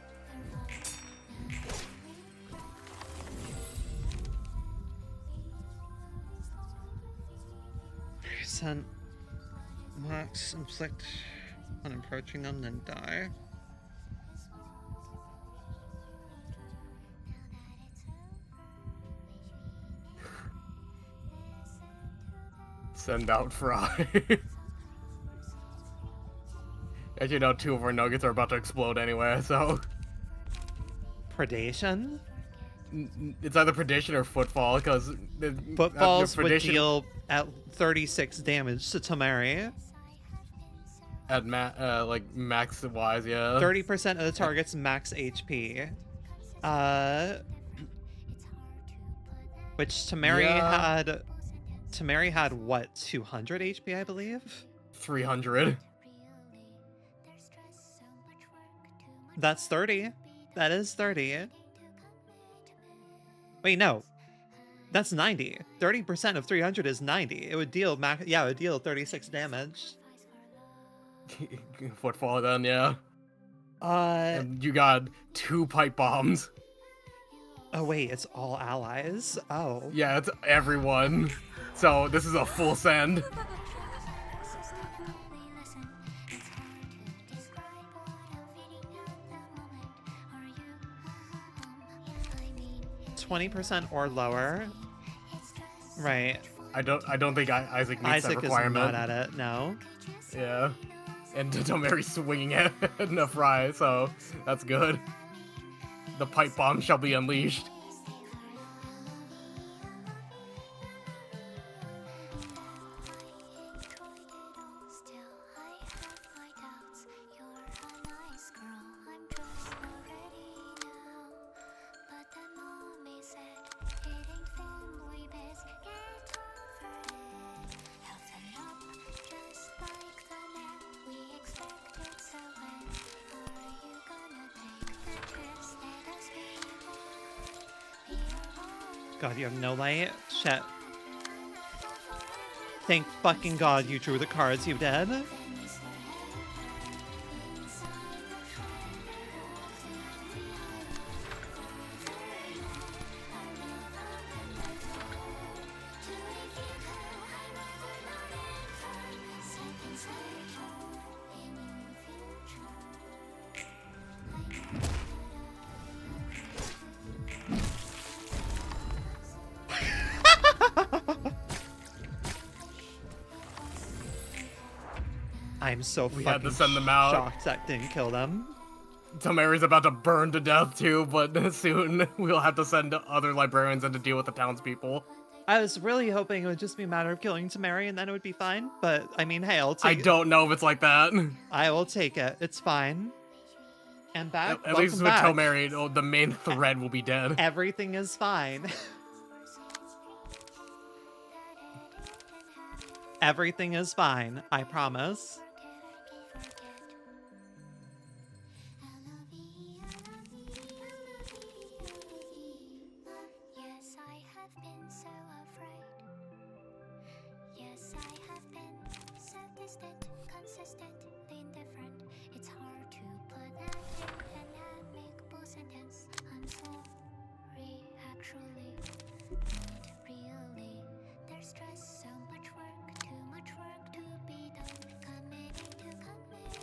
Percent max inflict on approaching them, then die. Send out Fry. As you know, 2 of our nuggets are about to explode anyway, so... Predation? It's either Predation or Footfall, because... Footfalls would deal at 36 damage to Tamari. At like, max-wise, yeah. 30% of the target's max HP. Which Tamari had what, 200 HP, I believe? 300. That's 30. That is 30. Wait, no. That's 90. 30% of 300 is 90. It would deal it would deal 36 damage. Footfall then, yeah. And you got 2 pipe bombs. Oh wait, it's all allies? Oh. Yeah, it's everyone. So this is a full send. %20 or lower. Right. I don't think Isaac meets that requirement. Isaac is not at it, no. Yeah. And Tomeri's swinging it in a Fry, so that's good. The pipe bomb shall be unleashed. God, you have no light? Shit. Thank fucking God you drew the cards, you did. I'm so We fucking had to send them out. shocked that didn't kill them. Tomeri's about to burn to death too, but soon we'll have to send other librarians in to deal with the townspeople. I was really hoping it would just be a matter of killing Tamari and then it would be fine. But I mean, hey, I'll I take it. don't know if it's like that. I will take it. It's fine. And back. At least Welcome with back. Tomari, the main thread will be dead. Everything is fine. Everything is fine. I promise. Yes, I have been so afraid. Yes, I have been so distant, consistently indifferent. It's hard to put that in an amicable sentence. I'm sorry, actually, not really. There's stress, so much work to be done. Committing to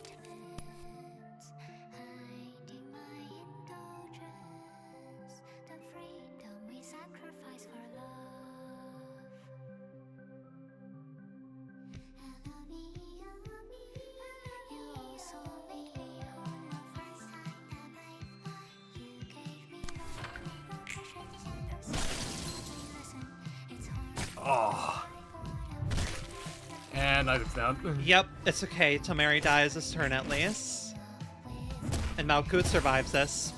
commitments, hiding my indulgence, the freedom we sacrifice for love. You also made me whole the first time that you gave me no questions and persistently listen. It's hard. Oh. And I just down. Yep, it's okay. Tamari dies this turn at least. And Malkuth survives this.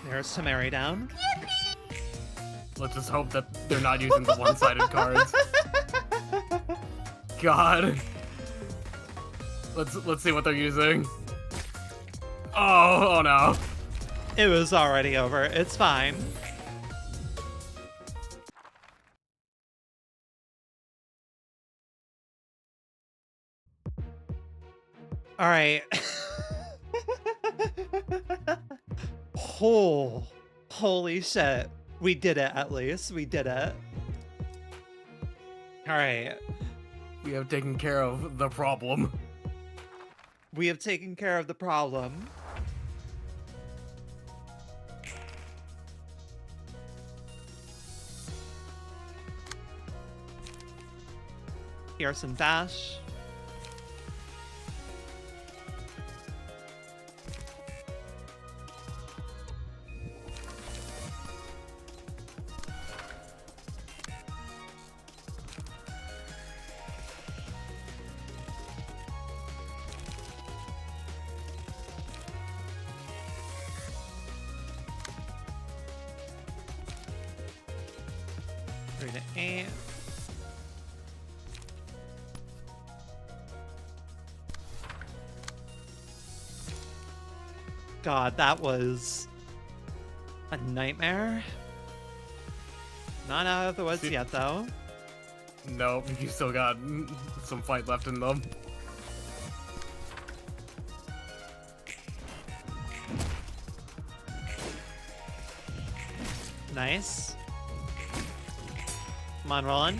There's Tamari down. Let's just hope that they're not using the one-sided cards. God. Let's see what they're using. Oh no. It was already over. It's fine. All right. Holy shit. We did it, at least. We did it. All right. We have taken care of the problem. We have taken care of the problem. Here's some dash. Three to 8. God, that was a nightmare. Not out of the woods yet, though. Nope, you still got some fight left in them. Nice. Come on, Roland.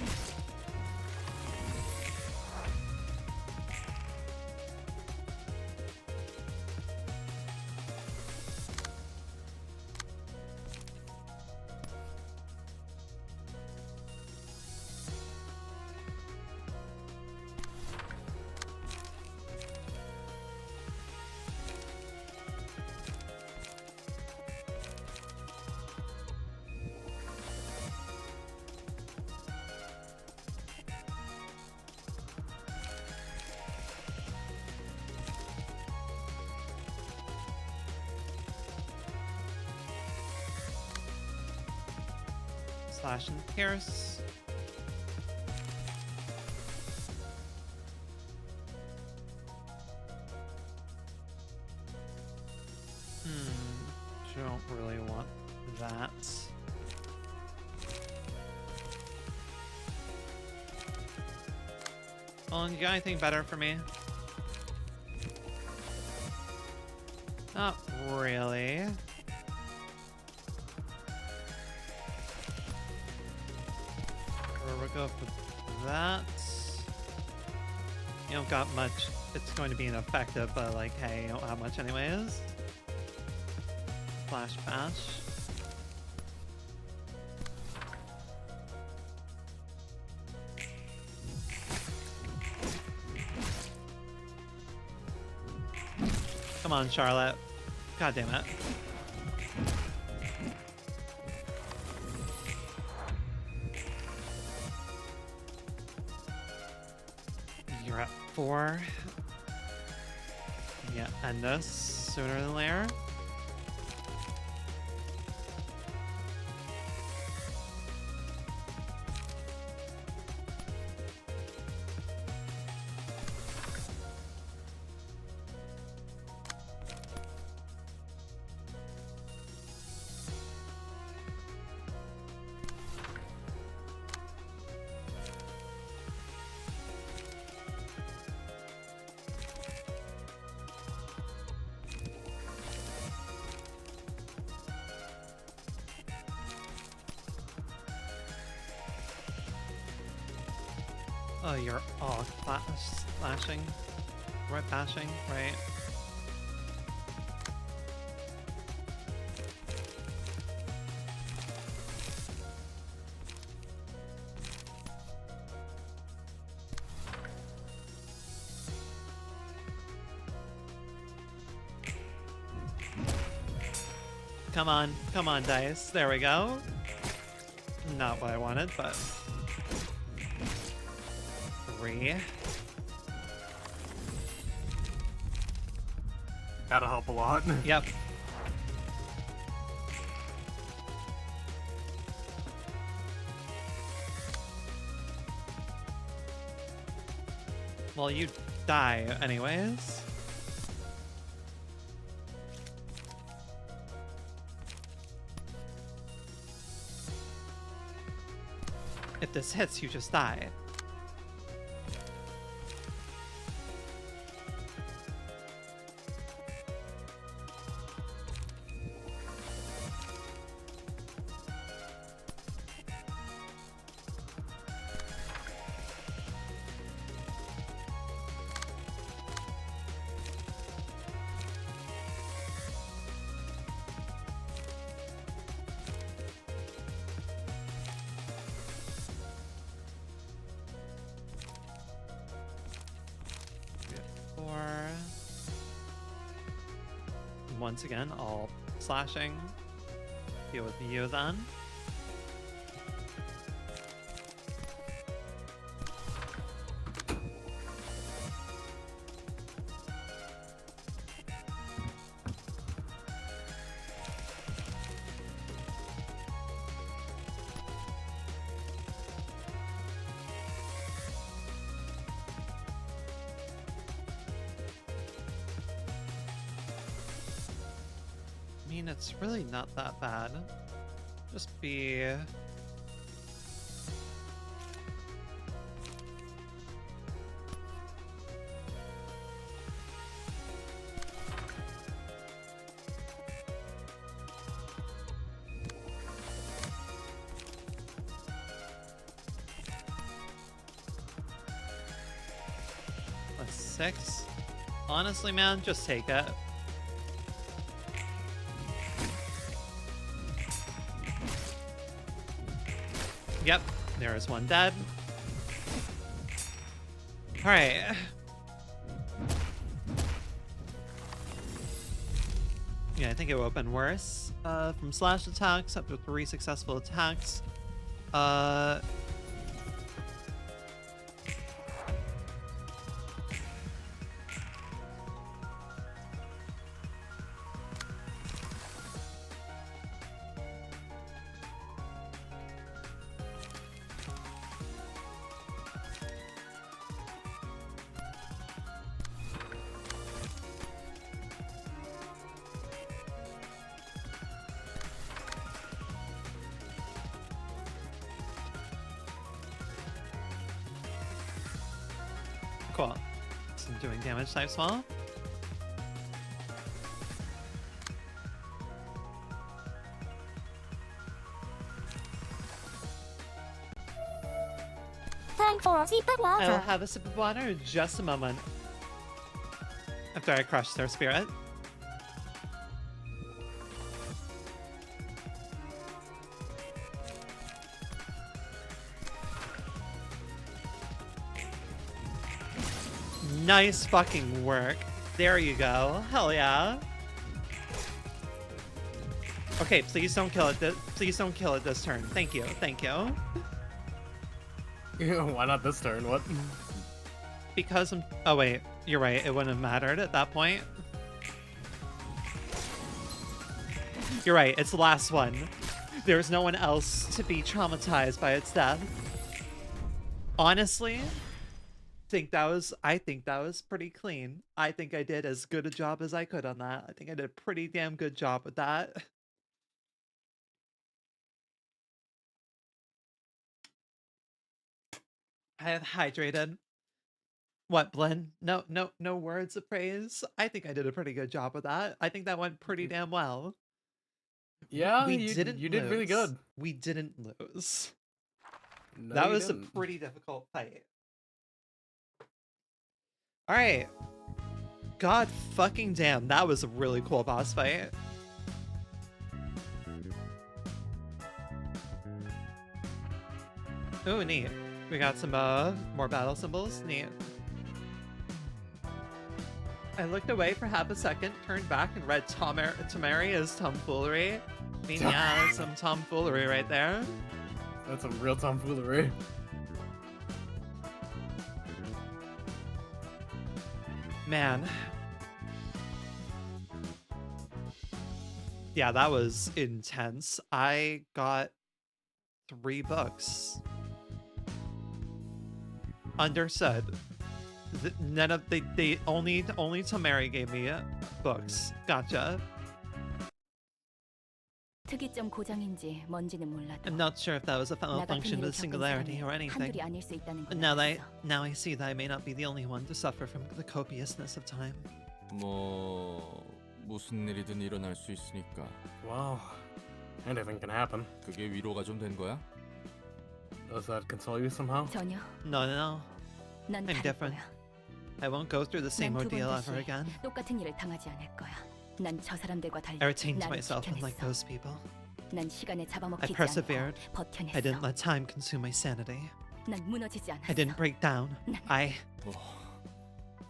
Slash and pierce. Don't really want that. Well, you got anything better for me? Not really. We'll go for that. You don't got much. It's going to be ineffective, but like, hey, you don't have much anyways. Flash bash. Come on, Charlotte. God damn it. 4. Yeah, end this sooner than later. Oh, you're all slashing, right? Bashing, right? Come on, dice. There we go. Not what I wanted, but 3. That'll help a lot. Yep. Well, you die anyways. If this hits, you just die. Once again, all slashing. Deal with you then. I mean, it's really not that bad. Just be... a 6. Honestly, man, just take it. Yep, there is one dead. Alright. Yeah, I think it would have been worse. From slash attacks up to 3 successful attacks. Cool. So I'm doing damage types well. Time for a sip of I'll water. have a sip of water in just a moment. After I crush their spirit. Nice fucking work. There you go. Hell yeah. Okay, please don't kill it. Please don't kill it this turn. Thank you. Thank you. Why not this turn? What? because I'm... Oh, wait. You're right. It wouldn't have mattered at that point. You're right. It's the last one. There's no one else to be traumatized by its death. Honestly, I think that was pretty clean. I think I did as good a job as I could on that. I think I did a pretty damn good job with that. I have hydrated. What, Blinn? No words of praise. I think I did a pretty good job with that. I think that went pretty damn well. Yeah, We you didn't did really lose. good. We didn't lose. No, That you was didn't. a pretty difficult fight. All right. God fucking damn, that was a really cool boss fight. Ooh, neat. We got some more battle symbols. Neat. I looked away for half a second, turned back, and read Tamari as tomfoolery. I mean, yeah, that's some tomfoolery right there. That's some real tomfoolery. Man. Yeah, that was intense. I got 3 books. Understood. None of they only Tamari gave me books. Gotcha. 특이점 고장인지 뭔지는 몰라도 I'm not sure if that was a 나 같은 function of 일을 the 겪은 singularity 사람이 or anything. 한둘이 아닐 수 있다는 걸 Now 알았어. I see that I may not be the only one to suffer from the copiousness of time. 뭐 무슨 일이든 일어날 수 있으니까. Wow, anything can happen. 그게 위로가 좀 된 거야? Does that console you somehow? 전혀. No. 난 I'm 다를 different. 거야. I won't go through the same 난 두 번 ordeal ever 다시 again. 똑같은 일을 당하지 않을 거야. 난 저 사람들과 달리 I retained 나를 myself unlike 지켜냈어. those people. 난 시간에 I 잡아먹히지 persevered. 않고 버텨냈어. I didn't let time consume my sanity. 난 무너지지 않았어. I didn't break down. I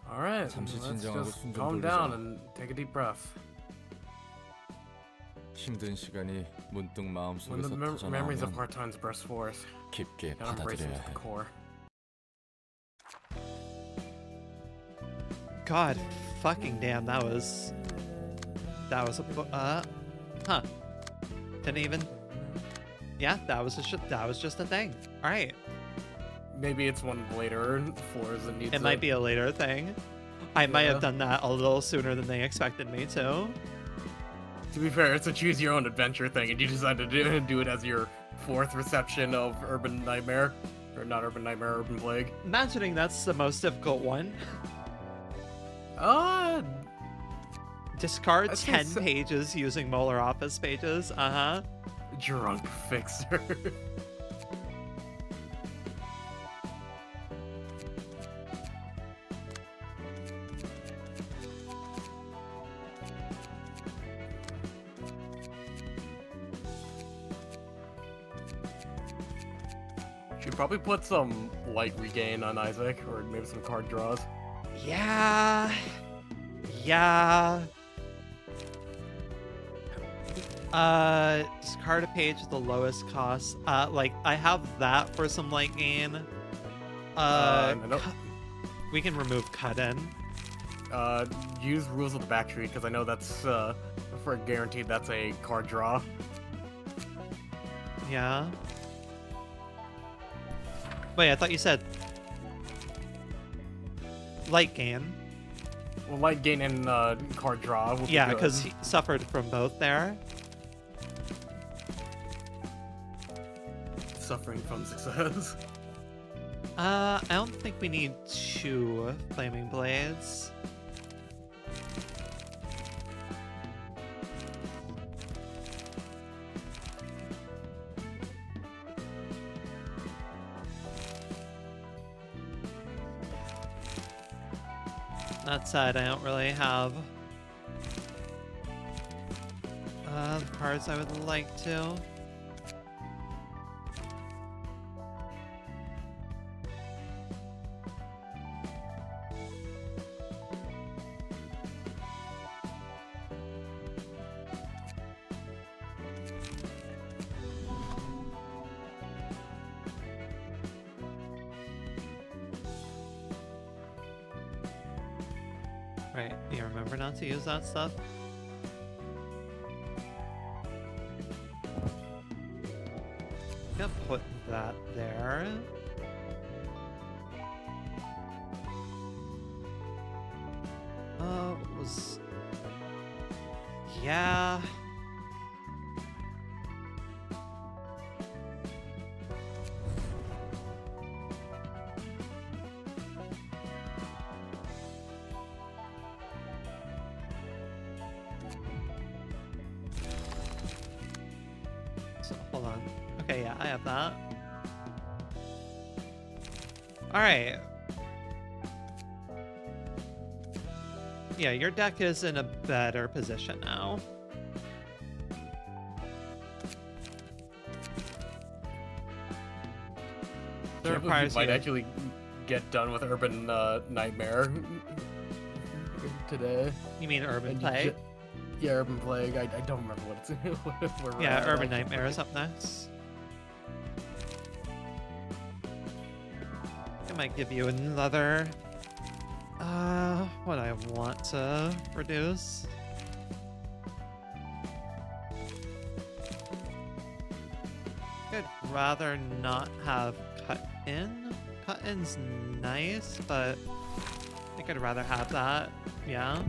All right, 잠시 let's 진정하고 just 숨 좀 calm 돌리자. down and take a deep breath. 힘든 시간이 문득 When 마음속에서 the memories of 터져나오면 hard times burst forth, 깊게 gotta embrace them 받아들여야 to the 해. core. God fucking damn, that was a huh. Didn't even. Yeah, that was just a thing. All right. Maybe it's one of the later floors that needs. It might be a later thing. I might have done that a little sooner than they expected me to. To be fair, it's a choose your own adventure thing, and you decided to do it as your 4th reception of Urban Nightmare, or not Urban Nightmare, Urban Plague. Imagining that's the most difficult one. Discard I'd say 10 so. pages using Molar Office pages. Drunk fixer. Should probably put some light regain on Isaac, or maybe some card draws. Yeah. Discard a page at the lowest cost. Like I have that for some light gain. Nope. We can remove cut in. Use Rules of the Backstreet, because I know that's, for guaranteed that's a card draw. Yeah. Wait, I thought you said light gain. Well, light gain and card draw would be Yeah, good. because he suffered from both there. Suffering from success. I don't think we need 2 flaming blades. That said, I don't really have the cards I would like to. Right, you remember not to use that stuff? Gonna put that there. What was... Yeah... So, hold on. Okay, yeah, I have that. Alright. Yeah, your deck is in a better position now. It You requires might you- actually get done with Urban Nightmare today. You mean Urban And Plague? Yeah, Urban Plague. I don't remember what it's. where we're Yeah, at, Urban actually. Nightmare is up next. I might give you another... what I want to reduce. I'd rather not have cut in. Cut in's nice, but I think I'd rather have that. Yeah.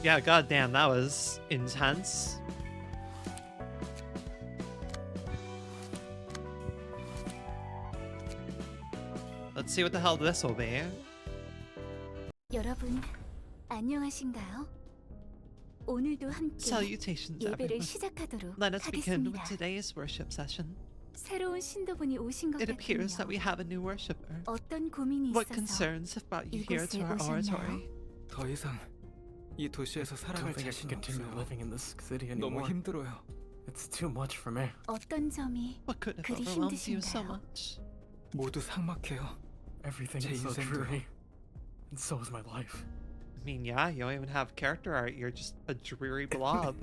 Yeah, goddamn, that was intense. Let's see what the hell this will be. 여러분, 안녕하신가요? 오늘도 함께 Salutations, 예배를 everyone. 시작하도록 Let us begin with 하겠습니다. today's worship session. 새로운 신도분이 오신 것 It appears that we 같군요. have a new worshiper. 어떤 고민이 What 있어서 concerns have brought you here to 이곳에 our 오셨나요? oratory? 더 이상 이 도시에서 I 살아갈 don't think I 자신은 can continue 없어요. living in this city 너무 anymore. 힘들어요. It's too much for me. 어떤 점이 What could have 그리 overwhelmed you so 힘드신가요? much? 모두 삭막해요. Everything 제 is so 인생도요. dreary, and so is my life. I mean, yeah, you don't even have character art. You're just a dreary blob.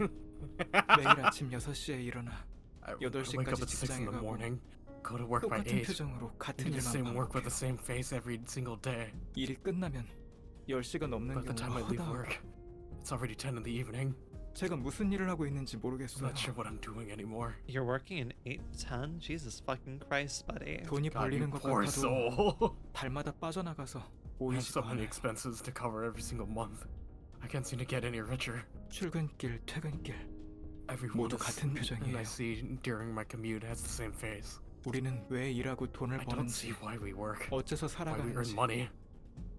매일 아침 6시에 일어나 I 8시까지 wake up at 6 in 직장에 the 가고 morning, go to work by 똑같은 8, 표정으로 같은 and do the 일만 same work with the 반복해요. same face every single day. 일이 끝나면 10시가 넘는 By the time I 경우가 leave 허다하고 work, it's already 10 in the evening. 제가 무슨 일을 하고 있는지 I'm 모르겠어요. not sure what I'm doing anymore. You're working in 8 to 10? Jesus fucking Christ, buddy. 돈이 God, you 벌리는 것 poor 같아도 soul. 달마다 빠져나가서 I have so 보이지도 many 않아요. expenses to cover every single month. I can't seem to get any richer. 출근길, 퇴근길 Everyone 모두 is, 같은 and 표정이에요. I see during my commute has the same face. 우리는 왜 일하고 돈을 I don't see 버는지 why we work, 어째서 why we earn 살아가는지 money,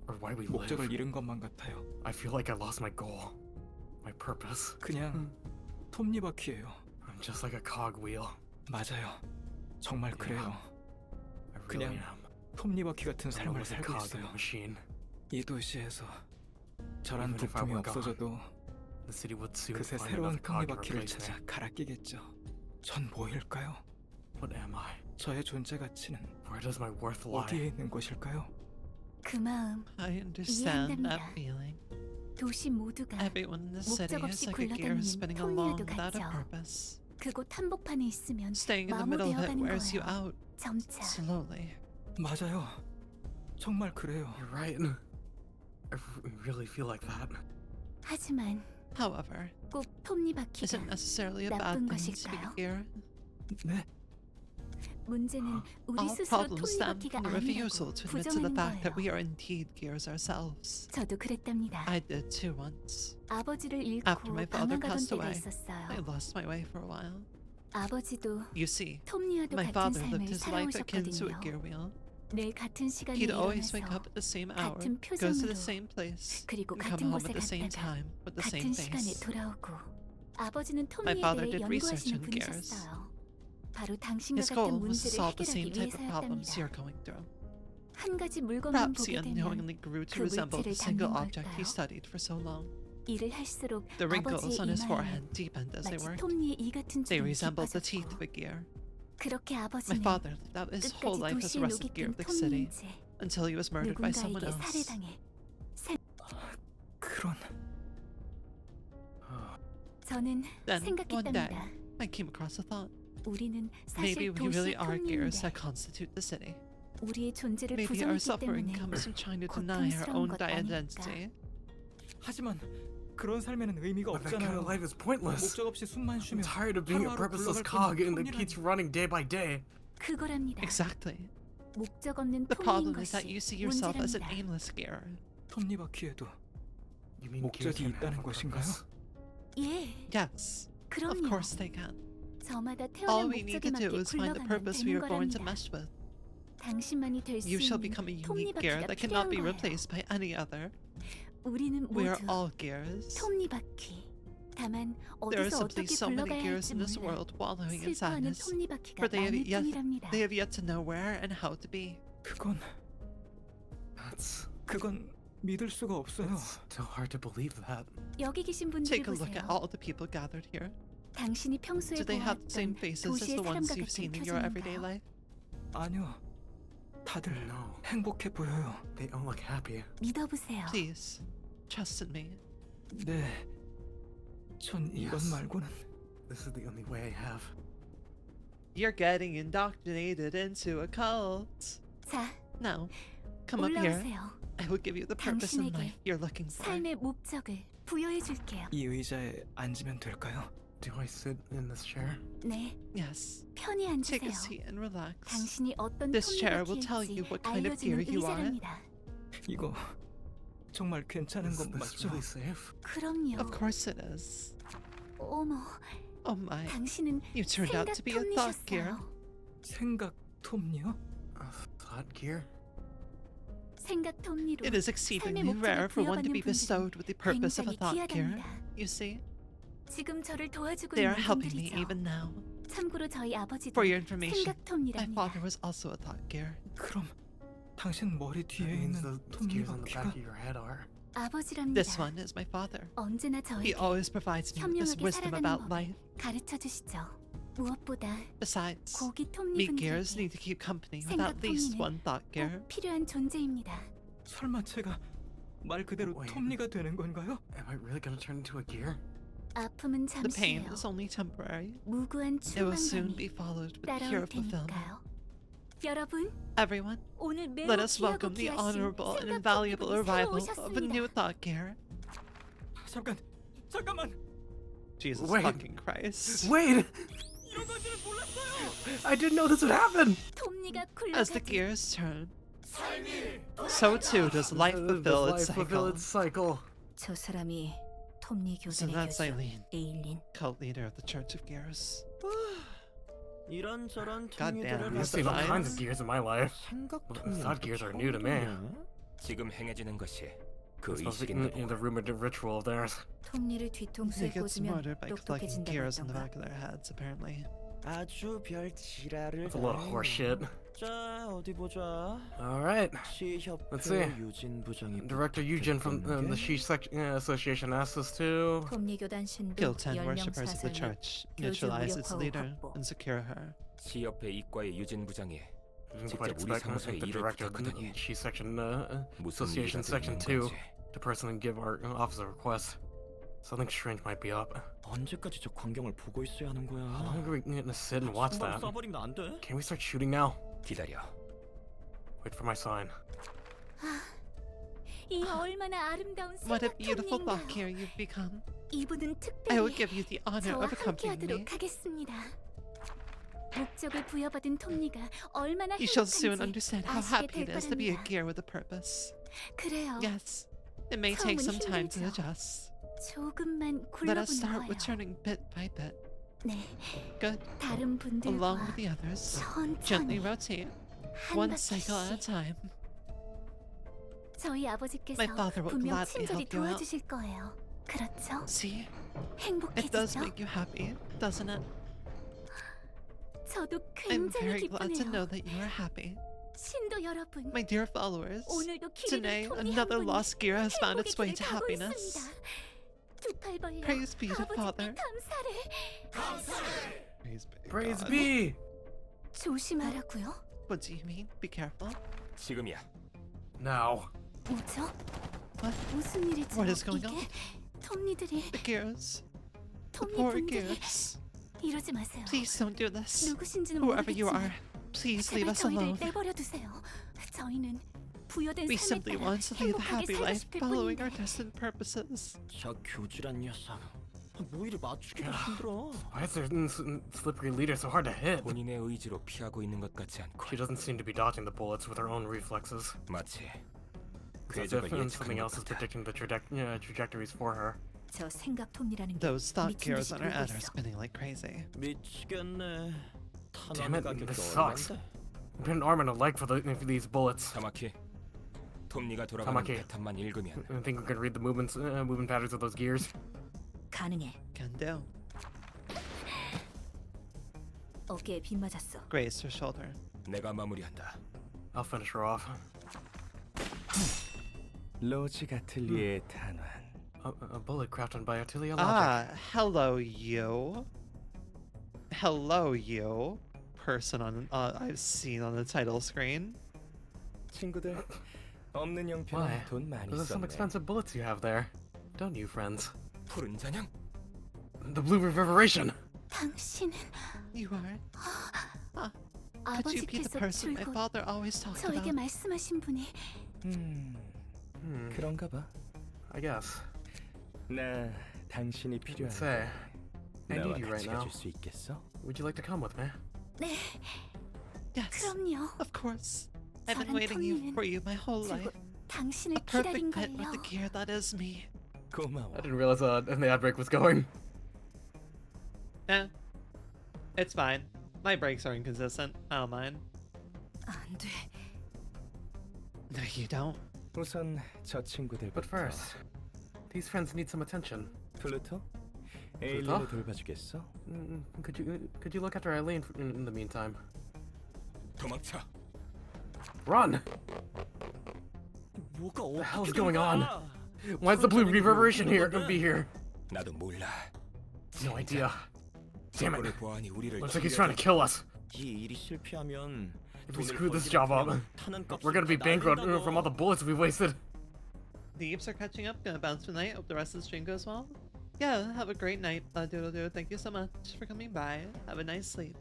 or why we live. 목적을 잃은 것만 같아요. I feel like I lost my goal, my purpose. 그냥 톱니바퀴예요. I'm just like a cogwheel. 맞아요. 정말 그래요. I really 그냥 am. 톱니바퀴 같은 I'm 삶을 like a 살고 cog in 있어요. a machine. 이 도시에서 저란 Even if I 부품이 were gone, 없어져도 The city would soon 그새 find 새로운 another cog to 톱니바퀴를 replace 찾아 me. 갈아 끼겠죠. 전 뭐일까요? What am I? 저의 존재 가치는 Where does my worth lie? 어디에 있는 것일까요? 그 마음 I understand that 이해한답니다. feeling. 도시 모두가 Everyone in the city 목적 is 없이 like a gear 굴러다니는 spinning along 톱니에도 without a 같죠. purpose. 그곳 한복판에 있으면 Staying in the 마모 middle of it 되어가는 wears you 거예요. out 점차 slowly. 맞아요. 정말 그래요. You're right. I really feel like that. 하지만 However, 꼭 톱니바퀴가 isn't necessarily a bad 나쁜 thing to be a 것일까요? gear. 네, 문제는 우리 All 스스로 problems stem 톱니바퀴가 from the refusal 아니라고 to admit to the 부정하는 fact that we 거예요. are indeed gears ourselves. 저도 그랬답니다. I did too once. 아버지를 After my 잃고 father 방황가던 passed 때가 away, I 있었어요. lost my way for a while. 아버지도 You see, 톱니와도 my 같은 father 삶을 lived his life akin to a 살아오셨거든요. gear wheel. 늘 같은 시간에 He'd always wake 일어나서 up at the same hour, 같은 goes to 표정으로 the same place, 그리고 and come 같은 home 곳에 at the same 갔다가 time with the same 같은 시간에 face. 돌아오고 아버지는 My 톱니에 father 대해 did research 연구하시는 on gears. 분이셨어요. 바로 당신과 His 같은 goal was to 문제를 solve the same 해결하기 type of problems 위해서였답니다. you're going through. 한 가지 물건만 Perhaps he 보게 되면 unknowingly grew to 그 resemble the 물체를 single 닮는 object he 걸까요? studied for so long. 일을 할수록 The wrinkles 아버지의 on his 이마에는 forehead deepened as they 마치 worked. 톱니의 이 같은 They 주름이 resembled the teeth of 깊어졌고 a gear. 그렇게 My 아버지는 father lived out his whole 끝까지 life as a 도시에 rusted gear 녹이든 of the city 톱니인지 until he was murdered by someone 누군가에게 else. 살해당해 그런 저는 Then, one day, 생각했답니다. I came across a thought. 우리는 Maybe 사실 we really 도시의 are gears 톱니인데 that constitute the city. 우리의 존재를 Maybe our 부정했기 suffering 때문에 comes from trying to deny our own 고통스러운 것 아닐까. identity. 하지만 그런 삶에는 의미가 But that kind 없잖아요. of life is pointless. 목적 없이 숨만 I'm 쉬며 tired of being a 하루하루 purposeless 굴러갈 cog and that 뿐인 keeps 톱니라니. running day by day. 그거랍니다. Exactly. 목적 없는 The 톱니인 problem is that you 것이 see yourself as an 문제랍니다. aimless gear. 톱니바퀴에도 You mean gears 목적이 can have 있다는 a 것인가요? purpose? 예, Yes, of 그럼요. course they can. 저마다 All 태어난 we need 목적에 to do 맞게 is find the 굴러가면 purpose we 되는 are born to 거랍니다. mesh with. 당신만이 될 수 You shall 있는 become a unique gear 톱니바퀴가 that cannot 필요한 be 거예요. replaced by any other. 우리는 We are 모두 all gears. 톱니바퀴. 다만 There are 어디서 simply 어떻게 so many 굴러가야 gears 할지 in this 몰라 world wallowing in 슬퍼하는 sadness, 톱니바퀴가 for they 많을 뿐이랍니다. have yet to know where and how to be. 그건 믿을 수가 없어요. It's too hard to believe that. 여기 계신 분들을 Take a look at 보세요. all the people gathered here. 당신이 평소에 Do they have the same 보았던 faces as 도시의 the ones 사람과 you've 같은 seen in your everyday 표정인가요? life? 아니요. 다들 No, 행복해 보여요. they all look happy. 믿어보세요. Please, trust in me. 네. 전 이것 Yes. 말고는 This is the only way I have. You're getting indoctrinated into a cult. 자, Now, come up here. 올라오세요. I will give you the purpose in 당신에게 life you're looking for. 삶의 목적을 부여해 줄게요. 이 의자에 앉으면 될까요? Do I sit in this chair? 네, Yes. 편히 Take a 앉으세요. seat and relax. 당신이 어떤 This chair will tell you 톱니바퀴일지 what kind of gear 알려주는 you are. 의자랍니다. 이거 정말 괜찮은 Is 건 this 맞죠? really safe? 그럼요. Of course it is. 어머, Oh my. 당신은 You turned out to be a thought gear. 생각 톱니셨어요. 생각 톱니요? A thought gear? 생각 톱니로 It is exceedingly 삶의 rare 목적을 for one to 부여받는 be bestowed with the purpose of a 굉장히 thought gear. 귀하답니다. You see, 지금 저를 도와주고 they are 있는 helping me 분들이죠. even now. 참고로 저희 아버지도 For your information, 생각 my 톱니랍니다. father was also a thought gear. 그럼 당신 머리 That 뒤에 means 있는 the gears on the back 톱니바퀴가 of your head are. 아버지랍니다. This one is my father. 언제나 He 저에게 always provides me with this 현명하게 wisdom 살아가는 about 법을 life. 가르쳐 주시죠. 무엇보다 Besides, 고기 meat gears 톱니분들에게 need to keep company with 생각 at least 톱니는 one thought gear. 꼭 필요한 존재입니다. 설마 제가 말 그대로 Wait. 톱니가 되는 건가요? Am I really gonna turn into a gear? 아픔은 The pain 잠시예요. is only temporary. 무구한 It will soon be 충만감이 followed with 따라올 pure fulfillment. 테니까요. 여러분, Everyone, 오늘 매우 let us 귀하고 welcome the 귀하신 honorable and 생각 invaluable 톱니분이 새로 arrival of a new 오셨습니다. thought gear. 잠깐만. Jesus Wait. fucking Christ. Wait! I didn't know this would happen! 톱니가 As the 굴러가듯 gears turn, so too does life fulfill its cycle. its cycle. 저 사람이 톱니 So 교단의 that's 교주 Eileen, 에일린. cult leader of the Church of Gears. 이런저런 God damn, 톱니들을 I've seen all kinds of Besides- gears in my life. 생각 Thought gears are new to me. 지금 행해지는 것이 그 It's supposed to be 의식인가 in the 보군. rumored ritual of theirs. 톱니를 They 뒤통수에 get 꽂으면 smarter by collecting 똑똑해진다고 gears on the 했던가. back of their heads, apparently. 아주 별 지랄을 That's a lot of horse shit. 자 어디 보자. Alright. Let's see. 시협회 유진 부장이 Director Eugen from the She Association asked us to. 톱니 교단 신도 Kill 10 10명 worshippers of the 사살로 church, 교주 neutralize its 무력화호 leader, 확보. and secure her. 시협회 이과의 유진 부장이 I didn't quite 직접 우리 expect 사무소에 the 일을 director of the 부탁하다니. She Section 무슨 Association 일이라도 Section 있는 2 건지. to personally give our office a request. Something strange might be up. 언제까지 저 광경을 보고 있어야 하는 거야? How long are we gonna sit and watch that? 쏴버리면 안 돼? Can we start shooting now? 기다려. Wait for my sign. 이 얼마나 아름다운 What a 생각 beautiful thought 톱니인가요. gear you've become. 이분은 I will 특별히 give you the honor 저와 of accompanying me. 함께하도록 하겠습니다. 목적을 부여받은 톱니가 얼마나 You shall soon 행복한지 understand how 아시게 happy 될 it is to be a 거랍니다. gear with a purpose. 그래요. Yes, it may take some 처음은 time to 힘들죠. adjust. 조금만 Let us 굴러보는 start 거예요. with turning bit by bit. 네, Good. 다른 Along with 분들과 the others, gently 천천히 rotate, 한 one cycle at a 바퀴씩. time. 저희 아버지께서 My father will 분명 gladly 친절히 help you out. 도와주실 거예요. 그렇죠? See, it does 행복해지죠? make you happy, doesn't it? 저도 I'm 굉장히 very glad to know 기쁘네요. that you are happy. 신도 여러분, My dear followers, 오늘도 today 길을 톱니 another 한 분이 lost gear has found 행복의 its way 길을 to 가고 happiness. 있습니다. 두 팔 벌려 Praise be to Father. 아버지께 감사를. Praise God. be! 조심하라고요? What do you mean? Be careful. 지금이야. Now. 뭐죠? What? 무슨 일이죠? What is going on? 이게 톱니들이 The gears. The poor 톱니분들이 gears. 이러지 마세요. Please don't do this. 누구신지는 Whoever you 모르겠지만 are, Please leave 제발 us 저희를 alone. 내버려 두세요. 저희는 부여된 We 삶에 simply 따라 want to lead a 행복하게 happy 살고 life 싶을 following our 뿐인데. destined purposes. 저 교주란 녀석. 뭐 이리 맞추기도 힘들어. Why is their slippery leader so hard to hit? 본인의 의지로 피하고 있는 것 같지 않고 She doesn't seem to be dodging the bullets with her own reflexes. 마치 It's as if 궤적을 예측하는 something else 것 is 같아. predicting the trajectories for her. 저 생각 톱니라는 게 Those thought 미친 gears 듯이 on her 돌고 head are 있어. spinning like crazy. 미치겠네. Damn it, 가격도 this sucks. 얼만데? We put an arm and a leg for these bullets. 타마키, 톱니가 돌아가는 타마키. 패턴만 읽으면 I think we can read the movement patterns of those gears. 가능해. Can do. 어깨에 빗 맞았어. Grace her shoulder. 내가 마무리한다. I'll finish her off. 로지 가틀리의 탄환. A bullet crafted by Atelier Logic. Ah, hello you. Hello you. Person on I've seen on the title screen. 친구들, 없는 Why? 형편에 돈 많이 Those are some 썼네. expensive bullets you have there. Don't you, friends? 푸른 잔향? The blue reverberation! 당신은 You are. Could you be the 아버지께서 person my 줄곧 father always talked 저에게 about? 말씀하신 분이 그런가 봐. I guess. 나 당신이 필요한데 Say, I 나와 need you right 같이 now. 가줄 수 있겠어? Would you like to come with me? 네, Yes, 그럼요. of course. I've been 저런 waiting 톱니는 for you my whole life. 줄곧 당신을 A perfect 기다린 fit with 거예요. the gear that is me. 고마워. I didn't realize the ad break was going. It's fine. My brakes are inconsistent. I don't mind. 안 돼. No, you don't. 우선 저 친구들부터. But first, these friends need some attention. 플루토? 에일린을 돌봐주겠어? Could you look after Eileen in the meantime? 도망쳐. Run! 뭐가 The 어떻게 hell's going 된 on? 거야? Why is the blue reverberation here? Be here? 나도 몰라. No idea. Damn 저번을 it! 보아하니 우리를 Looks like he's trying to kill us. 이 일이 실패하면 If we 돈을 screw this 벌지 job up, 못하면 타는 값이 we're gonna be 다 bankrupt 날린다고. from all the bullets we wasted. The Eeps are catching up. Gonna bounce tonight. Hope the rest of the stream goes well. Yeah, have a great night. Doodle. Thank you so much for coming by. Have a nice sleep.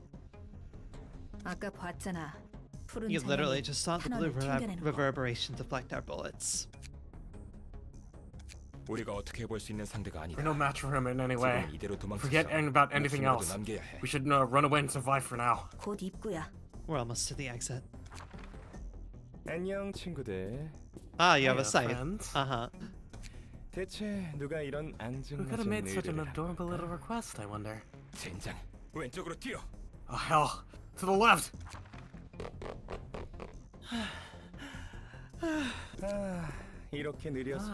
아까 봤잖아. 푸른 You literally 잔향이 just saw the blue 탄원을 튕겨내는 거. reverberation deflect our bullets. 우리가 어떻게 해볼 수 있는 상대가 아니다. We're no match for him in any way. 지금 이대로 Forget 도망쳐서 about anything 목숨이라도 else. 남겨야 해. We should run away and survive for now. 곧 입구야. We're almost to the exit. 안녕 친구들. Ah, you have a Hiya, sight. friends. Uh-huh. 대체 누가 이런 Who could have 앙증맞은 made such an 일을 adorable 할까? little request, I wonder? 젠장. 왼쪽으로 뛰어. Oh hell! To the left! 아, 이렇게 느려서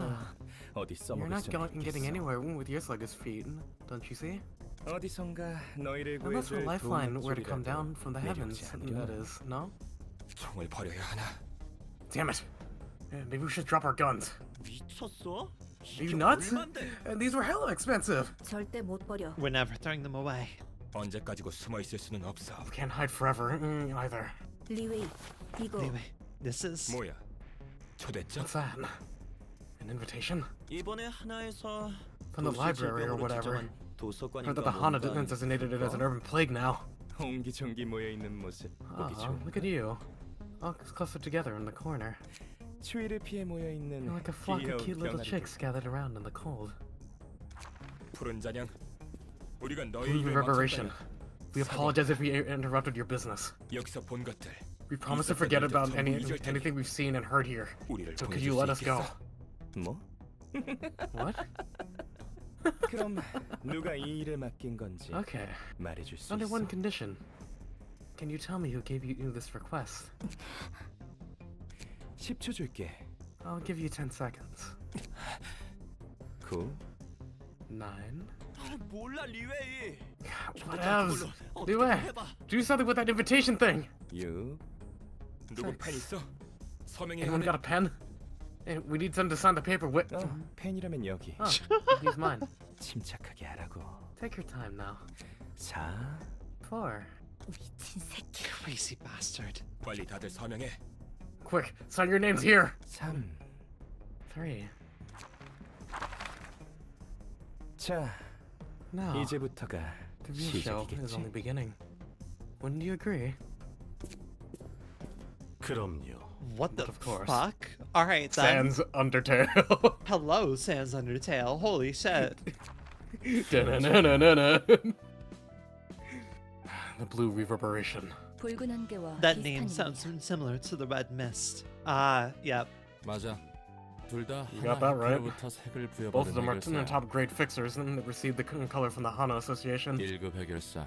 어디 You're 써먹을 not 수 getting 있겠어. anywhere with your sluggish feet, don't you see? 어디선가 너희를 Unless a 구해줄 lifeline 도움 were to come down from the heavens, 내려오지 않으려나? that is, no? 총을 버려야 하나? Damn it! Maybe we should drop our guns. 미쳤어? Are you nuts? And these were hella expensive! 절대 못 버려. We're never throwing them away. 언제까지고 숨어 있을 수는 없어. We can't hide forever, either. 리웨이, 이거 Anyway, this is... 뭐야? 초대장? What's that? An invitation? 이번에 하나에서 From the library or whatever. 지정한 도서관인가 Heard that the Hana 뭔가 designated it as an 있을까? urban plague now. 옹기종기 모여 있는 모습 보기 Oh, 좋은데. look at you. All clustered together in the corner. 추위를 피해 모여 있는 You're like a flock of 귀여운 cute little 병아리들. chicks gathered around in the cold. 푸른 잔향. 우리가 너희 Blue 일을 reverberation. 망쳤다면 We apologize if we interrupted your business. 여기서 본 것들. We promise to forget about anything we've seen and heard here. 우리를 So could 보내줄 you 수 let us go? 있겠어? 뭐? What? 그럼 누가 이 일을 맡긴 건지 Okay. 말해줄 수 Under 있어? one condition. Can you tell me who gave you this request? 10초 줄게. I'll give you 10 seconds. 9 9. 아, 몰라 리웨이. Whatevs. 어떻게 Liwei, 해봐. do something with that invitation thing. 6 누구 펜 있어? 서명해야 Anyone 하네. got a pen? Hey, we need someone to sign the paper with. 펜이라면 여기. Oh, use mine. 침착하게 하라고. Take your time now. 4 4. 미친 새끼. Crazy bastard. 빨리 다들 서명해. Quick, sign your names here. 3 3. 자, Now, 이제부터가 the real show is 시작이겠지? only beginning. Wouldn't you agree? 그럼요. What the Of course. fuck? Alright then. Sans Undertale. Hello, Sans Undertale. Holy shit. Da-na-na-na-na-na. The blue reverberation. 붉은 안개와 That 비슷한 name sounds 이름이야. similar to the red mist. Ah, yep. 맞아. 둘 다 You got that right. 하나로부터 색을 Both of 부여받은 them are 해결사야. top grade fixers and received the color from the Hana Association. 1급 해결사.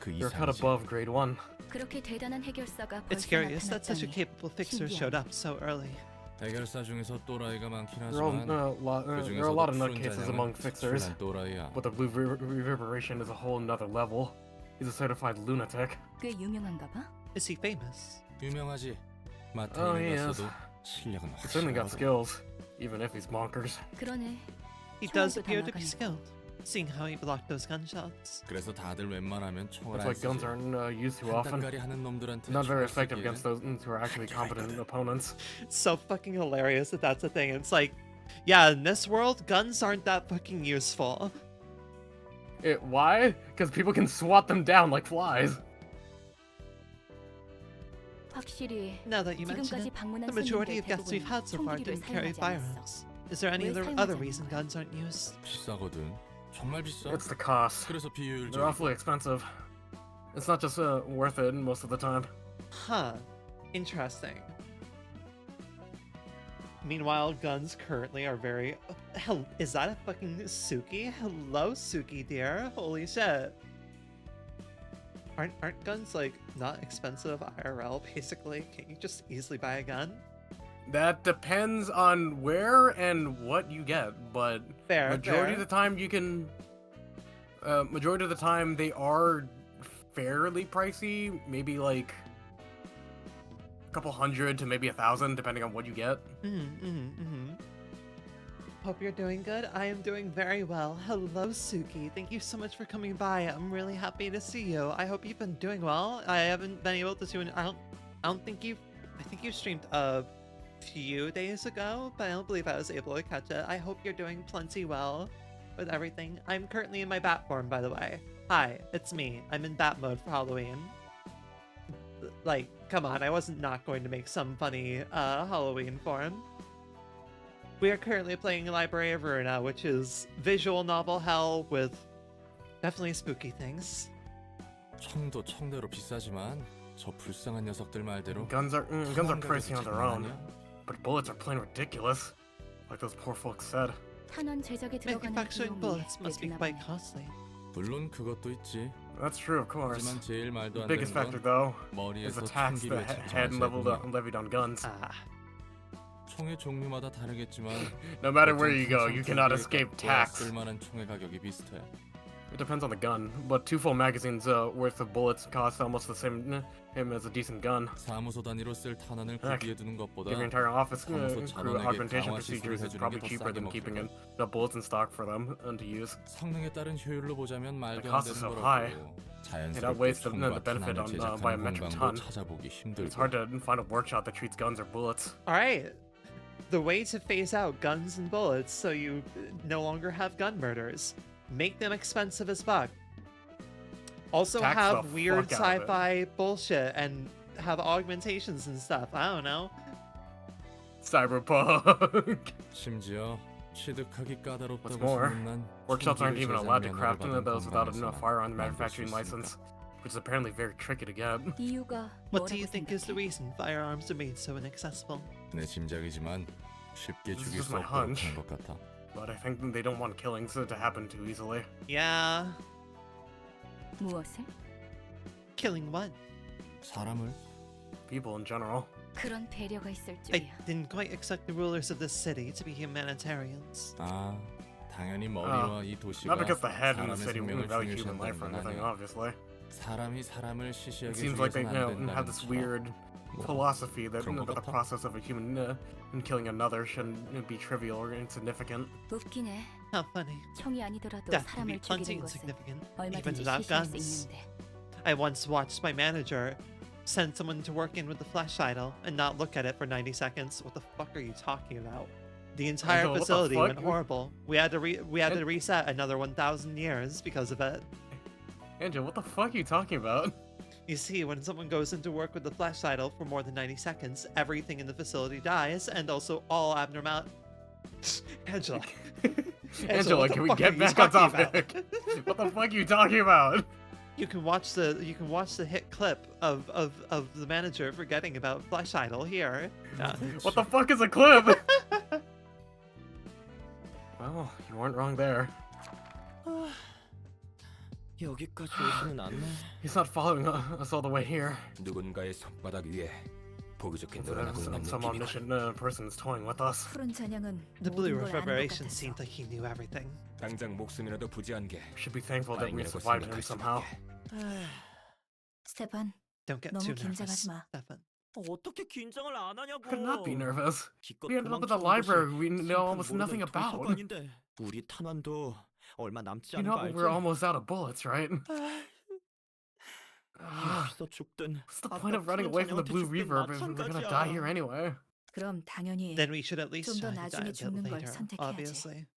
그 You're cut 이상이지. above grade 1. 그렇게 대단한 해결사가 It's 벌써 curious that such a 나타났다니. capable fixer showed up so early. 해결사 중에서 또라이가 많긴 There are, 하지만 there are a lot of 푸른 nutcases 잔향은 among fixers, 특출난 또라이야. but the blue reverberation is a whole nother level. He's a certified lunatic. 꽤 유명한가 봐. Is he famous? 유명하지. Oh, 마태인을 he is. 봤어도 실력은 He's certainly got 확실하거든. skills, even if he's bonkers. 그러네. He does 총알도 appear to be 다 skilled, seeing how he blocked those gunshots. 그래서 다들 웬만하면 총을 It's 안 like guns 쓰지. aren't used too often. 한따까리 하는 놈들한테 Not very 총을 effective 쓰기에는 against those who are actually competent opponents. It's so fucking hilarious that that's a thing. It's like, yeah, in this world, guns aren't that fucking useful. Why? Because people can swat them down like flies. 확실히 Now that you mention 지금까지 it, 방문한 the majority 손님들 of guests we've 대부분 had so far 총기류를 didn't carry 사용하지 않았어. firearms. Is there any 왜 other 사용하지 reason 않는 거야? guns aren't used? 비싸거든. 정말 비싸. It's the cost. 그래서 They're 비효율적. awfully expensive. It's not just worth it most of the time. Huh. Interesting. Meanwhile, guns currently are very... Hell, is that a fucking Suki? Hello, Suki dear. Holy shit. Aren't guns, like, not expensive IRL, basically? Can't you just easily buy a gun? That depends on where and what you get, but Fair, majority fair. of the time you can. Majority of the time they are fairly pricey, maybe like a couple hundred to maybe 1,000, depending on what you get. Hope you're doing good. I am doing very well. Hello, Suki. Thank you so much for coming by. I'm really happy to see you. I hope you've been doing well. I haven't been able to tune. I don't think you've. I think you streamed a few days ago, but I don't believe I was able to catch it. I hope you're doing plenty well with everything. I'm currently in my bat form, by the way. Hi, it's me. I'm in bat mode for Halloween. Like, come on, I wasn't not going to make some funny Halloween form. We are currently playing Library of Ruina, which is visual novel hell with definitely spooky things. 총도 총대로 비싸지만 저 불쌍한 녀석들 말대로 Guns are pricey on their own, 장난 아니야. but bullets are plain ridiculous, like those poor folks said. 탄원 제작에 들어가는 Manufacturing 비용이 bullets must be 꽤 quite 드나 costly. 물론 그것도 있지. That's true, of course. 하지만 제일 말도 The 안 biggest 되는 factor, 건 though, is 머리에서 the tax 총기를 the head 책정하는 levied on guns. Ah, 총의 종류마다 다르겠지만 No matter where 보통 you go, you cannot 총기의 escape 값과 tax. 쓸만한 총의 가격이 비슷해. It depends on the gun, but 2 full magazines worth of bullets cost almost the same as a decent gun. 사무소 단위로 쓸 탄환을 Heck, 구비해 두는 것보다 Give your entire office 사무소 crew 전원에게 augmentation 강화 procedures 시술을 is 해주는 probably 게 더 cheaper 싸게 than keeping 먹힐걸. enough bullets in stock for them to use. 성능에 따른 효율로 보자면 말도 안 cost is 되는 so high. 거라고. It 자연스럽게 outweighs the 총과 benefit 탄환을 on 제작하는 biometric 공방도 ton. 찾아보기 It's 힘들고. hard to find a workshop that treats guns or bullets. alright. The way to phase out guns and bullets so you no longer have gun murders. Make them expensive as fuck. Also Tax have the weird fuck out of it. sci-fi bullshit and have augmentations and stuff. I don't know. Cyberpunk. 심지어 취득하기 까다롭다고 What's more, 소문난 workshops aren't 총기를 even allowed to 제작 craft 면허를 받은 those without a 공방에서 firearm 만들 수 manufacturing 있으니까. license, which is apparently very tricky to get. 이유가 What do 뭐라고 you think is the 생각해? reason firearms are made so inaccessible? 내 짐작이지만 쉽게 This is 죽일 just 수 my 없도록 hunch. 한 것 같아. But I think they don't want killings to happen too easily. Yeah. 무엇을? Killing what? 사람을 People in general. 그런 배려가 있을 I 줄이야. didn't quite expect the rulers of this city to be humanitarians. 아 당연히 머리와 이 도시가 Not because the head in the 사람의 city 생명을 wouldn't value human 중요시한다는 life or 건 anything, 아니야. obviously. 사람이 사람을 It 시시하게 seems like they 죽여서는 안 된다는 have this 척. weird 뭐, philosophy that 그런 것 the 같아. process of a human killing another shouldn't be trivial or insignificant. 웃기네. How funny. 총이 아니더라도 Death can be 사람을 plenty 죽이는 것은 insignificant, even 얼마든지 without 실시할 수 guns. 있는데. I once watched my manager send someone to work in with the flash idol and not look at it for 90 seconds. What the fuck are you talking about? The entire Angela, what the facility fuck? went horrible. We had to reset another 1,000 years because of it. Angel, what the fuck are you talking about? You see, when someone goes into work with the flesh idol for more than 90 seconds, everything in the facility dies, and also all abnormal. Angela. Angela, what the can we fuck are get you back on talking about? topic? What the fuck are you talking about? You can watch the hit clip of the manager forgetting about Flesh Idol here. What the fuck is a clip? Well, you weren't wrong there. 여기까지 오지는 않네. He's not following us all the way here. 누군가의 손바닥 위에 보기 좋게 늘어나고 있는 Some 느낌이군. omniscient person is toying with us. 푸른 찬양은 The blue 모든 걸 아는 것 reverberation 같았어. seemed like he knew everything. 당장 목숨이라도 부지한 게 We should be thankful that we 다행이라고 survived him 생각할 somehow. 수밖에. 스테판, Don't get 너무 too 긴장하지 nervous, 마. Stefan. 어떻게 긴장을 안 하냐고. Could not be nervous. 기껏 We ended up at the 도망쳐온 library 곳이 we know 심판 almost nothing 모르는 about. 도서관인데 우리 탄환도 얼마 남지 You 않은 know, 거 알지? we're almost out of bullets, right? 여기서 죽든 What's the point of running away from the blue reverb if we're gonna die here anyway? 그럼 당연히 Then we should at least 좀 더 try to die 나중에 a bit 죽는 걸 later, 선택해야지. obviously.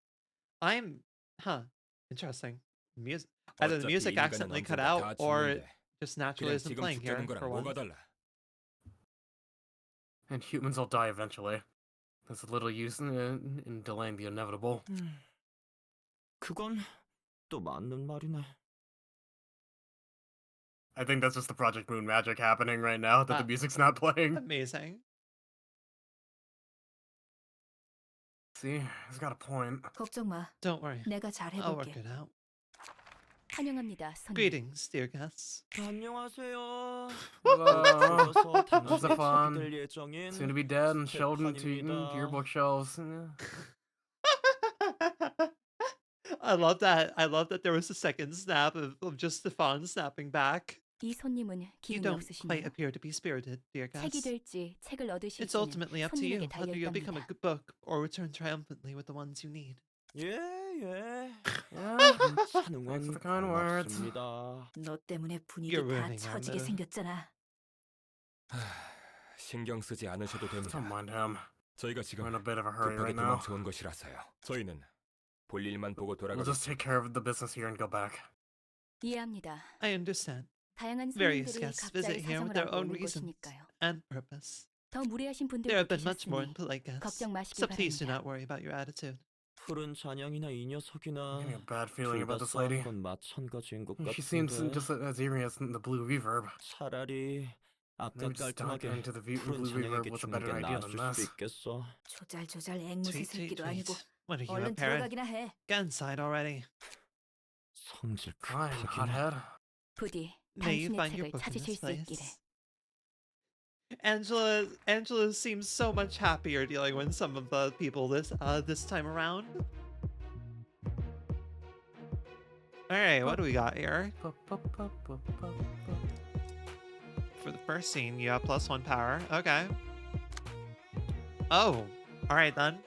Interesting. Music. Either the 어차피 music 인간은 accidentally cut 언젠가 out, 다 or 죽는데 just naturally 그냥 isn't 지금 playing here 죽자는 거랑 for 뭐가 once. 달라? And humans will die eventually. There's little use in delaying the inevitable. 그건 또 맞는 말이네. I think that's just the Project Moon magic happening right now, that the music's not playing. Amazing. See, he's got a point. 걱정 마. Don't worry. 내가 잘 I'll work 해볼게. it out. 환영합니다, 손님. Greetings, dear guests. 안녕하세요. Hello. 죽어서 How's the 당신이 fun? 될 예정인 Soon to be dead and shelved into your bookshelves. I love that. I love that there was a second snap of just Stefan snapping back. 이 손님은 You 기운이 don't quite 없으시네요. appear to be spirited, dear 책이 guests. 될지 책을 It's 얻으실지는 ultimately up to you 손님에게 whether you'll become a 달려있답니다. good book or return triumphantly with the ones you need. 예. Yeah, 찬 thanks 응원 for the kind words. 고맙습니다. 너 때문에 분위기 You're 다 ruining our 처지게 mood. 생겼잖아. 신경 쓰지 않으셔도 됩니다. Don't mind him. 저희가 We're 지금 in a bit of a hurry 급하게 right now. 도망쳐온 것이라서요. 저희는 볼 일만 보고 We'll just 돌아가겠습니다. take care of the business here and go back. 이해합니다. I understand. 다양한 Various 손님들이 guests visit 각자의 here with 사정을 their 알고 own 오는 reasons 곳이니까요. and purpose. 더 무례하신 분들도 There have been much more 계셨으니 polite guests, 걱정 마시기 so please do 바랍니다. not worry about your attitude. 푸른 찬양이나 이 녀석이나 I'm getting a bad feeling 둘 다 about this lady. 싸운 건 마찬가지인 것 She seems 같은데 just as eerie as the blue reverb. 차라리 아까 Maybe just 깔끔하게 diving into the 푸른 blue reverb 찬양에게 was a 주는 better 게 idea 나았을 than 수도 this. 있겠어. 조잘조잘 앵무새 Tweet, tweet, 새끼도 아니고 tweet. What are you, a 얼른 parent? 들어가기나 해. Get inside already. 성질 Fine, 급하긴 hothead. 부디 May you 당신의 find your 책을 book in 찾으실 this 수 있기를. place. Angela seems so much happier dealing with some of the people this time around. All right, what do we got here? For the first scene, you have +1 power. Okay. Oh, all right then.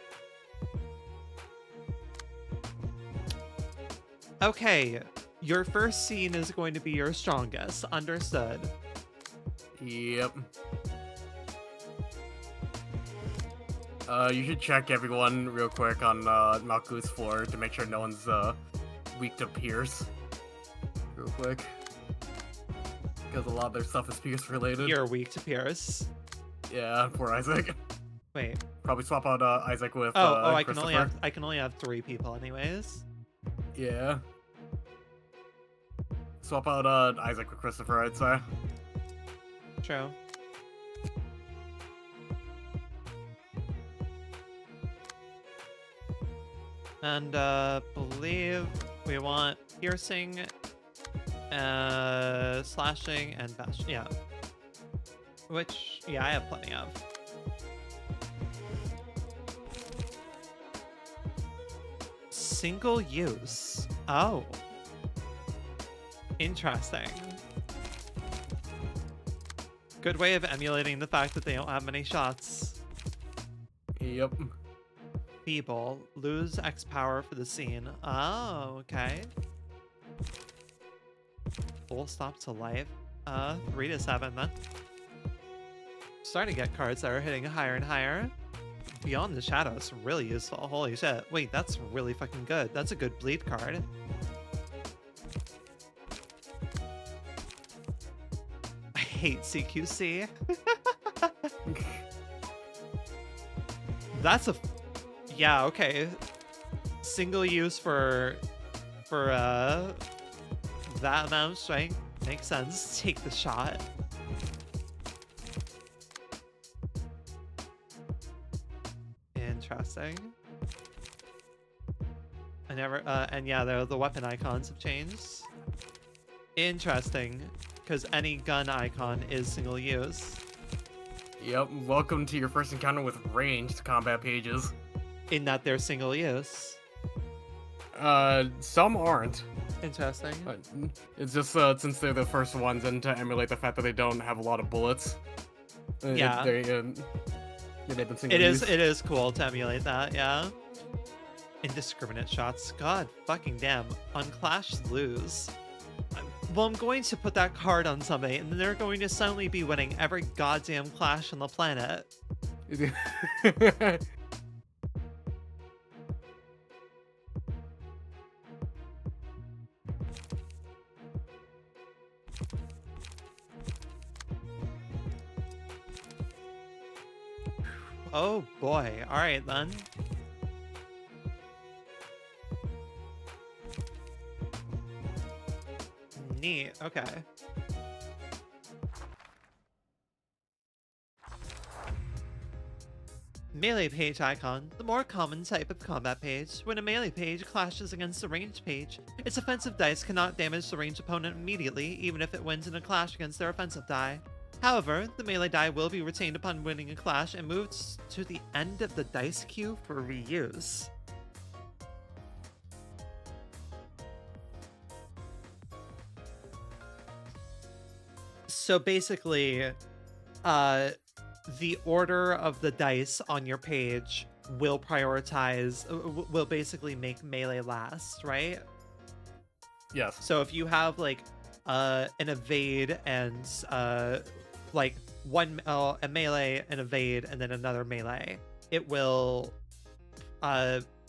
Okay, your first scene is going to be your strongest. Understood. Yep. You should check everyone real quick on Malkuth's floor to make sure no one's weak to Pierce. Real quick. Because a lot of their stuff is Pierce related. You're weak to Pierce. Yeah, poor Isaac. Wait. Probably swap out Isaac with I can Christopher. I can only have 3 people anyways. Yeah. Swap out Isaac with Christopher, I'd say. True. And believe we want piercing, slashing, and bash. Yeah. Which, yeah, I have plenty of. Single use. Oh. Interesting. Good way of emulating the fact that they don't have many shots. Yep. Feeble. Lose X power for the scene. Oh, okay. Full stop to life. 3 to 7 then. Starting to get cards that are hitting higher and higher. Beyond the Shadows, really useful. Holy shit. Wait, that's really fucking good. That's a good bleed card. hate CQC. That's a... Yeah, okay. Single use for that amount of strength. Makes sense. Take the shot. Interesting. I never, and yeah, the weapon icons have changed. Interesting, because any gun icon is single use. Yep, welcome to your first encounter with ranged combat pages. In that they're single use. Some aren't. Interesting. It's just since they're the first ones and to emulate the fact that they don't have a lot of bullets. Yeah. They made them single use. It is cool to emulate that, yeah. Indiscriminate shots. God fucking damn. On Clash lose. Well, I'm going to put that card on somebody, and then they're going to suddenly be winning every goddamn Clash on the planet. Oh boy. Alright then. Neat. Okay. Melee page icon, the more common type of combat page. When a melee page clashes against a ranged page, its offensive dice cannot damage the ranged opponent immediately, even if it wins in a clash against their offensive die. However, the melee die will be retained upon winning a clash and moved to the end of the dice queue for reuse. So basically, the order of the dice on your page will prioritize, will basically make melee last, right? Yes. So if you have like an evade and like a melee, an evade, and then another melee, it will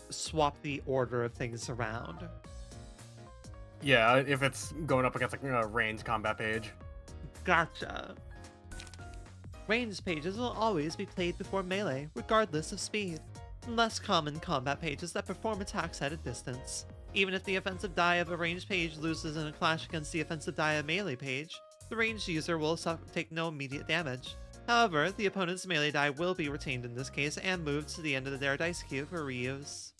swap the order of things around. Yeah, if it's going up against like a ranged combat page. Gotcha. Ranged pages will always be played before melee, regardless of speed. Less common combat pages that perform attacks at a distance. Even if the offensive die of a ranged page loses in a clash against the offensive die of a melee page, the ranged user will take no immediate damage. However, the opponent's melee die will be retained in this case and moved to the end of their dice queue for reuse.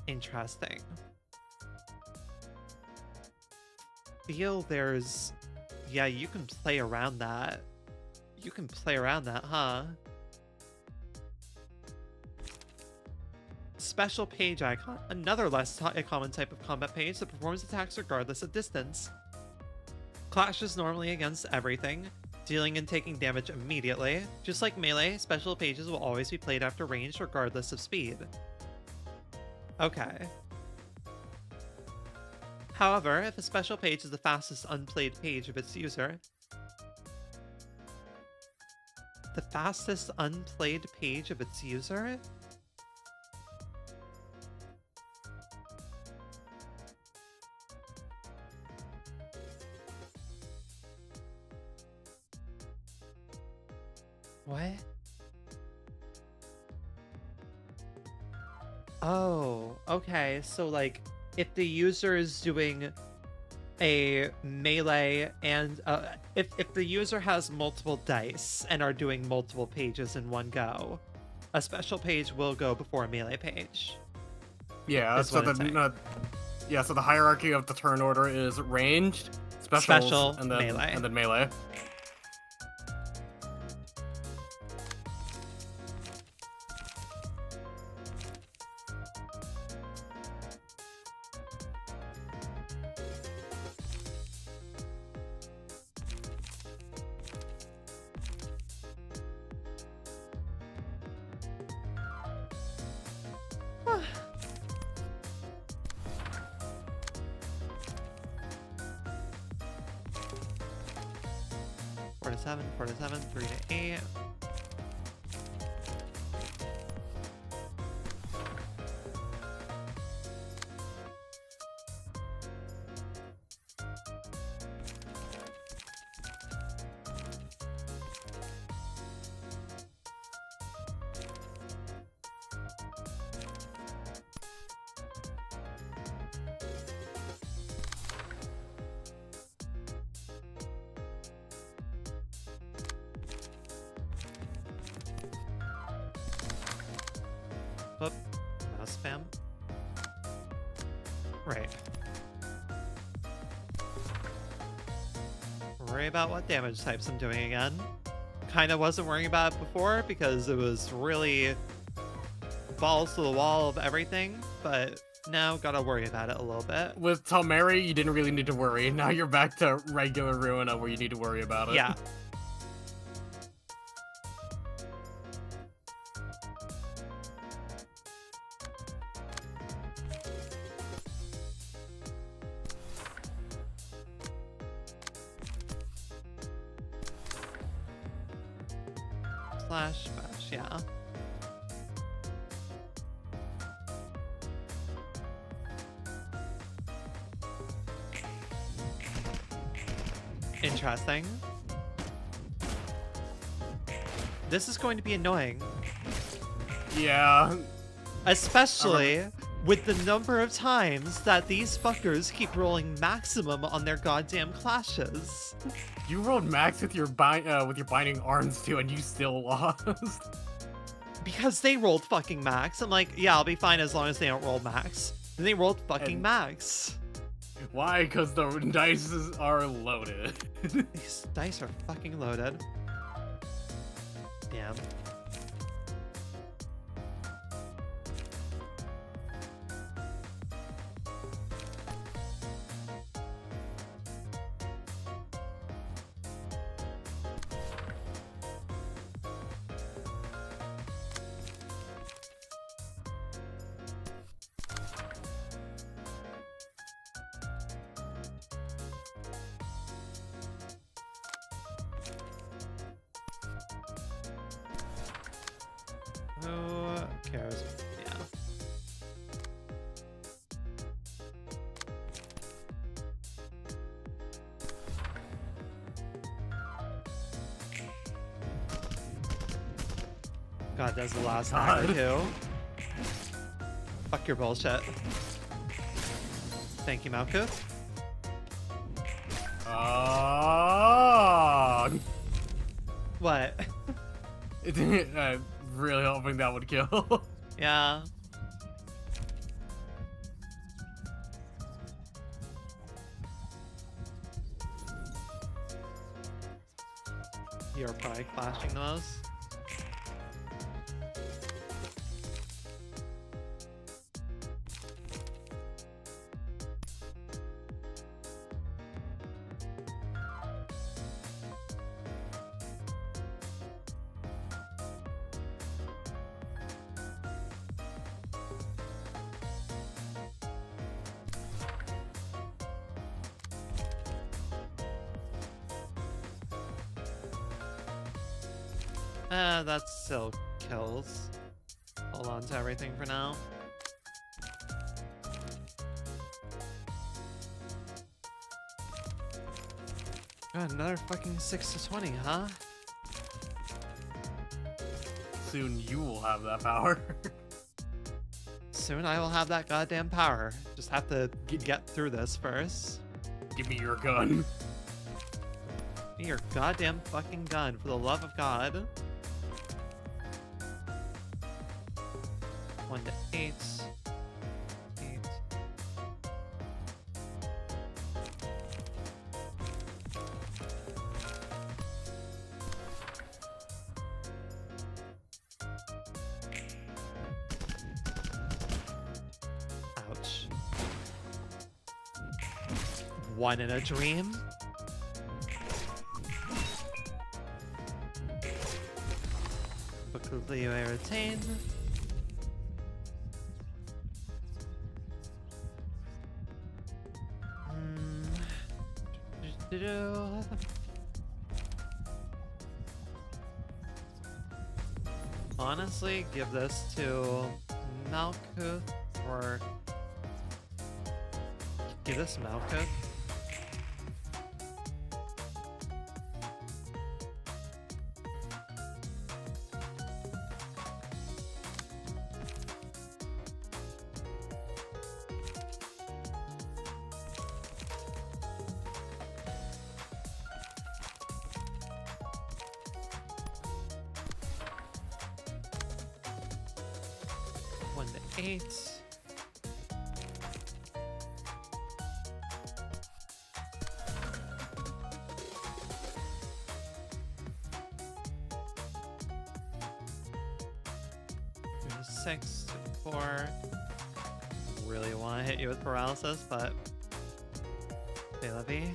Interesting. Feel there's... Yeah, you can play around that. You can play around that, huh? Special page icon. Another less common type of combat page that performs attacks regardless of distance. Clashes normally against everything, dealing and taking damage immediately. Just like melee, special pages will always be played after range regardless of speed. Okay. However, if a special page is the fastest unplayed page of its user, the fastest unplayed page of its user? What? Oh, okay. So like, if the user is doing a melee and if the user has multiple dice and are doing multiple pages in one go, a special page will go before a melee page. Yeah, so so the hierarchy of the turn order is ranged, special, and then melee. And then melee. Four to seven, 3 to 8. Whoop. Mouse spam. Right. Worry about what damage types I'm doing again. Kinda wasn't worrying about it before because it was really balls to the wall of everything, but now gotta worry about it a little bit. With Talmeri, you didn't really need to worry. Now you're back to regular Ruina where you need to worry about it. Yeah. Slash bash, yeah. Interesting. This is going to be annoying. Yeah. Especially with the number of times that these fuckers keep rolling maximum on their goddamn clashes. You rolled max with your binding arms too, and you still lost. Because they rolled fucking max. I'm like, yeah, I'll be fine as long as they don't roll max. And they rolled fucking max. Why? Because the dice are loaded. These dice are fucking loaded. Damn. Who cares? Yeah. God, that's the last time too. Fuck your bullshit. Thank you, Malkuth. What? I'm really hoping that would kill. Yeah. You're probably clashing the most. That still kills. Hold on to everything for now. God, another fucking 6 to 20, huh? Soon you will have that power. Soon I will have that goddamn power. Just have to get through this first. Give me your gun. Give me your goddamn fucking gun, for the love of God. 1 to 8. 8. Ouch. 1 in a dream? Quickly I retain. Honestly, give this to Malkuth, or give this to Malkuth. 8. To 6, to 4. Really want to hit you with paralysis, but hey, Levy.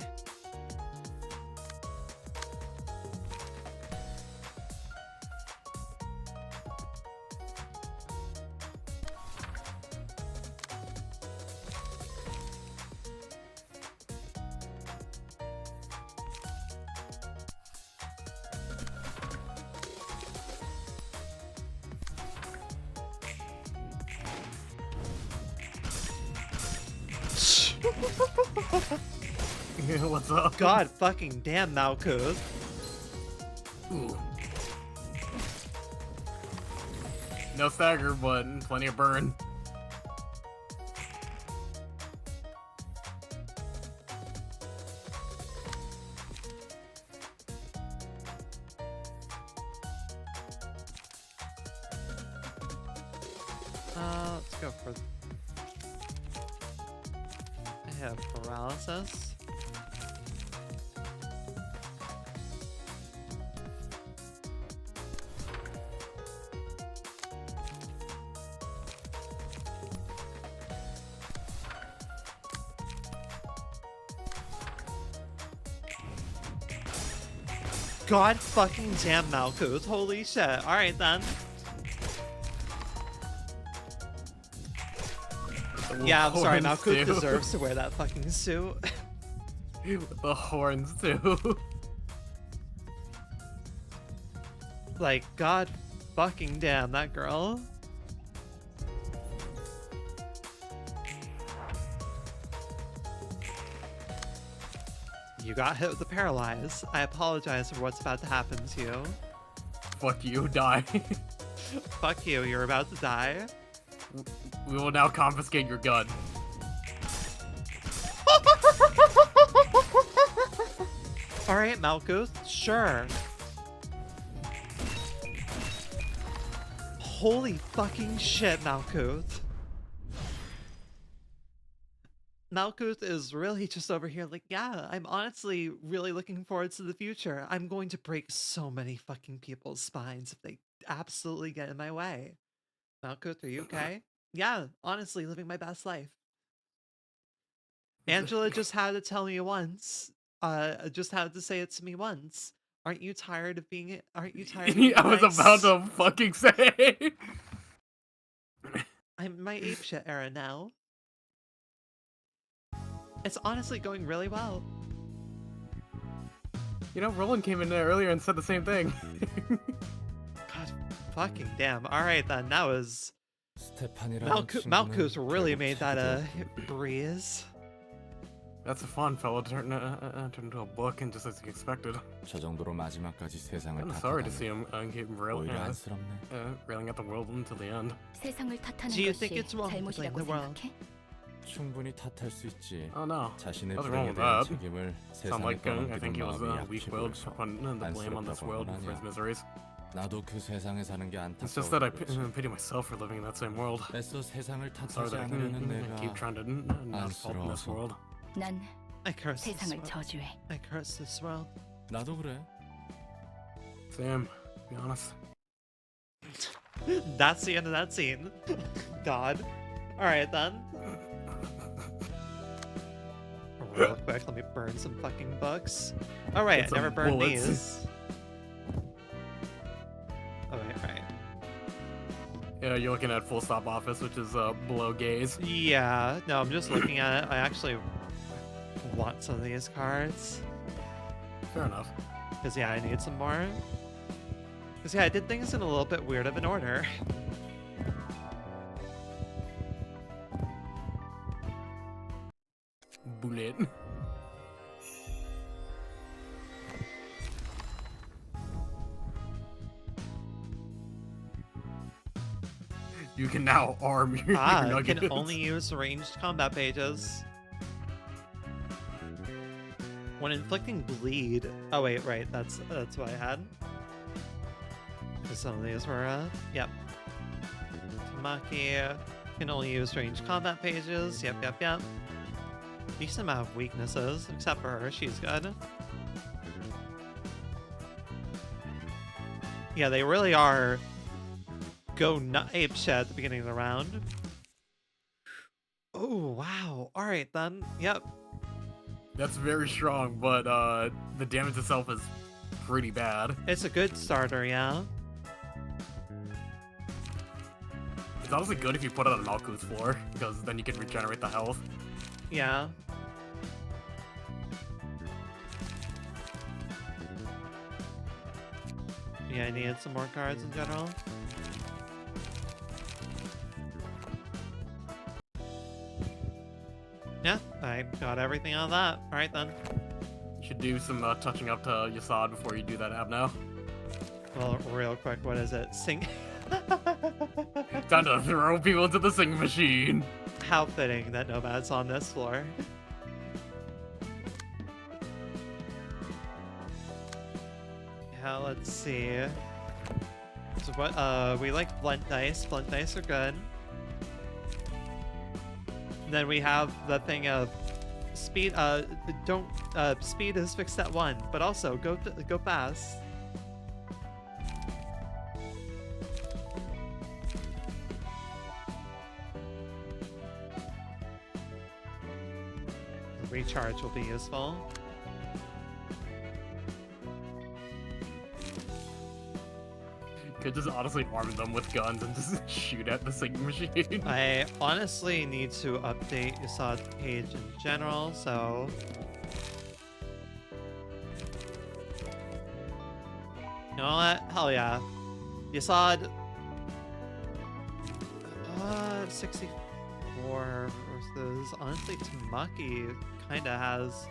What's up? God fucking damn, Malkuth. Ooh. No stagger, but plenty of burn. Let's go for... I have paralysis. God fucking damn, Malkuth. Holy shit. Alright then. Yeah, I'm sorry, Malkuth deserves to wear that fucking suit. With the horns, too. Like, god fucking damn, that girl. You got hit with the paralyze. I apologize for what's about to happen to you. Fuck you, die. Fuck you, you're about to die. We will now confiscate your gun. Alright, Malkuth, sure. Holy fucking shit, Malkuth. Malkuth is really just over here like, yeah, I'm honestly really looking forward to the future. I'm going to break so many fucking people's spines if they absolutely get in my way. Malkuth, are you okay? Yeah, honestly, living my best life. Angela just had to tell me once. Just had to say it to me once. Aren't you tired of being it? Aren't you tired of being I was nice? about to fucking say. I'm in my apeshit era now. It's honestly going really well. You know, Roland came in there earlier and said the same thing. God fucking damn. Alright then, that was... Malkuth really made that a breeze. That's a fun fellow turned into a book and just as expected. 저 정도로 마지막까지 세상을 I'm sorry to see him keep railing at the world until the end. 세상을 탓하는 Do you think 것이 it's wrong to blame 잘못이라고 the world? 생각해? 충분히 탓할 수 있지. Oh no. 자신의 Nothing wrong 불행에 with 대한 that. 책임을 Sound 세상에 like I 떠넘기는 think he was 마음이 weak-willed, 약해 putting the blame on this world for his miseries. 나도 그 세상에 사는 게 It's just that I 안타까워. pity myself for living in that same world. 애써 세상을 Sorry 탓하지 that I 않으려는 내가 keep trying to not fault in this world. 난 I curse this 세상을 world. 저주해. I curse this world. 나도 그래. Sam, to be honest. That's the end of that scene. God. Alright then. Real quick, let me burn some fucking books. Alright, Get I never some burned bullets. these. Oh wait, right. Yeah, you're looking at Full Stop Office, which is below gaze. Yeah, no, I'm just looking at it. I actually want some of these cards. Fair enough. Because yeah, I need some more. Because yeah, I did things in a little bit weird of an order. Bullet. You can now arm your I nuggets. can only use ranged combat pages. When inflicting bleed. Oh wait, right, that's what I had. 'Cause some of these were yep. Tamaki, Can only use ranged combat pages. Yep, yep, yep. Decent amount of weaknesses, except for her. She's good. Yeah, they really are go nut ape shit at the beginning of the round. Oh, wow. All right, then. Yep. That's very strong, but the damage itself is pretty bad. It's a good starter, yeah. It's honestly good if you put it on Malkuth's floor, because then you can regenerate the health. Yeah. Yeah, I needed some more cards in general. Yeah, I got everything out of that. Alright then. You should do some touching up to Yasad before you do that ab now. Well, real quick, what is it? Sing. Time to throw people into the singing machine. How fitting that Nomad's on this floor. Yeah, let's see. So what, we like blunt dice. Blunt dice are good. Then we have the thing of speed, speed is fixed at 1, but also go fast. Recharge will be useful. Could just honestly arm them with guns and just shoot at the singing machine. I honestly need to update Yasad's page in general, so... You know what? Hell yeah. Yasad... 64 versus... Honestly, Tamaki kinda has...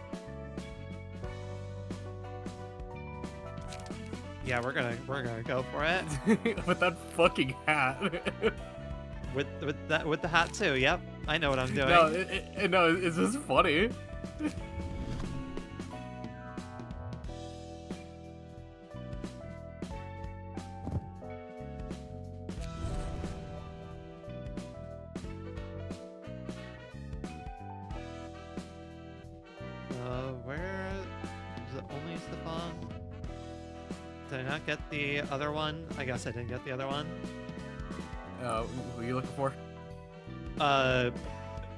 Yeah, we're gonna go for it. With that fucking hat. with the hat too. Yep, I know what I'm doing. No, it's just funny. Where is it? Only Stefan? Did I not get the other one? I guess I didn't get the other one. Who are you looking for?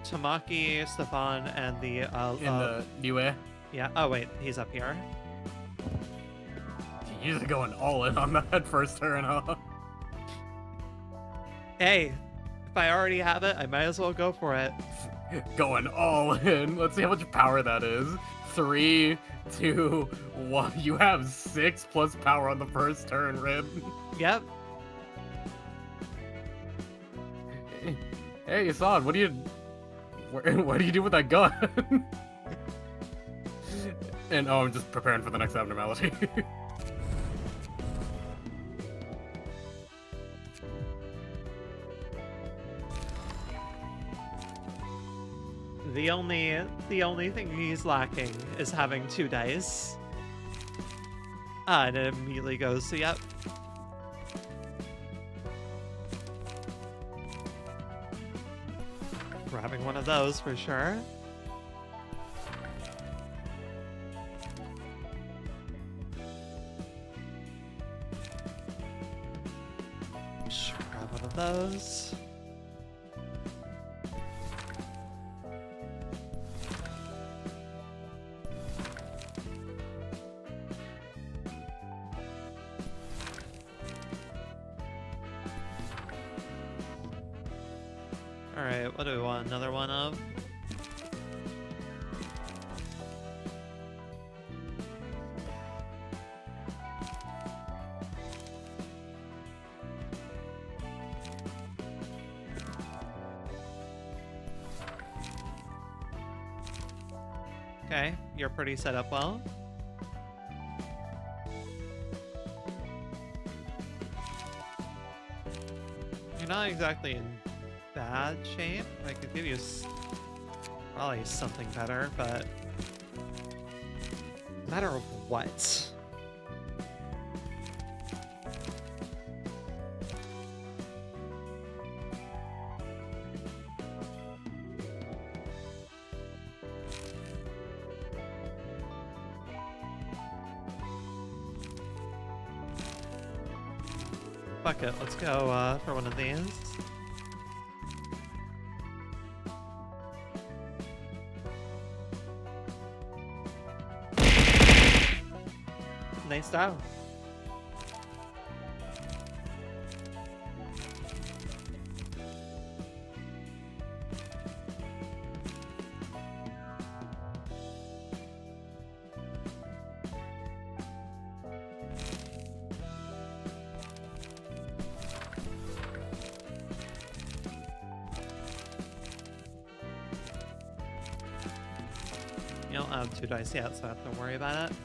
Tamaki, Stefan, and the In the new air? Yeah. Oh wait, he's up here. You're just going all in on that first turn, huh? Hey, if I already have it, I might as well go for it. Going all in. Let's see how much power that is. 3, 2, 1. You have 6 plus power on the first turn, Rib. Yep. Hey, Yasad, what do you do with that gun? And oh, I'm just preparing for the next abnormality. The only thing he's lacking is having 2 dice. And it immediately goes to yep. Grabbing one of those for sure. Grab one of those. Alright, what do we want? Another one of? Okay, you're pretty set up well. You're not exactly in bad shape. I could give you probably something better, but matter of what? Fuck it, let's go for one of these. Nice style. You don't have 2 dice yet, so I have to worry about it.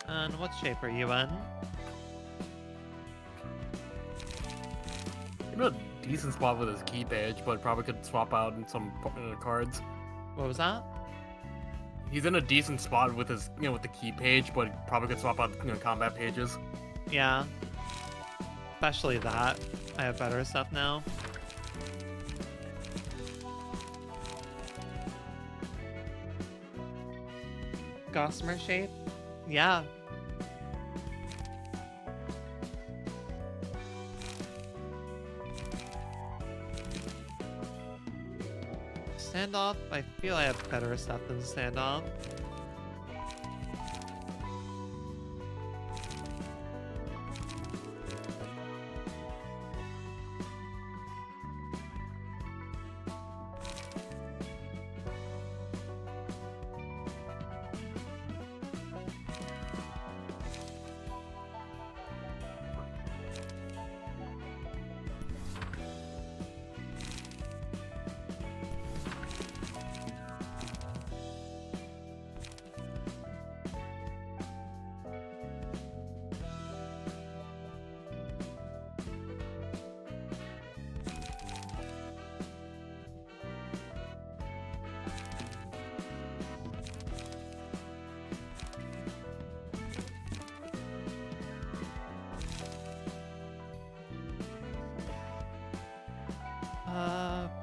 And what shape are you in? In a decent spot with his key page, but probably could swap out in some cards. What was that? He's in a decent spot with his, with the key page, but probably could swap out, combat pages. Yeah. Especially that. I have better stuff now. Gossamer shape? Yeah. Standoff? I feel I have better stuff than standoff.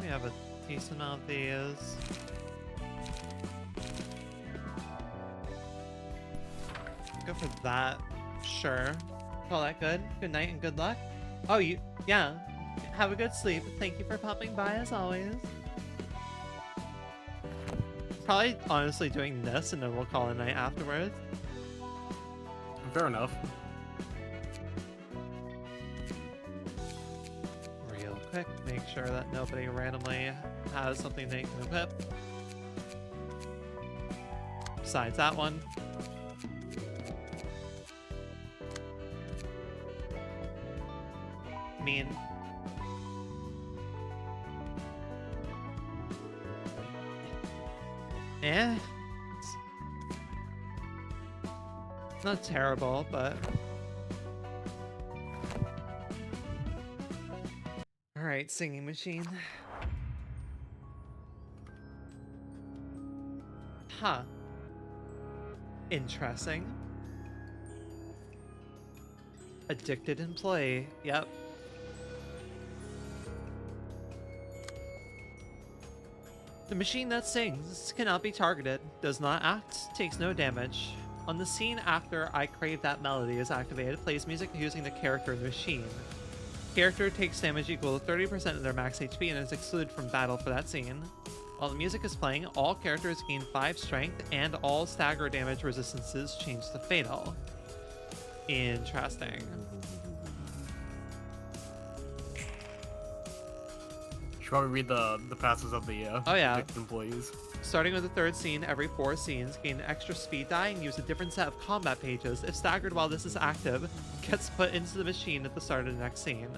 We have a decent amount of these. Go for that. Sure. Call that good. Good night and good luck. Oh, yeah. Have a good sleep. Thank you for popping by as always. Probably honestly doing this and then we'll call it a night afterwards. Fair enough. Real quick, make sure that nobody randomly has something they can equip. Besides that one. I mean, it's not terrible, but all right, singing machine. Huh. Interesting. Addicted employee. Yep. The machine that sings cannot be targeted, does not act, takes no damage. On the scene after I Crave That Melody is activated, plays music using the character in the machine. Character takes damage equal to 30% of their max HP and is excluded from battle for that scene. While the music is playing, all characters gain 5 strength and all stagger damage resistances change to fatal. Interesting. Should probably read the passes of the addicted employees. Starting with the 3rd scene, every 4 scenes, gain an extra speed die and use a different set of combat pages. If staggered while this is active, gets put into the machine at the start of the next scene.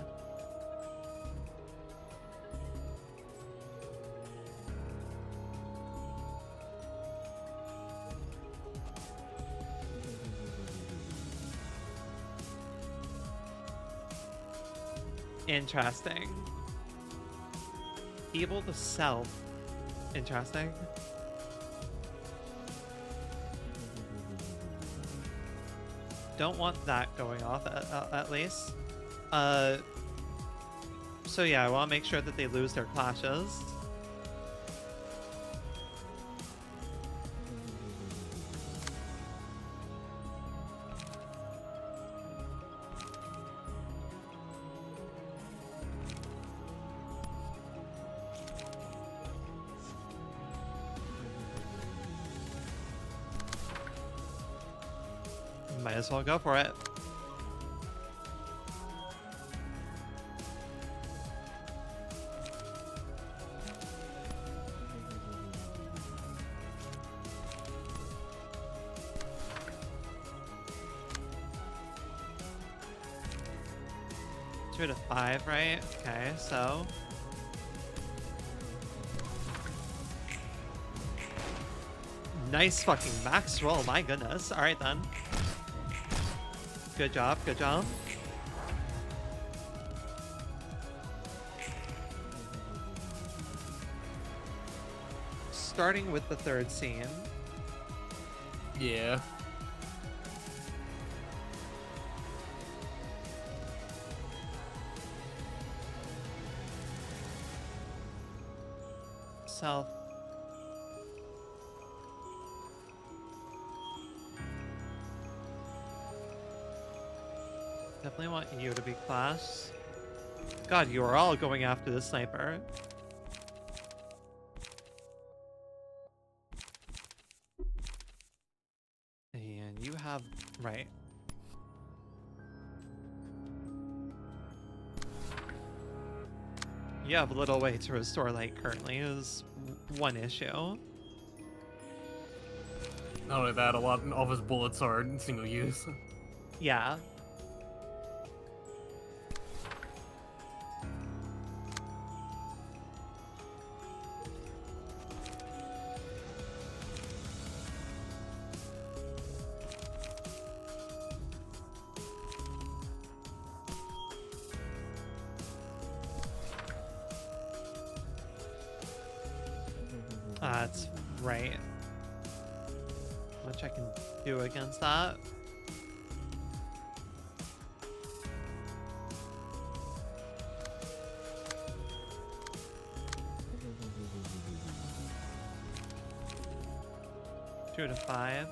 Interesting. Able to sell. Interesting. Don't want that going off at least. So yeah, I want to make sure that they lose their clashes. Might as well go for it. Two to 5, right? Okay, so nice fucking max roll, my goodness. Alright then. Good job, good job. Starting with the third scene. Yeah. South. Definitely want you to be class. God, you are all going after the sniper. And you have... right. You have little way to restore light currently is one issue. Not only that, all of his bullets are single use. Yeah. That's right. Much I can do against that. Two to 5.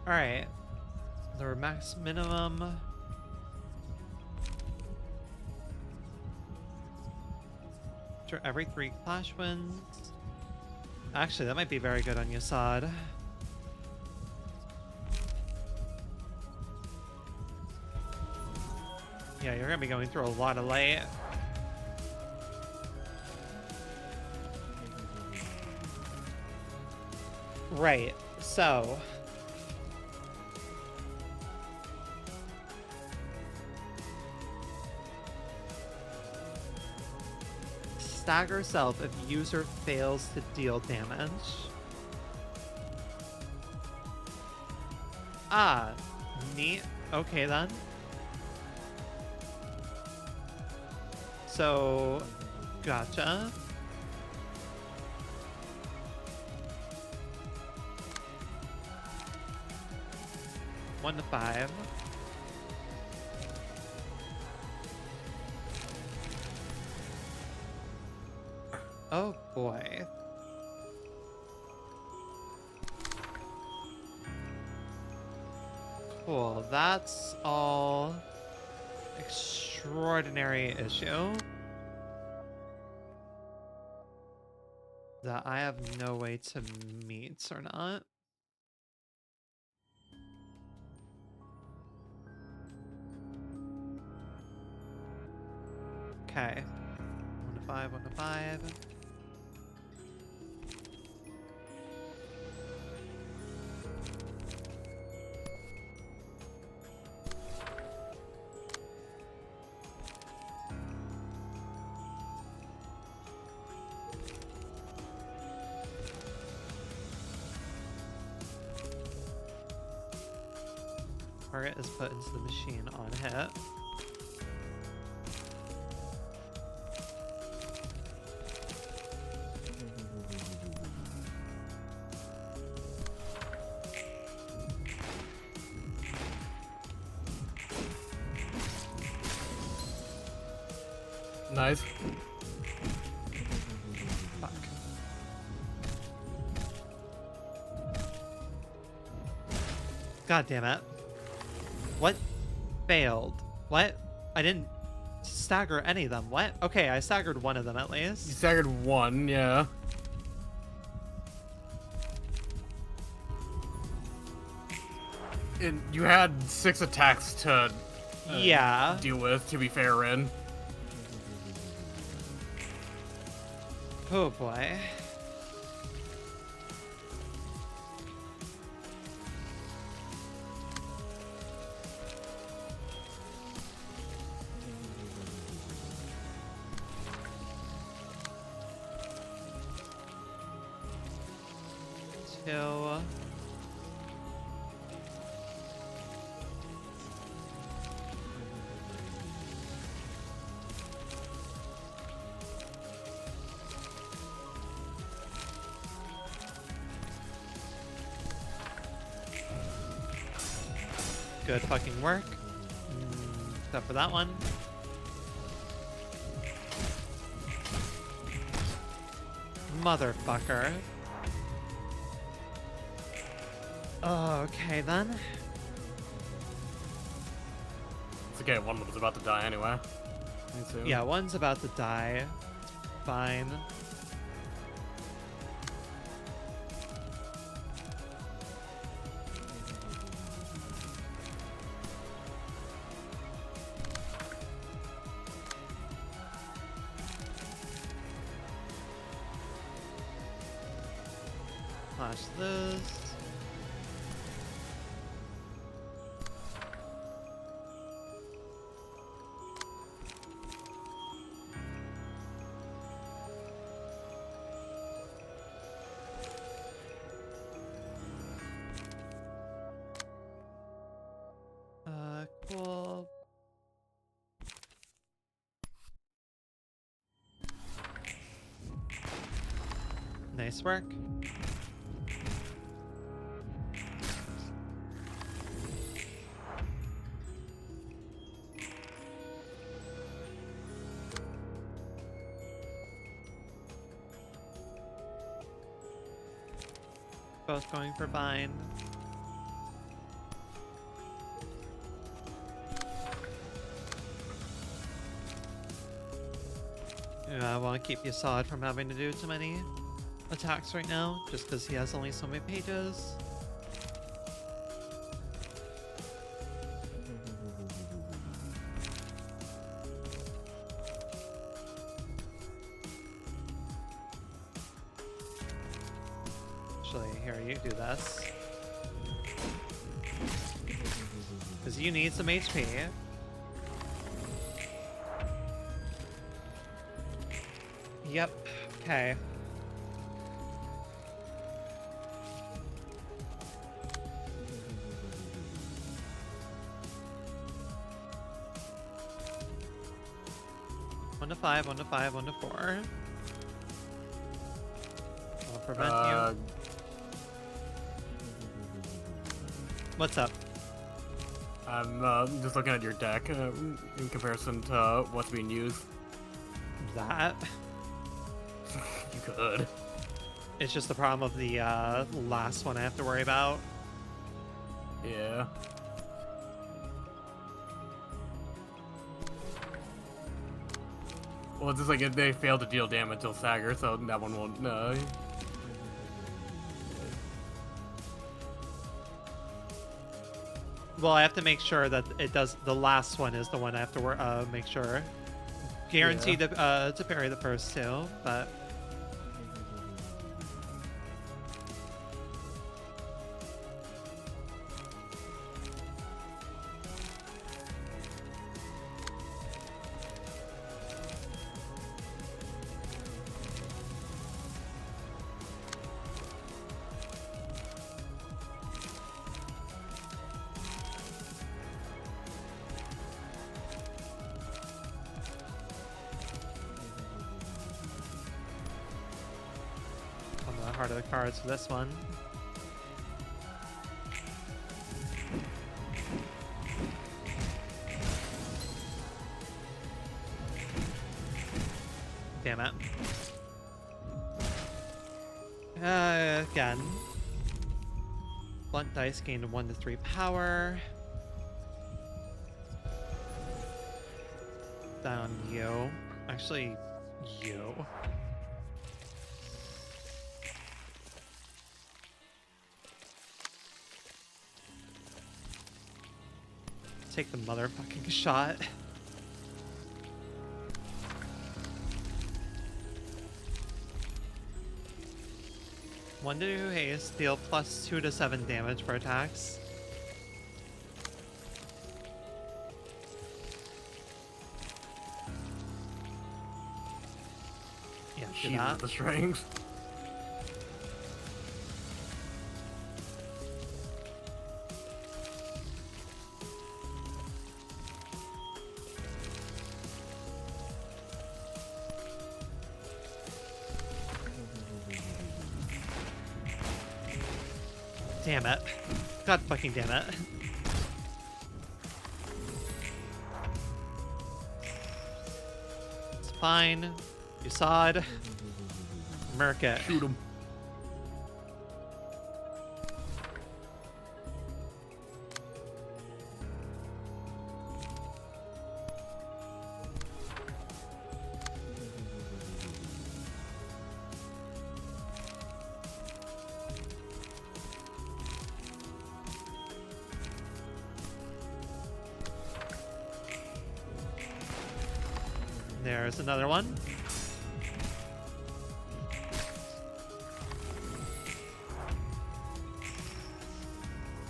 Alright. The max minimum. After every 3 clash wins. Actually, that might be very good on Yasad. Yeah, you're gonna be going through a lot of light. Right, so... stagger self if user fails to deal damage. Ah, neat. Okay then. So, gotcha. One to 5. Oh boy. Cool, that's all extraordinary issue that I have no way to meet or not. Okay. 1 to 5, 1 to 5. Target is put into the machine on hit. Nice. Fuck. God damn it. What? Failed. What? I didn't stagger any of them. What? Okay, I staggered one of them at You least. staggered one, yeah. And you had 6 attacks to Yeah. deal with, to be fair, Rin. Oh boy. Two. Good fucking work. Except for that one. Motherfucker. Okay then. It's okay, one was about to die anyway. Yeah, one's about to die. Fine. Flash this. Cool. Nice work. Both going for bind. Yeah, I want to keep Yasad from having to do too many attacks right now, just because he has only so many pages. Actually, here, you do this. Because you need some HP. Yep, okay. One to 5, 1 to 5, 1 to 4. I'll prevent you. What's up? I'm just looking at your deck in comparison to what's being used. That? You could. It's just the problem of the last one I have to worry about. Yeah. Well, it's just like if they fail to deal damage, they'll stagger, so that one won't. Well, I have to make sure that it does. The last one is the one I have to make sure. Guaranteed to parry the first two, but. Heart of the cards for this one. Damn it. Again. Blunt dice gained 1 to 3 power. That on you. Actually, you. Take the motherfucking shot. One to 2 haste, deal plus 2 to 7 damage for attacks. Yeah, do Jesus, that. the strings. Damn it. God fucking damn it. It's fine. You saw it. Murk it. Shoot him. There's another one.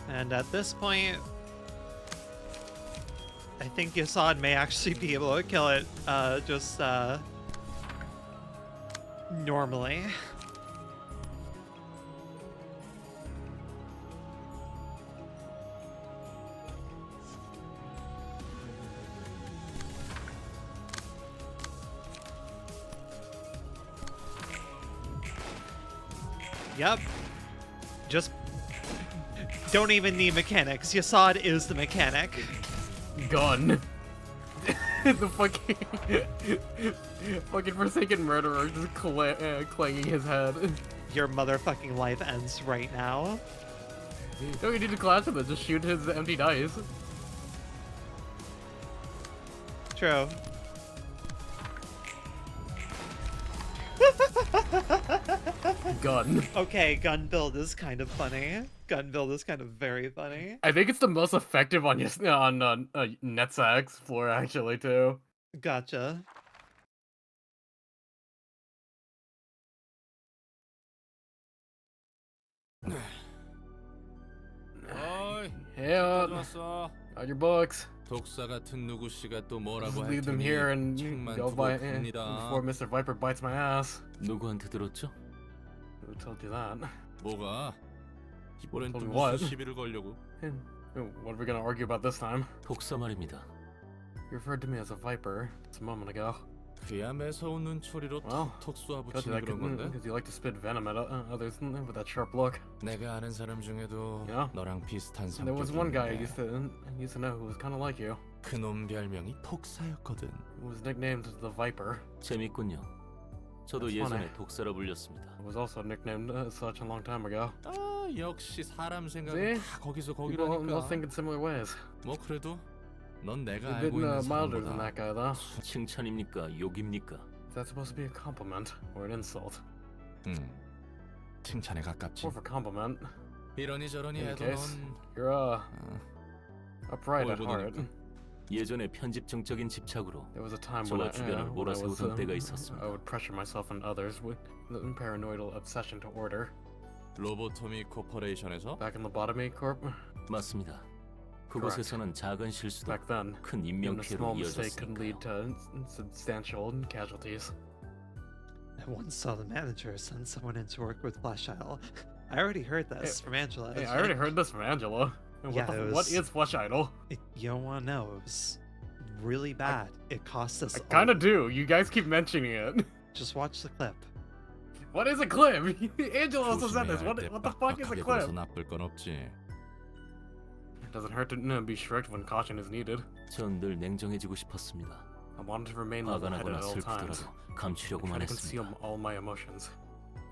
And at this point, I think Yasad may actually be able to kill it, just normally. Yep. Just don't even need mechanics. Yasad is the mechanic. Gun. The fucking fucking Forsaken murderer just clanging his head. Your motherfucking life ends right now. No, you need to clash with it. Just shoot his empty dice. True. Gun. Okay, gun build is kind of funny. Gun build is kind of very funny. I think it's the most effective on Netsack's floor actually too. Gotcha. 어이, Yeah. 가져왔어. Got your books. 독사 같은 누구 씨가 또 뭐라고 Just 할 leave them 테니 here and 책만 go 두고 by 갑니다. before Mr. Viper bites my ass. 누구한테 들었죠? Who told you that? 뭐가? 이번엔 또 Told me what? 무슨 시비를 걸려고? What are we gonna argue about this time? 독사 말입니다. You referred to me as a viper just a moment ago. 그야 매서운 눈초리로 Well, 톡톡 Because 쏘아붙이는 그런 건데? you like to spit venom at others with that sharp look. 내가 아는 사람 중에도 Yeah. 너랑 비슷한 There was one guy I 성격인데 used to know who was kind of like you. 그놈 별명이 톡사였거든. Who was nicknamed the Viper. 재밌군요. 저도 That's 예전에 funny. 독사라 불렸습니다. It was also nicknamed such a long time ago. 아 역시 사람 생각은 See? 다 거기서 People all 거기라니까. think in similar ways. 뭐 그래도 넌 내가 You're a 알고 bit 있는 milder than 사람보다 that guy, though. 칭찬입니까? 욕입니까? Is that supposed to be a compliment or an insult? 칭찬에 가깝지. More for compliment. 이러니 저러니 In 해도 case 넌 you're upright at 뭘 heart. 보니까. 예전에 편집증적인 집착으로 There was a time 저와 주변을 when I was 몰아세우던 때가 I 있었습니다. would pressure myself and others with the paranoidal obsession to order. 로보토미 코퍼레이션에서 Back in Lobotomy Corp, 맞습니다. 그곳에서는 작은 실수도 back then, 큰 even 인명 a small 피해로 mistake could lead 이어졌으니까요. to substantial casualties. I once saw the manager send someone in to work with Flash Idol. I already heard this from Angela. Hey, I already heard this from Angela. What, Yeah, the, it what was- is Flesh Idol? You don't want to know. It was really bad. It cost us. I kind of do. You guys keep mentioning it. Just watch the clip. What is a clip? Angela also said this. 조심해야 할 때 What the fuck is a 빡빡하게 clip? 굴어서 나쁠 건 없지. It doesn't hurt to be strict when caution is needed. 전 늘 냉정해지고 싶었습니다. I wanted to remain 화가 level-headed 나거나 at all times. 슬프더라도 감추려고만 Try to conceal 했습니다. all my emotions,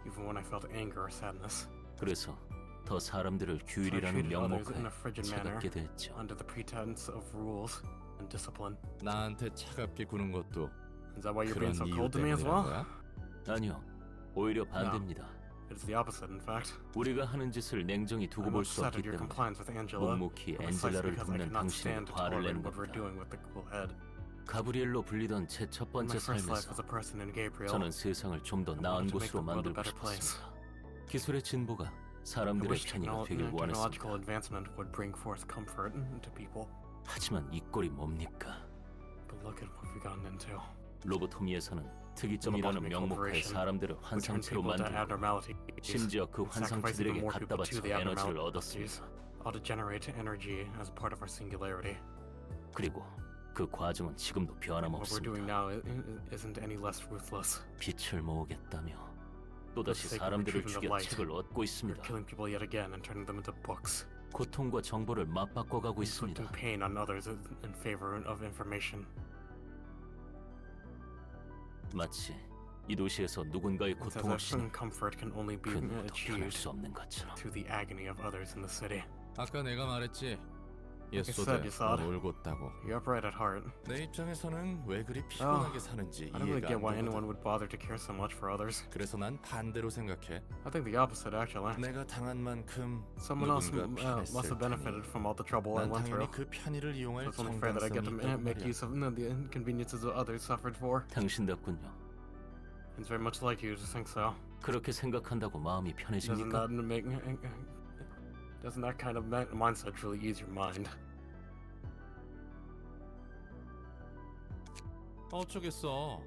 even when I felt anger or sadness. 그래서 더 사람들을 So I 규율이라는 treated others in 명목하에 a frigid manner, 차갑게 대했죠. under the pretense of rules and discipline. 나한테 차갑게 구는 것도 Is that why you're 그런 being so 이유 cold to me as 때문이란 well? 거야? 아니요, 오히려 반대입니다. It's the opposite, in fact. 우리가 하는 짓을 냉정히 두고 I'm 볼 수 upset 없기 at your 때문에 compliance with Angela, 묵묵히 precisely 엔젤라를 because I 돕는 cannot 당신에게 stand to 화를 tolerate 내는 what we're 겁니다. doing with the cool head. 가브리엘로 불리던 제 첫 In my 번째 first life 삶에서 as a person in Gabriel, 저는 세상을 좀 더 I 나은 wanted to make 곳으로 the world a 만들고 better place. 싶었습니다. 기술의 진보가 I 사람들의 wish 편의가 되길 technological 원했습니다. advancement would bring forth comfort to people. 하지만 이 꼴이 뭡니까? But look at what we've gotten into. 로보토미에서는 특이점이라는 명목하에 사람들을 We turn 환상체로 people into 만들고 abnormalities, 심지어 그 sacrifice 환상체들에게 even more 갖다 people to 바쳐 the 에너지를 abnormalities, 얻었습니다. ought to generate energy as part of our singularity. 그리고 그 과정은 지금도 What we're doing 변함없습니다. now isn't any less ruthless. 빛을 모으겠다며 또다시 For the sake of 사람들을 retrieving the 죽여 light, 책을 얻고 We're 있습니다. killing people yet again and turning them into books. 고통과 정보를 맞바꿔가고 있습니다. Inflicting pain on others in favor of information. 마치 이 도시에서 누군가의 It's as 고통 if 없이는 comfort can only be 그 누구도 편할 achieved 수 없는 것처럼. through the agony of others in the city. 아까 내가 말했지. Like I 예소드 said, Yesod. 넌 올곧다고. You're upright at heart. 내 입장에서는 왜 그리 피곤하게 사는지 I don't really 이해가 get 안 why anyone 되거든. would bother to care so much for others. 그래서 난 반대로 생각해. I think the opposite, actually. 내가 당한 만큼 Someone else 누군가 must have 편했을 benefited 테니 from all the trouble I 난 went through. 당연히 그 편의를 이용할 So it's only fair that I get to 정당성이 있다고 make 말이야. use of the inconveniences that others suffered for. 당신답군요. It's very much like you to think so. 그렇게 생각한다고 마음이 Doesn't 편해집니까? that kind of mindset really ease your mind? 어쩌겠어.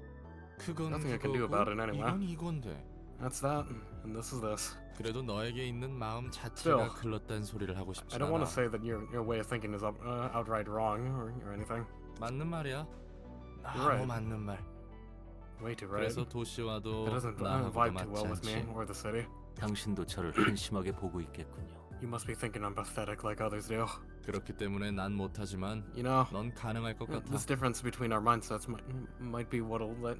그건 Nothing I can do about it anyway. 이건 이건데. That's that, and this is this. 그래도 너에게 있는 마음 자체가 Still, 글렀단 소리를 하고 싶지 I don't want 않아. to say that your way of thinking is outright wrong or anything. 맞는 말이야. You're right. 너무 맞는 말. Way too right. 그래서 도시와도 It doesn't 나하고도 vibe too 맞지 well with me 않지. or the city. 당신도 저를 한심하게 보고 있겠군요. You must be thinking I'm pathetic like others do. 그렇기 때문에 난 못하지만 You know, 넌 가능할 것 같아. this difference between our mindsets might be what'll let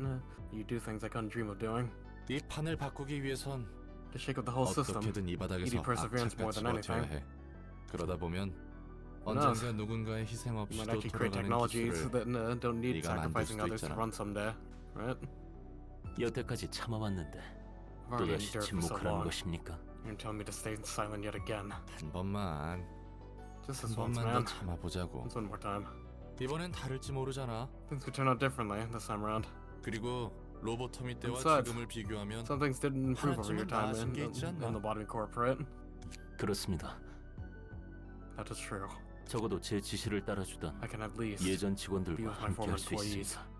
you do things I couldn't dream of doing. 네 판을 바꾸기 위해선 To shake up the whole system. 어떻게든 이 You 바닥에서 need perseverance more 악착같이 than 버텨야 anything. 해. 그러다 보면 Who knows? 언젠가 누군가의 희생 You 없이도 might actually create 돌아가는 technologies 기술을 that don't need 네가 만들 sacrificing 수도 others to 있잖아. run someday, right? 여태까지 참아왔는데 I've already 또다시 endured for so 침묵하라는 long. 것입니까? You're telling me to stay silent yet again. 한 번만 Just 한 this once, 번만 더 man. 참아보자고. Just one more time. 이번엔 다를지 모르잖아. Things could turn out differently this time around. 그리고 로보토미 때와 Besides, 지금을 비교하면 Some things didn't improve over your 하나쯤은 time 나아진 게 있지 in 않나? the bottom corporate. 그렇습니다. That is true. 적어도 제 지시를 따라주던 I can at least 예전 be 직원들과 with my former 함께할 수 employees 있습니다.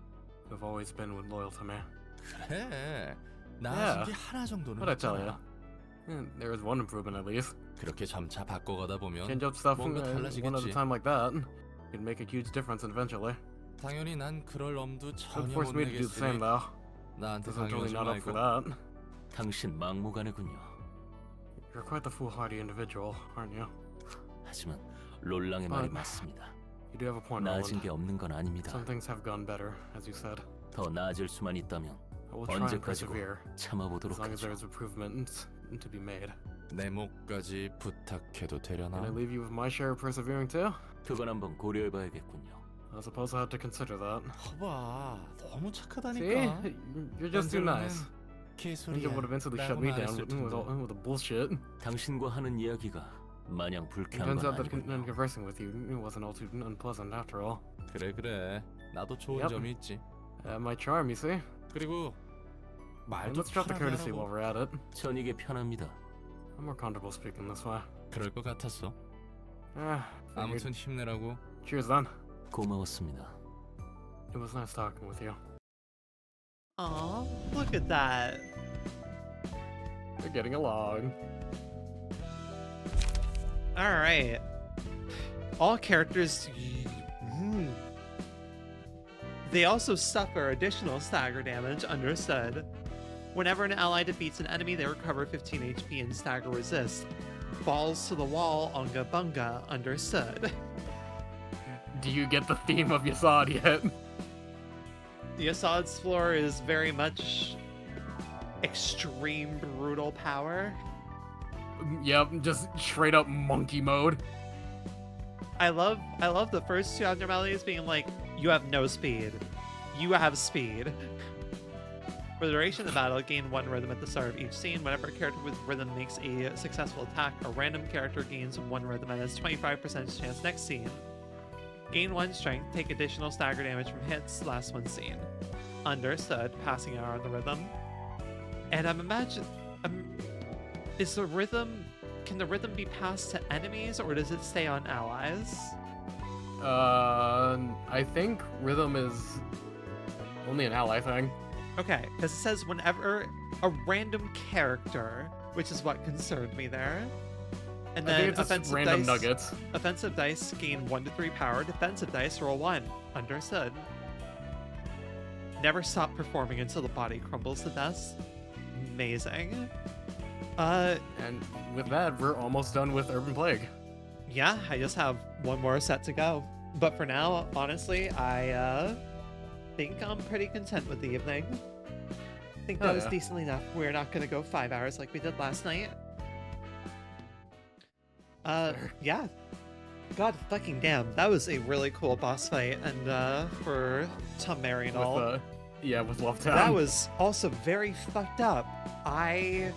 who have always been loyal to me. 그래. 나아진 Yeah. 게 하나 정도는 What'd I tell you? 있잖아. There is one improvement at least. 그렇게 점차 바꿔가다 보면 Change up stuff 뭔가 one at a 달라지겠지. time like that. It'd make a huge difference eventually. 당연히 난 그럴 엄두 Don't 전혀 force 못 me to do the same 내겠으니 though. 나한테 Because I'm totally 강요하지 not up for 말고. that. 당신 막무가내군요. You're quite the foolhardy individual, aren't you? 하지만 롤랑의 말이 But- 맞습니다. You do have a point, 나아진 Roland. 게 없는 건 아닙니다. Some things have gone better, as you said. 더 나아질 수만 있다면 I will try and 언제까지고 persevere 참아보도록 as long as 하죠. there is improvement to be made. 내 목까지 부탁해도 되려나? Can I leave you with my share of persevering too? 그건 한번 고려해봐야겠군요. I suppose I have to consider that. 봐봐, 너무 See? 착하다니까. You're just too nice. 개소리야. Angel would eventually shut 라고 me down 말했을 with the bullshit. 당신과 하는 이야기가 마냥 It 불쾌한 turns 건 out that 아니군요. conversing with you wasn't all too unpleasant after all. 그래. 나도 좋은 Yep. 점이 있지. My charm, you see? 그리고 And 말도 let's drop the 편하게 courtesy while 하라고. we're at it. 전 이게 편합니다. I'm more comfortable speaking this way. 그럴 것 같았어. Figured. 아무튼 힘내라고. Cheers then. 고마웠습니다. It was nice talking with you. Aw, look at that. We're getting along. Alright. All characters. They also suffer additional stagger damage, understood. Whenever an ally defeats an enemy, they recover 15 HP and stagger resist. Balls to the wall, unga bunga, understood. Do you get the theme of Yasad yet? The Assad's floor is very much extreme brutal power. Yep, just straight up monkey mode. I love the first two abnormalities being like, you have no speed. You have speed. For the duration of the battle, gain 1 rhythm at the start of each scene. Whenever a character with rhythm makes a successful attack, a random character gains 1 rhythm and has 25% chance next scene. Gain 1 strength, take additional stagger damage from hits, last 1 scene. Understood, passing out on the rhythm. And I'm imagining, is the rhythm, can the rhythm be passed to enemies or does it stay on allies? I think rhythm is only an ally thing. Okay, because it says whenever a random character, which is what concerned me there. And I then think it's just random nuggets. Offensive dice gain 1 to 3 power. Defensive dice roll 1. Understood. Never stop performing until the body crumbles to dust. Amazing. And with that, we're almost done with Urban Plague. Yeah, I just have 1 more set to go. But for now, honestly, I think I'm pretty content with the evening. I think that was decently enough. We're not going to go 5 hours like we did last night. Yeah. God fucking damn, that was a really cool boss fight, and for Tom Mary and all. Yeah, with Lovetown. That was also very fucked up. I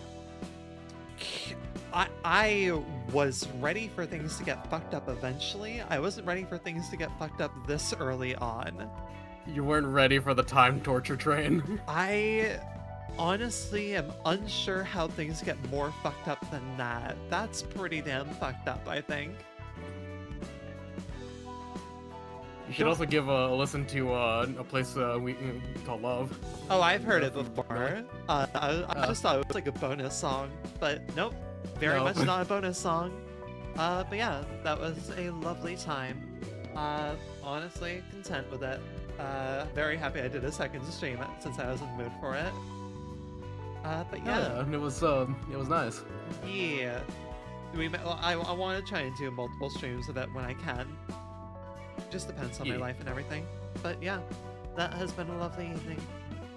was ready for things to get fucked up eventually. I wasn't ready for things to get fucked up this early on. You weren't ready for the time torture train. I honestly am unsure how things get more fucked up than that. That's pretty damn fucked up, I think. You should also give a listen to a place we called Love. Oh, I've heard it before. I just thought it was like a bonus song, but nope, very much not a bonus song. But yeah, that was a lovely time. Honestly, content with it. Very happy I did a second stream since I was in the mood for it. But yeah, it was nice. Yeah, I want to try and do multiple streams of it when I can. Just depends on my life and everything. But yeah, that has been a lovely evening.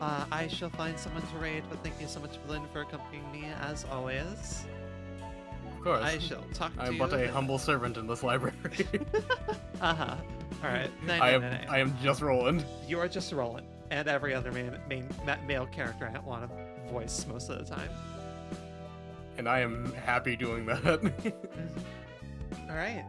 I shall find someone to raid, but thank you so much, Blynn, for accompanying me as always. Of course. I shall talk to you. I'm but a humble servant in this library. Uh-huh. Alright. I am just Roland. You are just Roland. And every other male character I want to voice most of the time. And I am happy doing that. Alright.